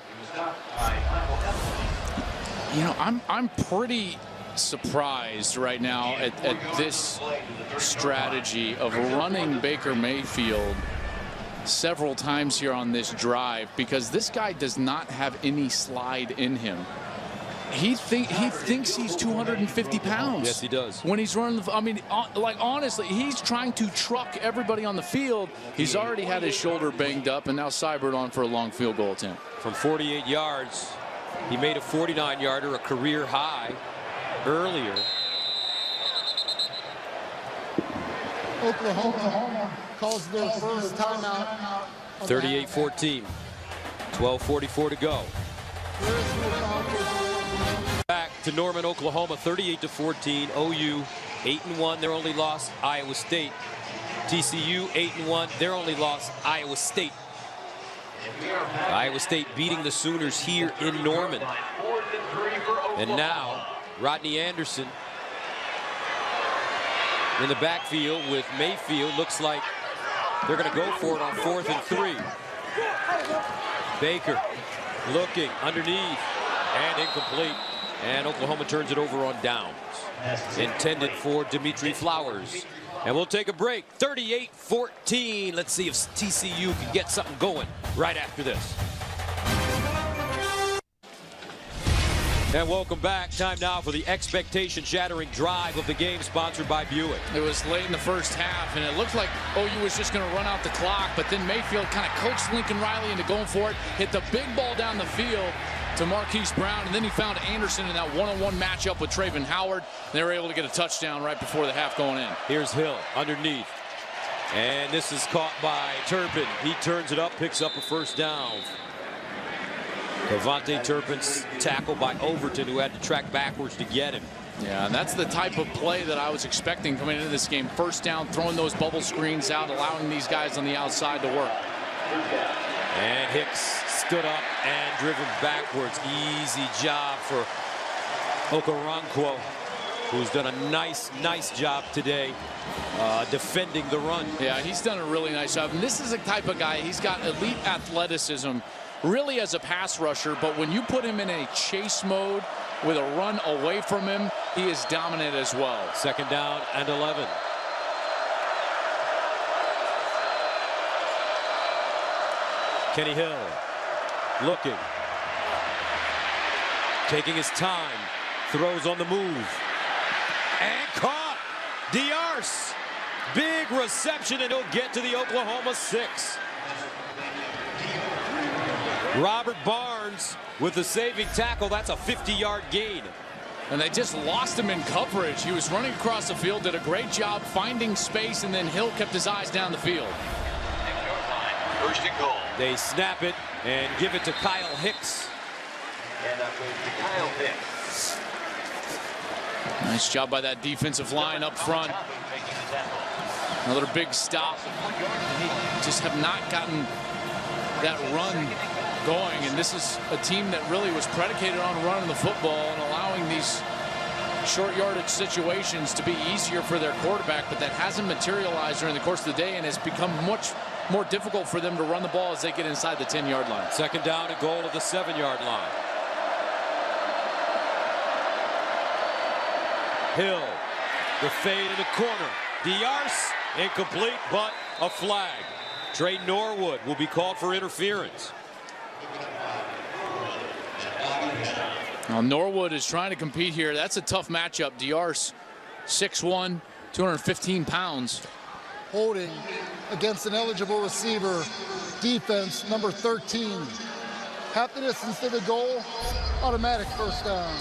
You know, I'm pretty surprised right now at this strategy of running Baker Mayfield several times here on this drive, because this guy does not have any slide in him. He thinks he's 250 pounds. Yes, he does. When he's running, I mean, like, honestly, he's trying to truck everybody on the field. He's already had his shoulder banged up, and now cybered on for a long field goal attempt. From 48 yards, he made a 49-yarder, a career high earlier. Oklahoma calls their first timeout. 38-14. 12:44 to go. Back to Norman, Oklahoma, 38-14. OU 8-1. Their only loss, Iowa State. TCU 8-1. Their only loss, Iowa State. Iowa State beating the Sooners here in Norman. And now Rodney Anderson in the backfield with Mayfield. Looks like they're going to go for it on 4th and 3. Baker looking underneath and incomplete. And Oklahoma turns it over on downs. Intended for Dimitri Flowers. And we'll take a break. 38-14. Let's see if TCU can get something going right after this. And welcome back. Time now for the expectation-shattering drive of the game, sponsored by Buick. It was late in the first half, and it looked like OU was just going to run out the clock, but then Mayfield kind of coaxed Lincoln Riley into going for it, hit the big ball down the field, to Marquise Brown, and then he found Anderson in that one-on-one matchup with Travin Howard. They were able to get a touchdown right before the half going in. Here's Hill underneath. And this is caught by Turpin. He turns it up, picks up a first down. Devontae Turpin's tackled by Overton, who had to track backwards to get him. Yeah, and that's the type of play that I was expecting coming into this game. First down, throwing those bubble screens out, allowing these guys on the outside to work. And Hicks stood up and driven backwards. Easy job for Okoronkwo, who's done a nice job today defending the run. Yeah, he's done a really nice job. And this is the type of guy, he's got elite athleticism, really as a pass rusher, but when you put him in a chase mode with a run away from him, he is dominant as well. Second down and 11. Kenny Hill looking, taking his time, throws on the move, and caught. Diarce, big reception, and he'll get to the Oklahoma 6. Robert Barnes with the saving tackle. That's a 50-yard gain. And they just lost him in coverage. He was running across the field, did a great job finding space, and then Hill kept his eyes down the field. First and goal. They snap it and give it to Kyle Hicks. And that goes to Kyle Hicks. Nice job by that defensive line up front. Another big stop. Just have not gotten that run going, and this is a team that really was predicated on running the football and allowing these short yardage situations to be easier for their quarterback, but that hasn't materialized during the course of the day and has become much more difficult for them to run the ball as they get inside the 10-yard line. Second down and goal at the 7-yard line. Hill, the fade in the corner. Diarce, incomplete, but a flag. Trey Norwood will be called for interference. Now Norwood is trying to compete here. That's a tough matchup. Diarce, 6'1", 215 pounds. Holding against an eligible receiver. Defense, number 13. Half the distance to the goal, automatic first down.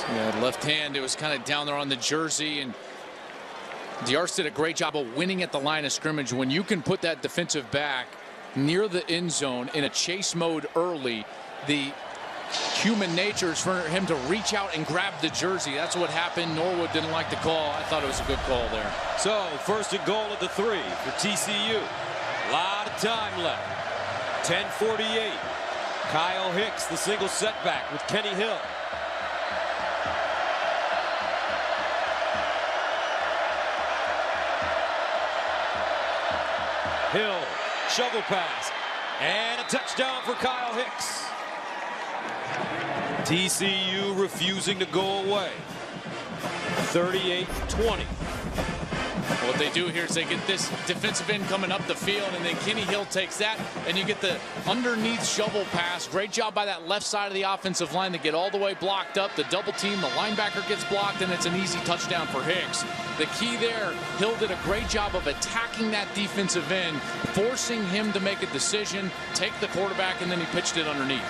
Yeah, left hand, it was kind of down there on the jersey, and Diarce did a great job of winning at the line of scrimmage. When you can put that defensive back near the end zone in a chase mode early, the human nature is for him to reach out and grab the jersey. That's what happened. Norwood didn't like the call. I thought it was a good call there. So first and goal at the 3 for TCU. A lot of time left. 10:48. Kyle Hicks, the single setback with Kenny Hill. Hill, shovel pass, and a touchdown for Kyle Hicks. TCU refusing to go away. 38-20. What they do here is they get this defensive end coming up the field, and then Kenny Hill takes that, and you get the underneath shovel pass. Great job by that left side of the offensive line to get all the way blocked up. The double team, the linebacker gets blocked, and it's an easy touchdown for Hicks. The key there, Hill did a great job of attacking that defensive end, forcing him to make a decision, take the quarterback, and then he pitched it underneath.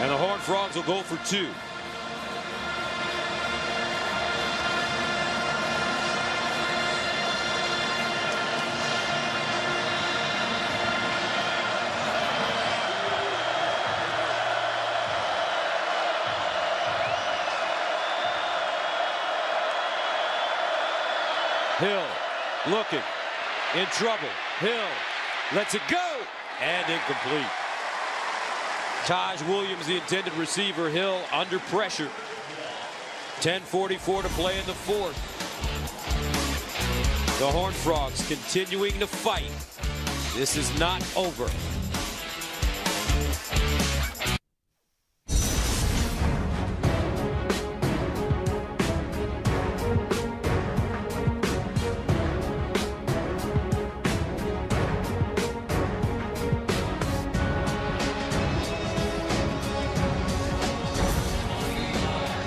And the Horned Frogs will go for 2. Hill looking, in trouble. Hill lets it go, and incomplete. Taj Williams, the intended receiver. Hill under pressure. 10:44 to play in the 4th. The Horned Frogs continuing to fight. This is not over.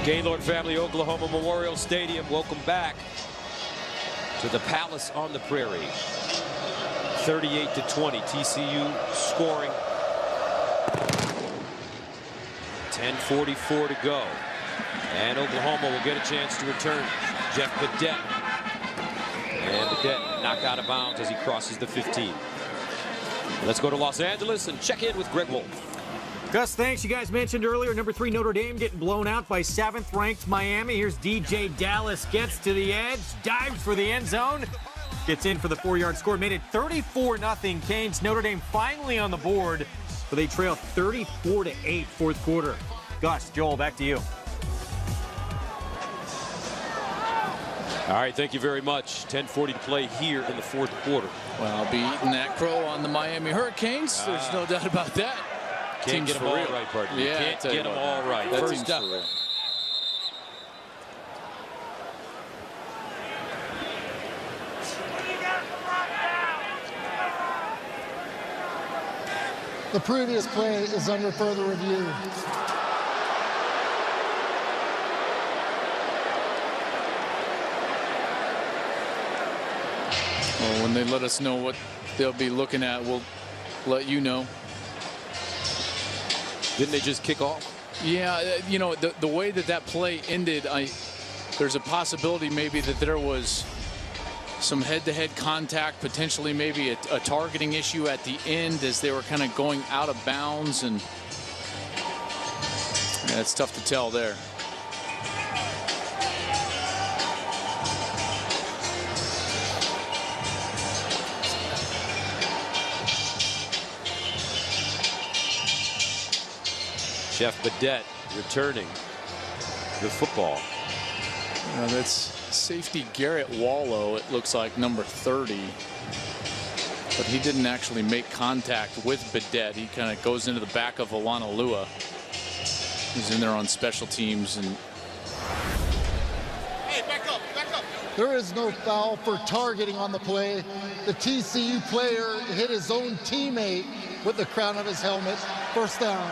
Gaylord family, Oklahoma Memorial Stadium. Welcome back to the Palace on the Prairie. 38-20, TCU scoring. 10:44 to go. And Oklahoma will get a chance to return. Jeff Badette. And Badette knocked out of bounds as he crosses the 15. Let's go to Los Angeles and check in with Greg Wolf. Gus, thanks. You guys mentioned earlier, number 3 Notre Dame getting blown out by 7th-ranked Miami. Here's DJ Dallas, gets to the edge, dives for the end zone, gets in for the 4-yard score, made it 34-0 Canes. Notre Dame finally on the board, but they trail 34-8 fourth quarter. Gus, Joel, back to you. All right, thank you very much. 10:40 to play here in the fourth quarter. Well, I'll be eating that crow on the Miami Hurricanes. There's no doubt about that. Can't get them all right, partner. Yeah, can't get them all right. That First down. The previous play is under further review. Well, when they let us know what they'll be looking at, we'll let you know. Didn't they just kick off? Yeah, you know, the way that play ended, there's a possibility maybe that there was some head-to-head contact, potentially maybe a targeting issue at the end as they were kind of going out of bounds, and yeah, it's tough to tell there. Jeff Badette returning the football. That's safety Garrett Wallow, it looks like, number 30. But he didn't actually make contact with Badette. He kind of goes into the back of Alana Lua. He's in there on special teams. And hey, back up. There is no foul for targeting on the play. The TCU player hit his own teammate with the crown of his helmet. First down.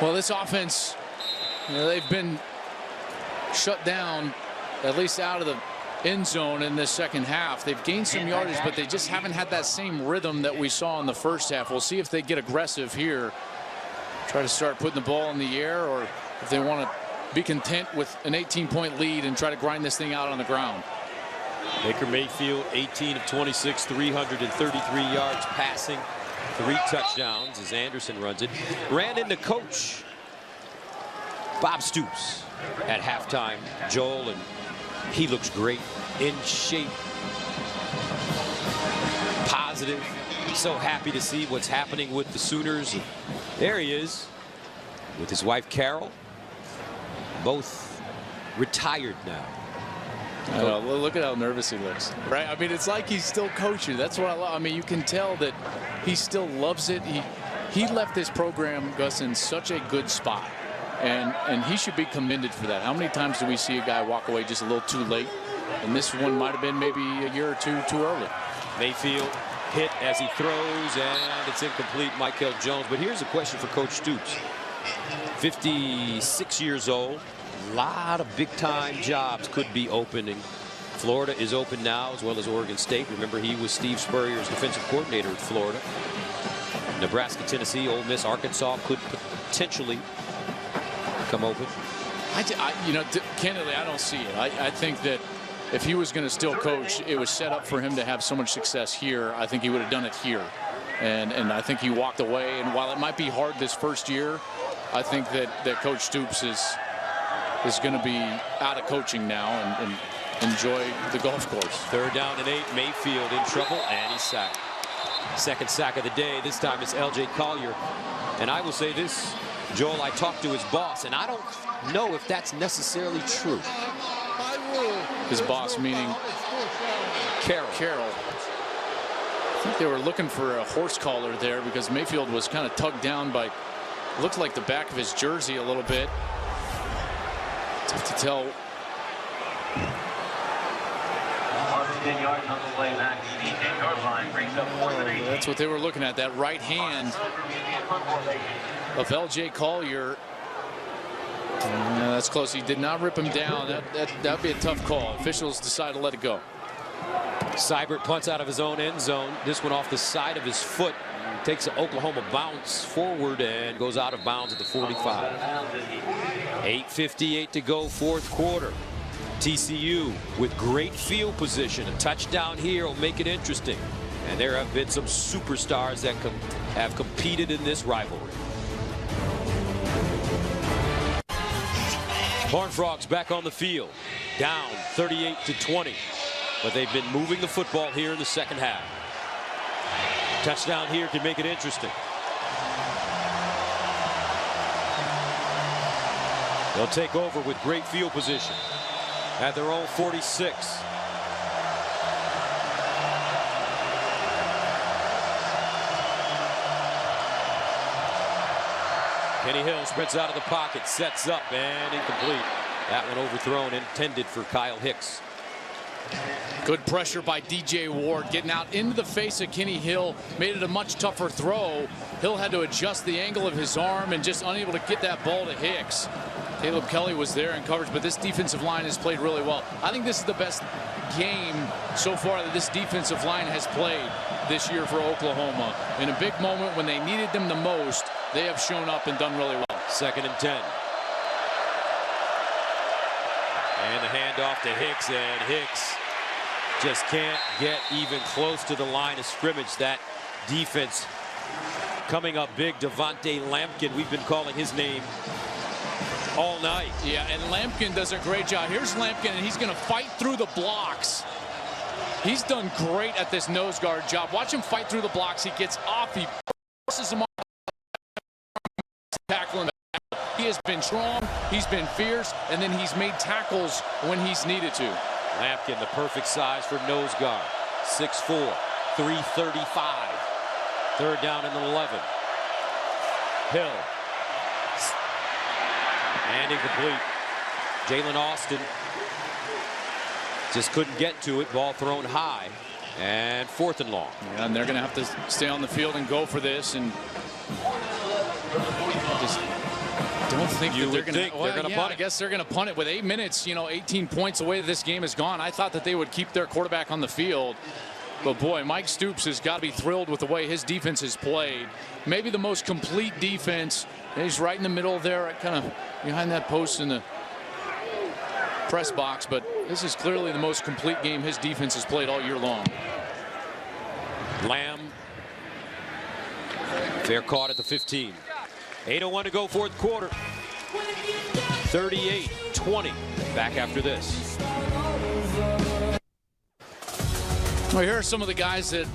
Well, this offense, you know, they've been shut down, at least out of the end zone in this second half. They've gained some yardage, but they just haven't had that same rhythm that we saw in the first half. We'll see if they get aggressive here, try to start putting the ball in the air, or if they want to be content with an 18-point lead and try to grind this thing out on the ground. Baker Mayfield, 18 of 26, 333 yards passing. 3 touchdowns as Anderson runs it. Ran into Coach Bob Stoops at halftime, Joel, and he looks great, in shape, positive. So happy to see what's happening with the Sooners. And there he is with his wife Carol, both retired now. Look at how nervous he looks, right? I mean, it's like he's still coaching. That's what I love. I mean, you can tell that he still loves it. He left this program, Gus, in such a good spot, and he should be commended for that. How many times do we see a guy walk away just a little too late? And this one might have been maybe a year or two too early. Mayfield hit as he throws, and it's incomplete. Michael Jones. But here's a question for Coach Stoops. 56 years old. A lot of big-time jobs could be opening. Florida is open now, as well as Oregon State. Remember, he was Steve Spurrier's defensive coordinator at Florida. Nebraska, Tennessee, Ole Miss, Arkansas could potentially come open. You know, candidly, I don't see it. I think that if he was going to still coach, it was set up for him to have so much success here. I think he would have done it here. And I think he walked away. And while it might be hard this first year, I think that Coach Stoops is going to be out of coaching now and enjoy the golf course. 3rd down and 8. Mayfield in trouble, and he's sacked. Second sack of the day. This time it's L.J. Collier. And I will say this, Joel, I talked to his boss, and I don't know if that's necessarily true. His boss meaning Carroll. I think they were looking for a horse collar there because Mayfield was kind of tugged down by, looked like the back of his jersey a little bit. Tough to tell. 10 yards on the way back. The 10-yard line brings up 4th and 18. That's what they were looking at, that right hand of L.J. Collier. No, that's close. He did not rip him down. That'd be a tough call. Officials decide to let it go. Seibert punts out of his own end zone. This one off the side of his foot. Takes an Oklahoma bounce forward and goes out of bounds at the 45. 8:58 to go, fourth quarter. TCU with great field position. A touchdown here will make it interesting. And there have been some superstars that have competed in this rivalry. Horned Frogs back on the field. Down 38-20. But they've been moving the football here in the second half. Touchdown here can make it interesting. They'll take over with great field position at their own 46. Kenny Hill spreads out of the pocket, sets up, and incomplete. That one overthrown, intended for Kyle Hicks. Good pressure by DJ Ward, getting out into the face of Kenny Hill, made it a much tougher throw. Hill had to adjust the angle of his arm and just unable to get that ball to Hicks. Caleb Kelly was there in coverage, but this defensive line has played really well. I think this is the best game so far that this defensive line has played this year for Oklahoma. In a big moment when they needed them the most, they have shown up and done really well. 2nd and 10. And the handoff to Hicks, and Hicks just can't get even close to the line of scrimmage. That defense coming up big. Devontae Lampkin, we've been calling his name all night. Yeah, and Lampkin does a great job. Here's Lampkin, and he's going to fight through the blocks. He's done great at this nose guard job. Watch him fight through the blocks. He gets off. He forces him off. Tackling. He has been strong. He's been fierce, and then he's made tackles when he's needed to. Lampkin, the perfect size for nose guard. 6'4", 335. 3rd down and 11. Hill. And incomplete. Jalen Austin just couldn't get to it. Ball thrown high. And 4th and long. Yeah, and they're going to have to stay on the field and go for this. And just don't think that they're going to. Well, punt it. I guess they're going to punt it with 8 minutes. 18 points away. This game is gone. I thought that they would keep their quarterback on the field. But boy, Mike Stoops has got to be thrilled with the way his defense has played. Maybe the most complete defense. He's right in the middle there, kind of behind that post in the press box. But this is clearly the most complete game his defense has played all year long. Lamb. Fair caught at the 15. 8:01 to go, fourth quarter. 38-20. Back after this. Well, here are some of the guys that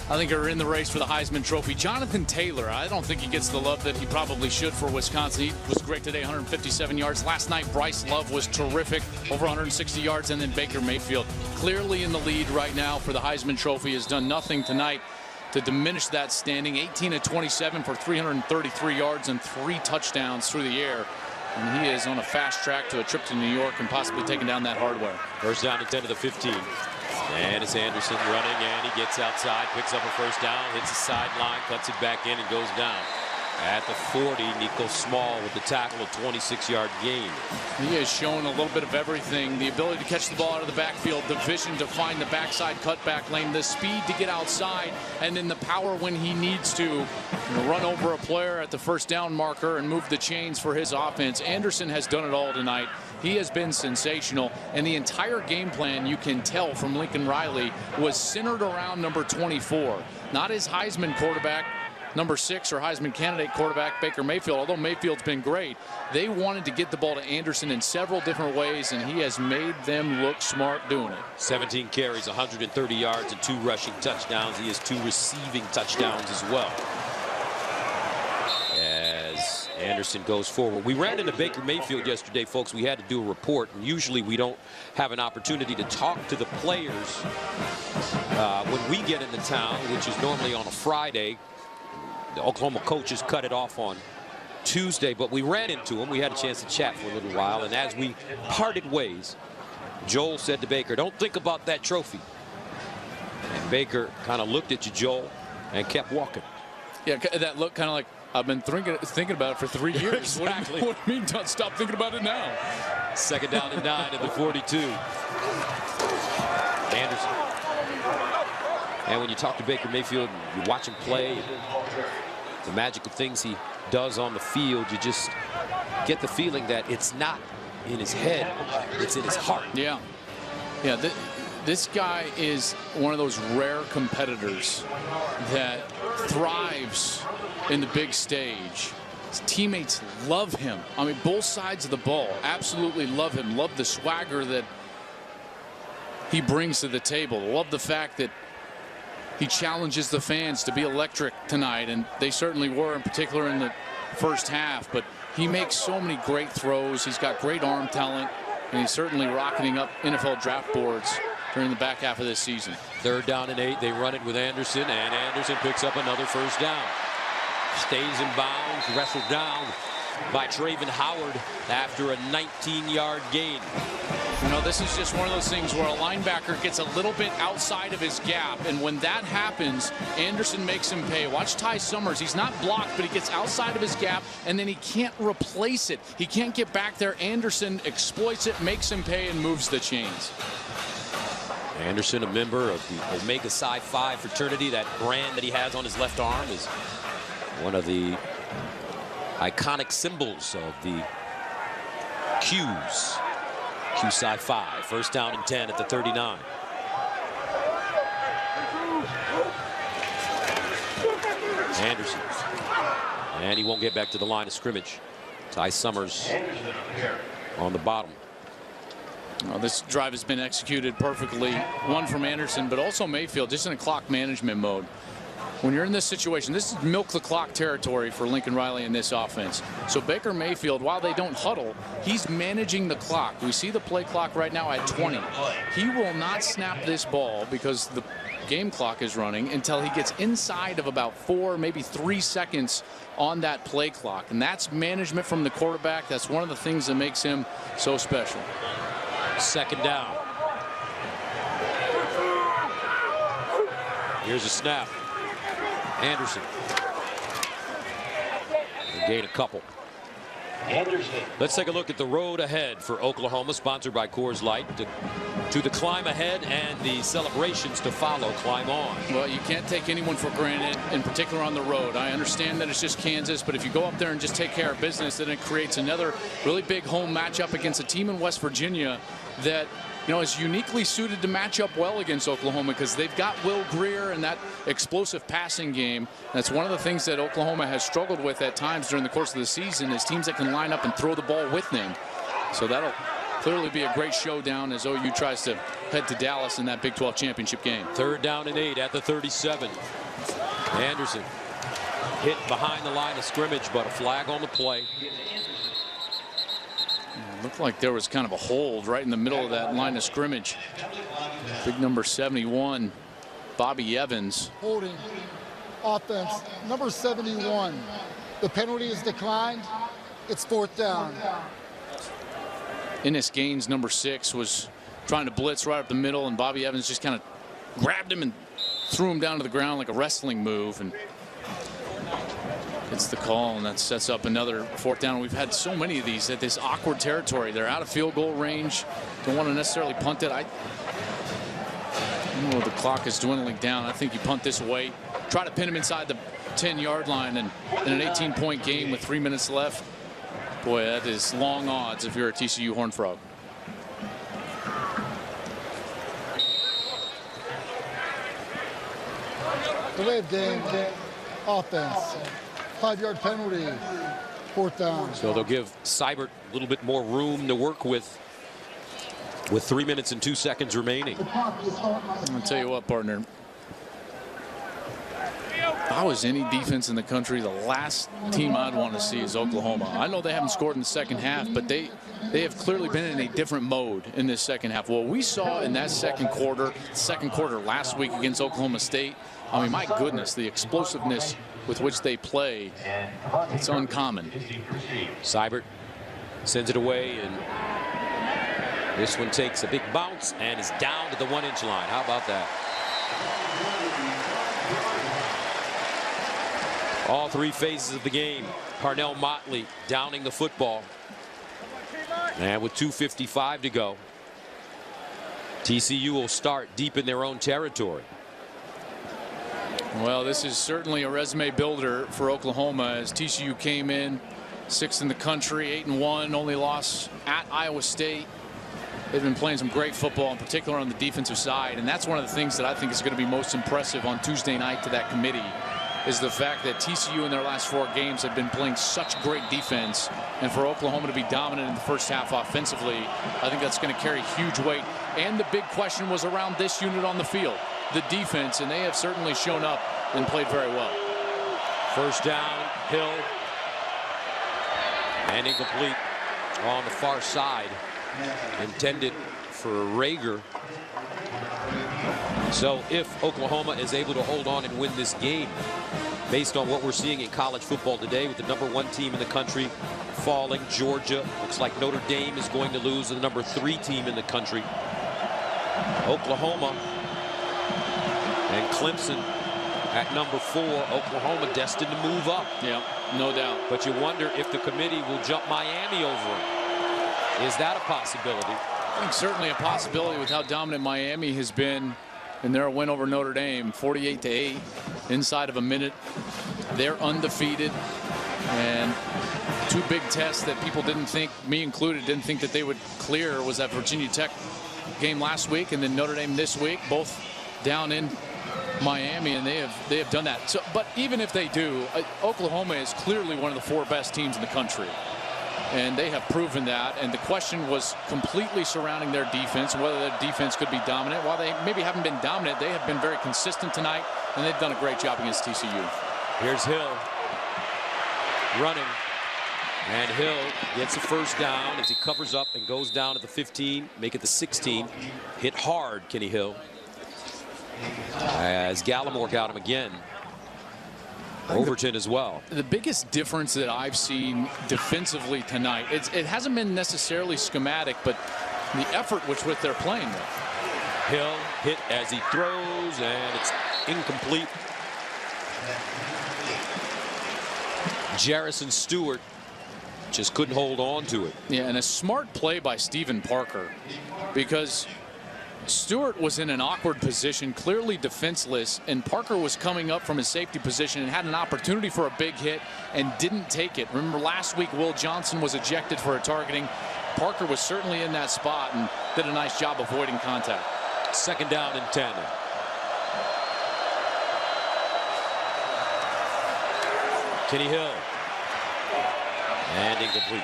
I think are in the race for the Heisman Trophy. Jonathan Taylor, I don't think he gets the love that he probably should for Wisconsin. He was great today, 157 yards. Last night, Bryce Love was terrific, over 160 yards. And then Baker Mayfield, clearly in the lead right now for the Heisman Trophy, has done nothing tonight to diminish that standing. 18 of 27 for 333 yards and 3 touchdowns through the air. And he is on a fast track to a trip to New York and possibly taking down that hardware. 1st down and 10 to the 15. And it's Anderson running, and he gets outside, picks up a 1st down, hits the sideline, cuts it back in, and goes down. At the 40, Nico Small with the tackle, a 26-yard gain. He has shown a little bit of everything. The ability to catch the ball out of the backfield, the vision to find the backside cutback lane, the speed to get outside, and then the power when he needs to run over a player at the 1st down marker and move the chains for his offense. Anderson has done it all tonight. He has been sensational, and the entire game plan, you can tell from Lincoln Riley, was centered around number 24. Not his Heisman quarterback, number 6, or Heisman candidate quarterback Baker Mayfield. Although Mayfield's been great, they wanted to get the ball to Anderson in several different ways, and he has made them look smart doing it. 17 carries, 130 yards, and 2 rushing touchdowns. He has 2 receiving touchdowns as well. As Anderson goes forward. We ran into Baker Mayfield yesterday, folks. We had to do a report, and usually we don't have an opportunity to talk to the players when we get into town, which is normally on a Friday. The Oklahoma coaches cut it off on Tuesday, but we ran into him. We had a chance to chat for a little while, and as we parted ways, Joel said to Baker, "Don't think about that trophy." And Baker kind of looked at you, Joel, and kept walking. Yeah, that look kind of like, I've been thinking about it for 3 years. Exactly. What do you mean, don't stop thinking about it now? 2nd down and 9 at the 42. Anderson And when you talk to Baker Mayfield, you watch him play, the magical things he does on the field, you just get the feeling that it's not in his head, it's in his heart. Yeah. This guy is one of those rare competitors that thrives in the big stage. His teammates love him. I mean, both sides of the ball absolutely love him. Love the swagger that he brings to the table. Love the fact that he challenges the fans to be electric tonight, and they certainly were, in particular in the first half. But he makes so many great throws. He's got great arm talent, and he's certainly rocketing up NFL draft boards during the back half of this season. 3rd down and 8. They run it with Anderson, and Anderson picks up another first down. Stays in bounds, wrestled down by Travin Howard after a 19-yard gain. You know, this is just one of those things where a linebacker gets a little bit outside of his gap, and when that happens, Anderson makes him pay. Watch Ty Summers. He's not blocked, but he gets outside of his gap, and then he can't replace it. He can't get back there. Anderson exploits it, makes him pay, and moves the chains. Anderson, a member of the Omega Psi Phi fraternity. That brand that he has on his left arm is one of the iconic symbols of the Qs. Q Psi Phi. 1st down and 10 at the 39. Anderson. And he won't get back to the line of scrimmage. Ty Summers on the bottom. Well, this drive has been executed perfectly. One from Anderson, but also Mayfield, just in a clock management mode. When you're in this situation, this is milk the clock territory for Lincoln Riley in this offense. So Baker Mayfield, while they don't huddle, he's managing the clock. We see the play clock right now at 20. He will not snap this ball because the game clock is running until he gets inside of about 4, maybe 3 seconds on that play clock. And that's management from the quarterback. That's one of the things that makes him so special. 2nd down. Here's a snap. Anderson. They gain a couple. Anderson. Let's take a look at the road ahead for Oklahoma, sponsored by Coors Light. To the climb ahead and the celebrations to follow. Climb on. Well, you can't take anyone for granted, in particular on the road. I understand that it's just Kansas, but if you go up there and just take care of business, then it creates another really big home matchup against a team in West Virginia that, you know, is uniquely suited to match up well against Oklahoma because they've got Will Greer and that explosive passing game. That's one of the things that Oklahoma has struggled with at times during the course of the season, is teams that can line up and throw the ball with them. So that'll clearly be a great showdown as OU tries to head to Dallas in that Big 12 championship game. 3rd down and 8 at the 37. Anderson hit behind the line of scrimmage, but a flag on the play. It looked like there was kind of a hold right in the middle of that line of scrimmage. Big number 71, Bobby Evans. Holding offense, number 71. The penalty is declined. It's 4th down. Ennis Gaines, number 6, was trying to blitz right up the middle, and Bobby Evans just kind of grabbed him and threw him down to the ground like a wrestling move, and gets the call, and that sets up another 4th down. We've had so many of these at this awkward territory. They're out of field goal range. Don't want to necessarily punt it. I know the clock is dwindling down. I think you punt this away. Try to pin him inside the 10-yard line, and in an 18-point game with 3 minutes left, boy, that is long odds if you're a TCU Horned Frog. Delay of game, offense, 5-yard penalty, 4th down. So they'll give Seibert a little bit more room to work with 3 minutes and 2 seconds remaining. I'll tell you what, partner. If I was any defense in the country, the last team I'd want to see is Oklahoma. I know they haven't scored in the second half, but they have clearly been in a different mode in this second half. What we saw in that second quarter last week against Oklahoma State, I mean, my goodness, the explosiveness with which they play, it's uncommon. Seibert sends it away, and this one takes a big bounce and is down to the 1-inch line. How about that? All 3 phases of the game. Parnell Motley downing the football. And with 2:55 to go, TCU will start deep in their own territory. Well, this is certainly a resume builder for Oklahoma, as TCU came in 6th in the country, 8-1, only loss at Iowa State. They've been playing some great football, in particular on the defensive side, and that's one of the things that I think is going to be most impressive on Tuesday night to that committee, is the fact that TCU in their last 4 games have been playing such great defense, and for Oklahoma to be dominant in the first half offensively, I think that's going to carry huge weight. And the big question was around this unit on the field, the defense, and they have certainly shown up and played very well. First down, Hill, and incomplete on the far side, intended for Rager. So if Oklahoma is able to hold on and win this game, based on what we're seeing in college football today, with the #1 team in the country falling, Georgia, looks like Notre Dame is going to lose to the #3 team in the country. Oklahoma and Clemson at #4. Oklahoma destined to move up. Yeah, no doubt. But you wonder if the committee will jump Miami over them. Is that a possibility? I think certainly a possibility with how dominant Miami has been in their win over Notre Dame, 48-8, inside of a minute. They're undefeated, and 2 big tests that people didn't think, me included, didn't think that they would clear was that Virginia Tech game last week and then Notre Dame this week, both down in Miami, and they have done that. So, but even if they do, Oklahoma is clearly one of the 4 best teams in the country, and they have proven that. And the question was completely surrounding their defense and whether their defense could be dominant. While they maybe haven't been dominant, they have been very consistent tonight, and they've done a great job against TCU. Here's Hill running, and Hill gets a first down as he covers up and goes down at the 15, make it the 16. Hit hard, Kenny Hill, as Gallimore got him again. Overton as well. The biggest difference that I've seen defensively tonight, it hasn't been necessarily schematic, but the effort which they're playing with. Hill hit as he throws, and it's incomplete. Jarrison Stewart just couldn't hold on to it. Yeah, and a smart play by Stephen Parker, because Stewart was in an awkward position, clearly defenseless, and Parker was coming up from his safety position and had an opportunity for a big hit and didn't take it. Remember last week Will Johnson was ejected for a targeting. Parker was certainly in that spot and did a nice job avoiding contact. Second down and 10. Kenny Hill, and incomplete.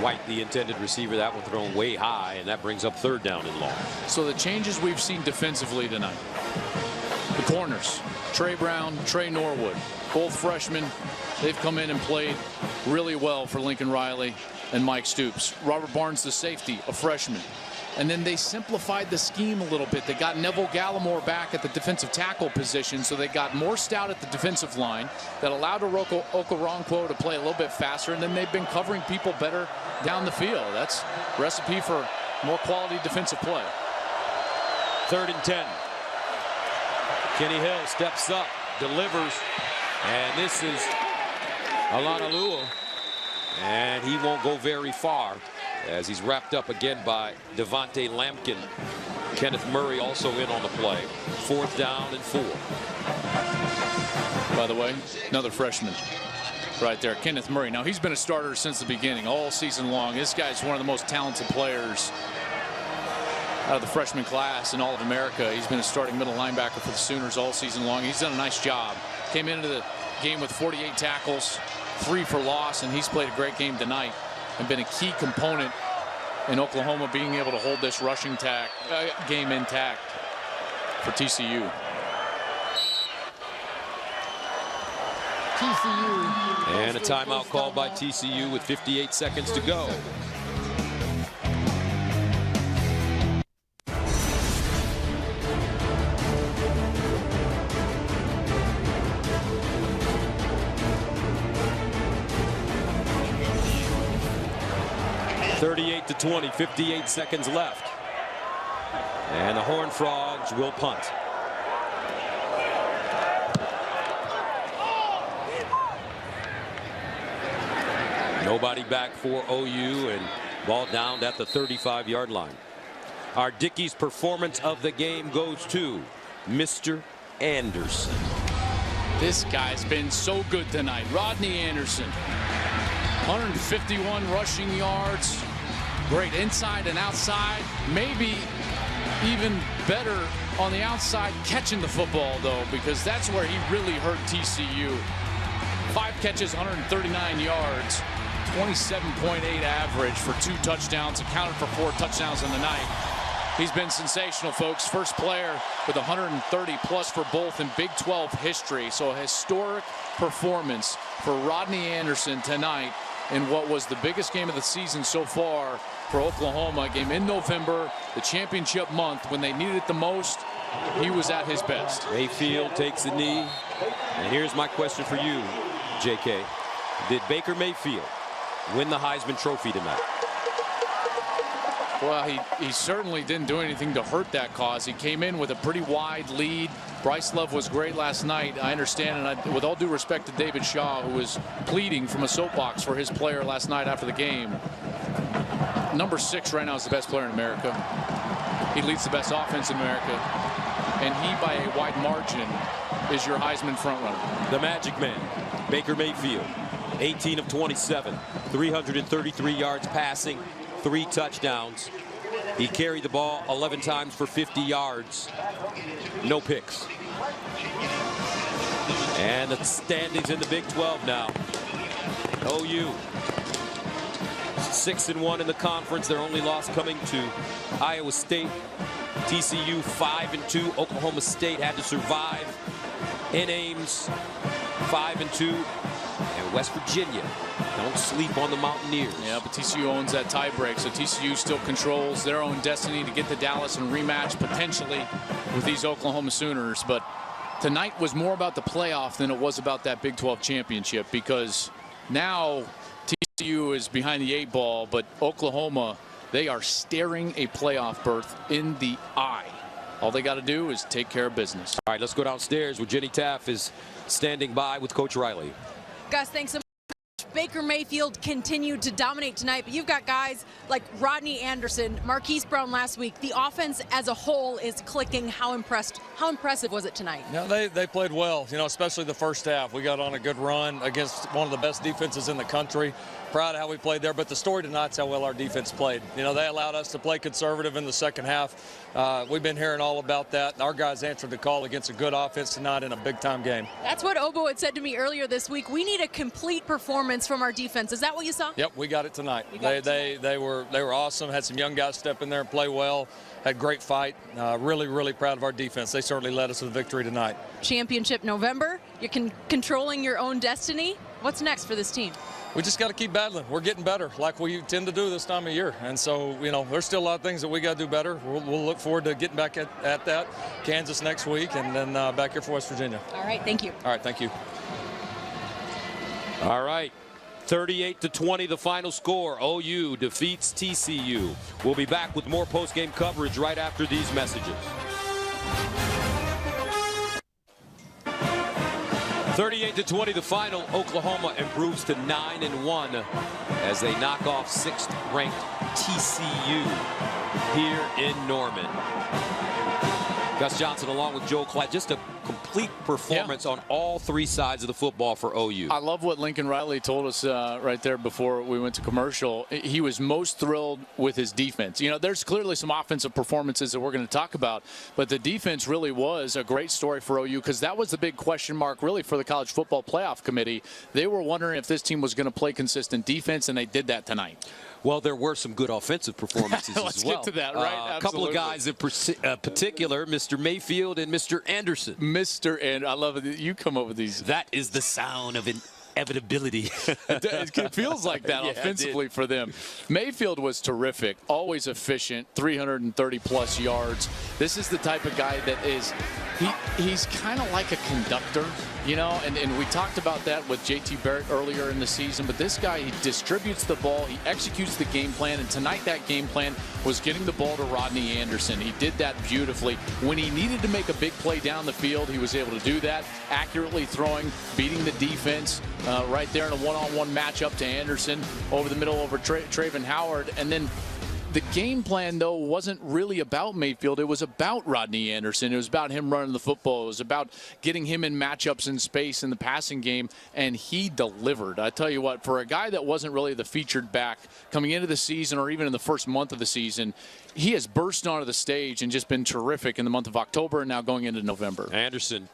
White, the intended receiver, that one thrown way high, and that brings up 3rd down and long. So the changes we've seen defensively tonight. The corners, Trey Brown, Trey Norwood, both freshmen. They've come in and played really well for Lincoln Riley and Mike Stoops. Robert Barnes, the safety, a freshman. And then they simplified the scheme a little bit. They got Neville Gallimore back at the defensive tackle position, so they got more stout at the defensive line. That allowed Okoronkwo to play a little bit faster, and then they've been covering people better down the field. That's a recipe for more quality defensive play. 3rd and 10. Kenny Hill steps up, delivers, and this is Alanalua, and he won't go very far, as he's wrapped up again by Devontae Lampkin. Kenneth Murray also in on the play. 4th down and 4. By the way, another freshman right there, Kenneth Murray. Now, he's been a starter since the beginning, all season long. This guy's one of the most talented players out of the freshman class in all of America. He's been a starting middle linebacker for the Sooners all season long. He's done a nice job. Came into the game with 48 tackles, 3 for loss, and he's played a great game tonight and been a key component in Oklahoma being able to hold this rushing game intact for TCU. TCU. And a timeout called by TCU with 58 seconds to go. (38-20), 58 seconds left. And the Horned Frogs will punt. Nobody back for OU, and ball down at the 35-yard line. Our Dickey's performance of the game goes to Mr. Anderson. This guy's been so good tonight. Rodney Anderson, 151 rushing yards. Great inside and outside. Maybe even better on the outside catching the football, though, because that's where he really hurt TCU. 5 catches, 139 yards, 27.8 average for 2 touchdowns. Accounted for 4 touchdowns in the night. He's been sensational, folks. First player with 130-plus for both in Big 12 history. So a historic performance for Rodney Anderson tonight in what was the biggest game of the season so far for Oklahoma. A game in November, the championship month, when they needed it the most. He was at his best. Mayfield takes the knee. And here's my question for you, JK. Did Baker Mayfield win the Heisman Trophy tonight? Well, he certainly didn't do anything to hurt that cause. He came in with a pretty wide lead. Bryce Love was great last night. I understand, and with all due respect to David Shaw, who was pleading from a soapbox for his player last night after the game. Number 6 right now is the best player in America. He leads the best offense in America. And he, by a wide margin, is your Heisman frontrunner. The Magic Man, Baker Mayfield, 18 of 27, 333 yards passing, 3 touchdowns. He carried the ball 11 times for 50 yards. No picks. And the standings in the Big 12 now. OU 6-1 in the conference. Their only loss coming to Iowa State. TCU 5-2. Oklahoma State had to survive in Ames. 5-2. And West Virginia, don't sleep on the Mountaineers. Yeah, but TCU owns that tiebreak, so TCU still controls their own destiny to get to Dallas and rematch potentially with these Oklahoma Sooners. But tonight was more about the playoff than it was about that Big 12 championship, because now TCU is behind the 8 ball, but Oklahoma, they are staring a playoff berth in the eye. All they got to do is take care of business. All right, let's go downstairs where Jenny Taff is standing by with Coach Riley. Gus, thanks so much. Baker Mayfield continued to dominate tonight, but you've got guys like Rodney Anderson, Marquise Brown last week. The offense as a whole is clicking. How impressive was it tonight? Yeah, they played well, especially the first half. We got on a good run against one of the best defenses in the country. Proud of how we played there, but the story tonight's how well our defense played. They allowed us to play conservative in the second half. We've been hearing all about that. Our guys answered the call against a good offense tonight in a big-time game. That's what Obo had said to me earlier this week. We need a complete performance from our defense. Is that what you saw? Yep, we got it tonight. They were awesome. Had some young guys step in there and play well. Had great fight. Really proud of our defense. They certainly led us to the victory tonight. Championship November. You're controlling your own destiny. What's next for this team? We just got to keep battling. We're getting better, like we tend to do this time of year. And so, there's still a lot of things that we got to do better. We'll look forward to getting back at that. Kansas next week, and then back here for West Virginia. All right, thank you. All right, thank you. All right, 38-20 the final score. OU defeats TCU. We'll be back with more post-game coverage right after these messages. 38-20 the final. Oklahoma improves to 9-1 as they knock off 6th-ranked TCU here in Norman. Gus Johnson along with Joel Klatt. Just a complete performance on all 3 sides of the football for OU. I love what Lincoln Riley told us right there before we went to commercial. He was most thrilled with his defense. There's clearly some offensive performances that we're going to talk about, but the defense really was a great story for OU, because that was the big question mark really for the College Football Playoff Committee. They were wondering if this team was going to play consistent defense, and they did that tonight. Well, there were some good offensive performances Let's as well. get to that, right? A couple of guys in particular, Mr. Mayfield and Mr. Anderson. And I love it. You come up with these. That is the sound of inevitability. It feels like that offensively for them. Mayfield was terrific, always efficient, 330-plus yards. This is the type of guy that is, he's kind of like a conductor, and we talked about that with J.T. Barrett earlier in the season, but this guy, he distributes the ball, he executes the game plan, and tonight that game plan was getting the ball to Rodney Anderson. He did that beautifully. When he needed to make a big play down the field, he was able to do that, accurately throwing, beating the defense right there in a one-on-one matchup to Anderson over the middle over Traven Howard, and then The game plan, though, wasn't really about Mayfield. It was about Rodney Anderson. It was about him running the football. It was about getting him in matchups in space in the passing game, and he delivered. I tell you what, for a guy that wasn't really the featured back coming into the season or even in the first month of the season, he has burst onto the stage and just been terrific in the month of October and now going into November. Anderson,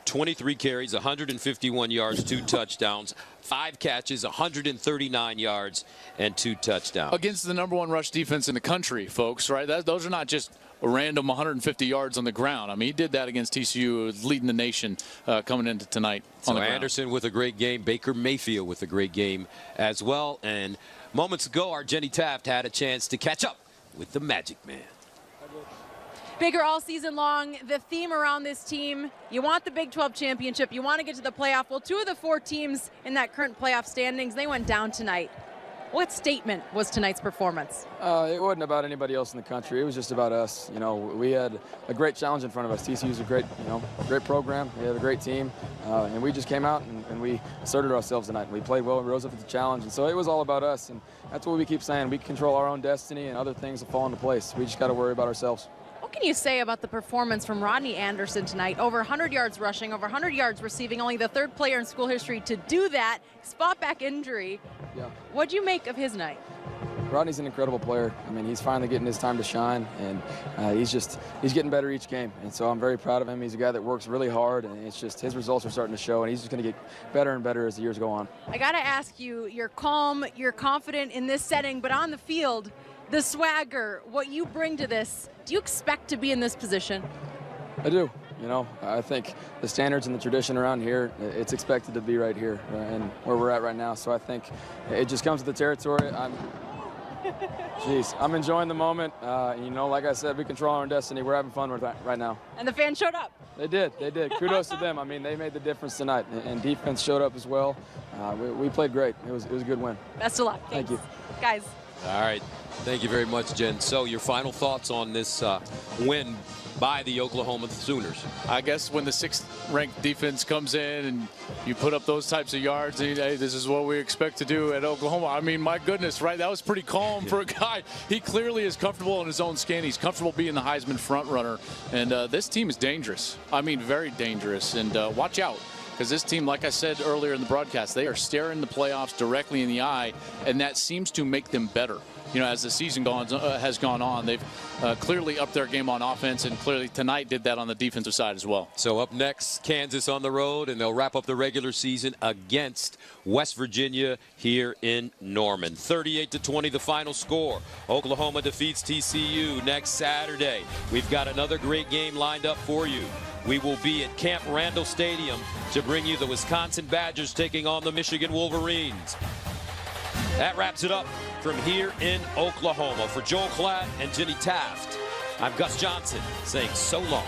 23 carries, 151 yards, 2 touchdowns, 5 catches, 139 yards, and 2 touchdowns. Against the #1 rush defense in the country, folks, right? Those are not just a random 150 yards on the ground. I mean, he did that against TCU, leading the nation coming into tonight. So Anderson with a great game, Baker Mayfield with a great game as well. And moments ago, our Jenny Taft had a chance to catch up with the Magic Man. Baker, all season long, the theme around this team, you want the Big 12 championship, you want to get to the playoff. Well, 2 of the 4 teams in that current playoff standings, they went down tonight. What statement was tonight's performance? It wasn't about anybody else in the country. It was just about us. You know, we had a great challenge in front of us. TCU's a great, great program. We had a great team, and we just came out and we asserted ourselves tonight. We played well. We rose up to the challenge, and so it was all about us. And that's what we keep saying. We control our own destiny, and other things will fall into place. We just got to worry about ourselves. What can you say about the performance from Rodney Anderson tonight? Over 100 yards rushing, over 100 yards receiving, only the 3rd player in school history to do that. Spot back injury. Yeah. What'd you make of his night? Rodney's an incredible player. I mean, he's finally getting his time to shine, and he's getting better each game. And so I'm very proud of him. He's a guy that works really hard, and it's just his results are starting to show, and he's just going to get better and better as the years go on. I got to ask you, you're calm, you're confident in this setting, but on the field, the swagger, what you bring to this, do you expect to be in this position? I do. You know, I think the standards and the tradition around here, it's expected to be right here and where we're at right now. So I think it just comes with the territory. I'm enjoying the moment. Like I said, we control our own destiny. We're having fun with that right now. And the fans showed up. They did. Kudos to them. I mean, they made the difference tonight, and defense showed up as well. We played great. It was a good win. Best of luck. Thank you. Guys. All right. Thank you very much, Jen. So your final thoughts on this win by the Oklahoma Sooners? I guess when the 6th-ranked defense comes in and you put up those types of yards, and hey, this is what we expect to do at Oklahoma. I mean, my goodness, right? That was pretty calm for a guy. He clearly is comfortable in his own skin. He's comfortable being the Heisman front runner. And this team is dangerous. I mean, very dangerous. And watch out. Because this team, like I said earlier in the broadcast, they are staring the playoffs directly in the eye, and that seems to make them better. You know, as the season has gone on, they've clearly upped their game on offense, and clearly tonight did that on the defensive side as well. So up next, Kansas on the road, and they'll wrap up the regular season against West Virginia here in Norman. 38-20 the final score. Oklahoma defeats TCU next Saturday. We've got another great game lined up for you. We will be at Camp Randall Stadium to bring you the Wisconsin Badgers taking on the Michigan Wolverines. That wraps it up from here in Oklahoma. For Joel Klatt and Jenny Taft, I'm Gus Johnson saying so long.